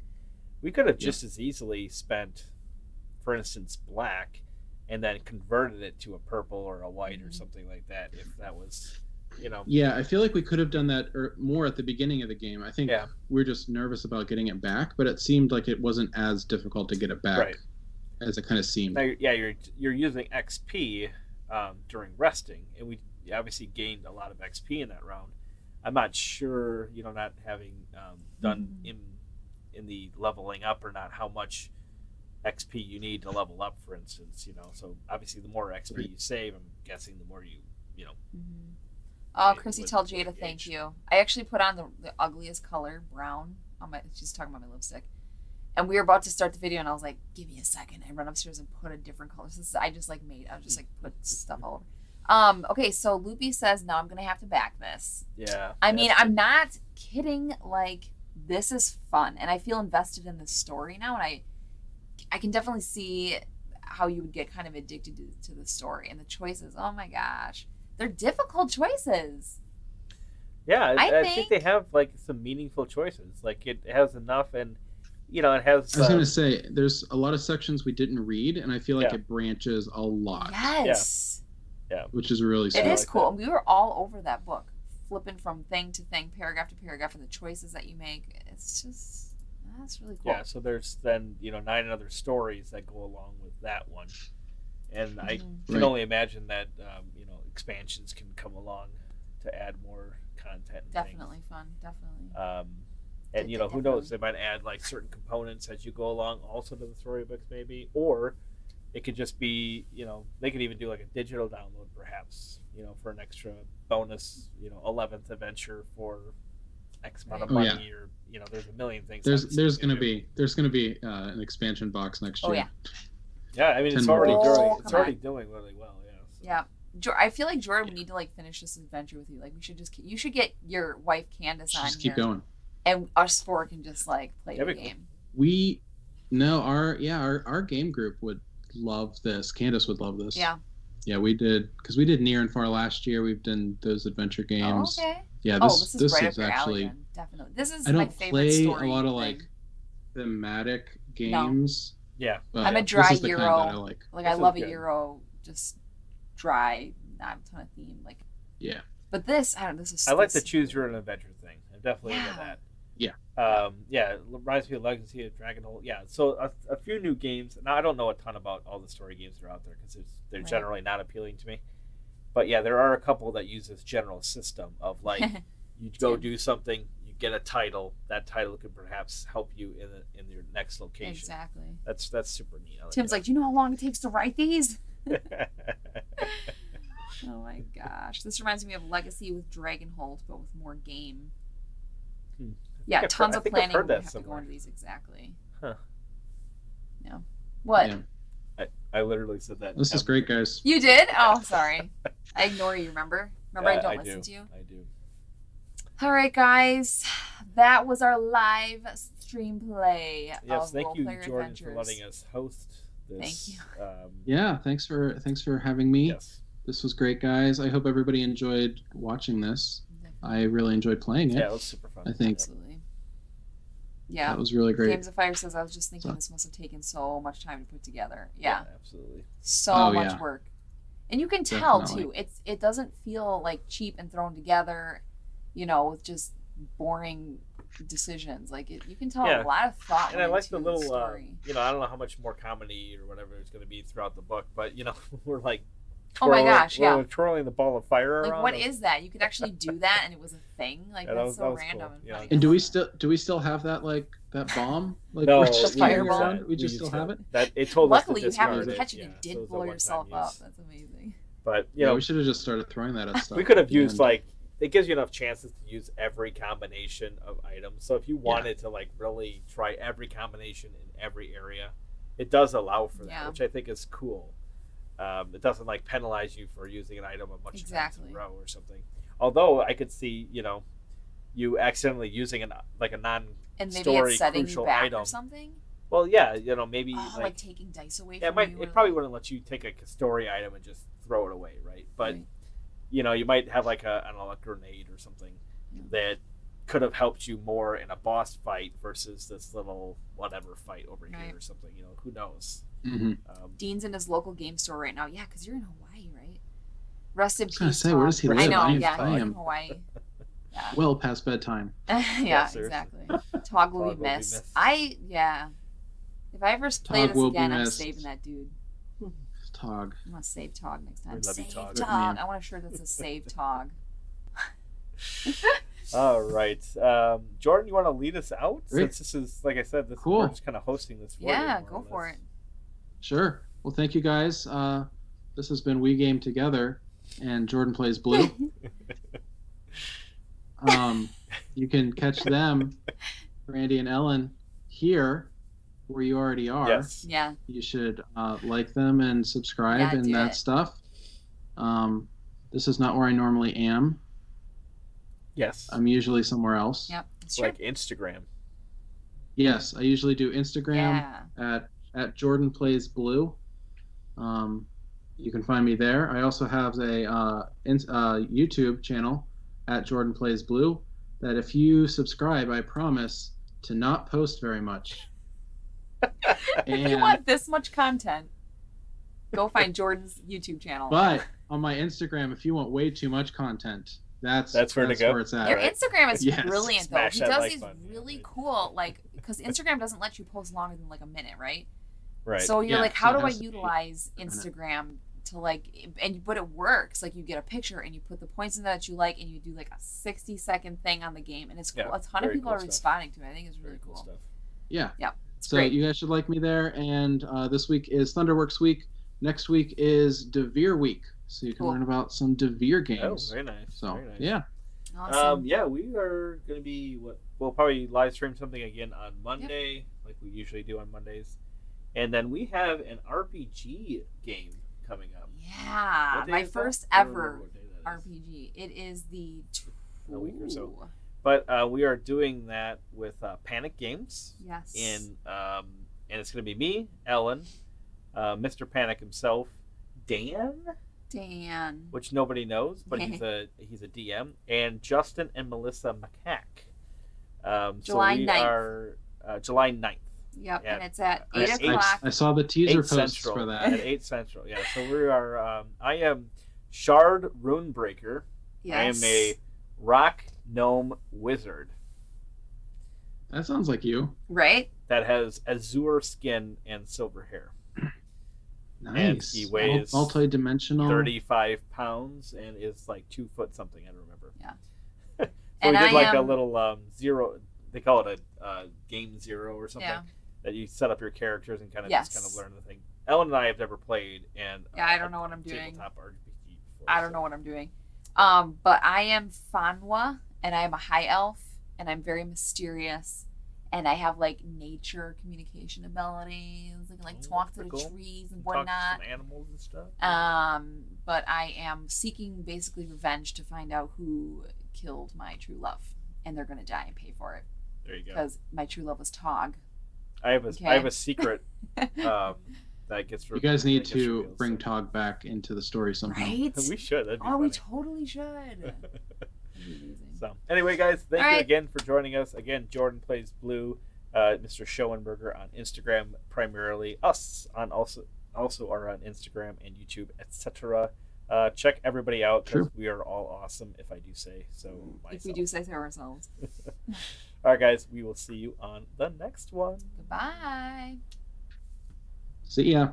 we could have Yeah. just as easily spent, for instance, black, and then converted it to a purple or a white or Mhm. something like that if that was, Yeah, I feel like we could have done that more at the beginning of the game. I think Yeah. we're just nervous about getting it back, but it seemed like it wasn't as difficult to get it back Right. as it kind of seemed. Now, you're using XP during resting, and we obviously gained a lot of XP in that round. I'm not sure, not having done in the leveling up or not, how much XP you need to level up, for instance. So obviously the more XP Right. you save, I'm guessing the more you Mhm. Oh, Yeah, Chrissy, with- tell with Jada the thank age. you. I actually put on the ugliest color, brown, on my. She's talking about my lipstick, and we were about to start the video, and I was like, "Give me a second." I run upstairs and put a different color. So I just put stuff all over. Okay, so Loopy says, "Now I'm gonna have to back this." yeah. I mean, that's I'm not kidding. Like, this is fun, and I feel invested in the story now, and I can definitely see how you would get kind of addicted to the story and the choices. Oh my gosh, they're difficult choices. Yeah, I I think think- they have like some meaningful choices. Like it has enough, and it has. I was going to say, there's a lot of sections we didn't read, and I feel like Yeah. it branches a lot, Yes, which is really it smart. is like cool. that. And we were all over that book, flipping from thing to thing, paragraph to paragraph, and the choices that you make. It's just that's really cool. Yeah, so there's then 9 other stories that go along with that one, and I Mhm. can Right. only imagine that expansions can come along to add more content. And Definitely fun. Definitely. And They who knows? definitely- They might add like certain components as you go along, also to the storybooks, maybe, or it could just be they could even do like a digital download, perhaps, for an extra bonus, 11th adventure for X amount of Oh, money, yeah. or there's a million things. There's going to be an expansion box next Oh, year. yeah. Yeah, I mean 10 it's more already weeks. doing Oh, it's come already on. doing really well. Yeah. So. Yeah. I feel like Jordan, we need to like finish this adventure with you. Like we should you should get your wife Candace on Just here, keep going. and us four can just like play the That'd be cool. game. Our game group would love this. Candace would love this. Yeah. Yeah, we did, because we did Near and Far last year. We've done those adventure games. Oh, okay. Yeah, This is right up is your alley. actually. Then. Definitely. This is I my don't favorite play story. a lot of thing. like thematic games. Yeah. But I'm a this dry is the kind Euro. that I like. Like This I is love a good. Euro, just dry, not a ton of theme. Like. Yeah. But this, I don't know. This is. I like the this- choose your own adventure thing. I'm definitely into Yeah. that. Yeah. It reminds me of Legacy of Dragonhold. Yeah, so a few new games. Now I don't know a ton about all the story games that are out there because they're Right. generally not appealing to me. But yeah, there are a couple that use this general system of like you go do something, you get a title. That title could perhaps help you in your next location. Exactly. That's super neat. I Tim's that. like, do you know how long it takes to write these? Oh my gosh. This reminds me of Legacy with Dragonhold, but with more game. Hmm. Yeah, I've tons heard- I of think I've planning. heard We that have to go somewhere. into these exactly. Huh. Yeah. What? Yeah. I literally said that. This is great, guys. You did? Oh, sorry. I ignore you, remember? Remember I don't listen do. to you? I do. All right, guys. That was our live stream play Yes, of thank Role you, Player Jordan, Adventures. for letting us host this. Thank Yeah, thanks for having me. Yes. This was great, guys. I hope everybody enjoyed watching this. I really enjoyed playing it. Yeah, it was super fun. I think Absolutely. Yeah. that was really great. Games of Fire says, I was just thinking this must have taken so much time to put together. Yeah. Absolutely. So much work. And you can tell, Definitely. too. It doesn't feel like cheap and thrown together, with just boring decisions. Like, you can tell a lot of thought. And I like the into little, story. I don't know how much more comedy or whatever it's going to be throughout the book, but, we're like, Oh my gosh, yeah. We're twirling the ball of fire around. Like, what is that? You could actually do that, and it was a thing. Like, that's so random. Cool. And Yeah. funny. And do we still have that that bomb? Like, No, we're just the fireball? around? We just still have it. That it told Luckily, us you have to it. You discard catch it Yeah, and so did it was a blow one-time yourself use. up. That's amazing. But We should have just started throwing that at stuff. we could have used And- like it gives you enough chances to use every combination of items. So if you wanted to like really try every combination in every area, it does allow for that, which I think is cool. It doesn't like penalize you for using an item a bunch of times in a row or something. Although I could see, you accidentally using a non And maybe story it's setting you crucial back item. or something. Well, yeah, maybe like taking dice away yeah, from you. it probably wouldn't let you take a story item and just throw it away, right? But you might have like a grenade or something that could have helped you more in a boss fight versus this little whatever fight over here or something. Who knows? Mm-hmm. Dean's in his local game store right now. Yeah, because you're in Hawaii, right? Rest in peace. I was gonna say, where does he live? I know. I He's am in Hawaii. Yeah. Well past bedtime. Yeah, exactly. Tog will be missed. If I ever play this again, I'm saving that dude. Tog. I'm gonna save Tog next time. We love you, Save Tog. Tog. I want a shirt that says Save Tog. All right, Jordan, you want to lead us out? Great. Since this is, like I said, Cool. we're just kind of hosting this for you. Yeah, more go or for less. it. Sure. Well, thank you guys. This has been We Game Together, and Jordan Plays Blue. You can catch them, Randy and Ellen, here where you already are. Yes. Yeah. You should like them and subscribe and that stuff. This is not where I normally am. Yes. I'm usually somewhere else. Yep. It's like Instagram. Yes, I usually do Instagram at Jordan Plays Blue. You can find me there. I also have a YouTube channel at Jordan Plays Blue that if you subscribe, I promise to not post very much. If you want this much content, go find Jordan's YouTube channel. But on my Instagram, if you want way too much content, that's where to go. Where it's at. Your Instagram is Yes. brilliant, though. Smash He that does like these button, really cool, because Instagram doesn't let you post longer than like a minute, right? Right. So you're Yeah, like, how so it do I has to be utilize a minute. Instagram to but it works. Like you get a picture and you put the points in that you like, and you do like a 60-second thing on the game, and it's cool. A ton of people are responding to it. I think it's really cool stuff. Yeah. Yeah. It's So great. you guys should like me there. And this week is Thunderworks week. Next week is Devere week. So you can learn about some Devere games. Oh, very nice. So, very nice. yeah. Awesome. Yeah, we are going to be, we'll probably live stream something again on Monday, like we usually do on Mondays. And then we have an RPG game coming up. Yeah. My first ever RPG. It is a week or so. But we are doing that with Panic Games. Yes. And it's going to be me, Ellen, Mr. Panic himself, Dan, which nobody knows, but he's a DM, and Justin and Melissa McCack. July 9th. Are July 9th. Yep, and it's at 8 I o'clock. saw the teaser 8 posts Central, for that. At 8 Central, yeah. So we are, I am Shard Runebreaker. Yes. I am a rock gnome wizard. That sounds like you. Right? That has azure skin and silver hair. Nice. And he weighs multi-dimensional. 35 pounds and is like 2 foot something. I don't remember. Yeah. So And we did like I a little zero. They call it a game zero or something. Yeah. That you set up your characters and kind of Yes. just kind of learn the thing. Ellen and I have never played, and I don't know what I'm doing. Tabletop RPG before, I don't know what I'm doing. But I am Fanwa, and I am a high elf, and I'm very mysterious, and I have like nature communication abilities. I can like talk to the trees and whatnot. Talk to some animals and stuff. But I am seeking basically revenge to find out who killed my true love, and they're gonna die and pay for it. There you go. Because my true love was Tog. I have a secret that that gets. You guys need gets to revealed, bring so. Tog back into the story somehow. Right? We should. That'd be Oh, funny. we totally should. That'd be amazing. So anyway, guys, thank All you right. again for joining us. Again, Jordan Plays Blue, Mr. Shoenberger on Instagram primarily. Us on also are on Instagram and YouTube, etc. Check everybody out because True. we are all awesome, if I do say so myself. If we do say so ourselves. All right, guys, we will see you on the next one. Goodbye. See ya.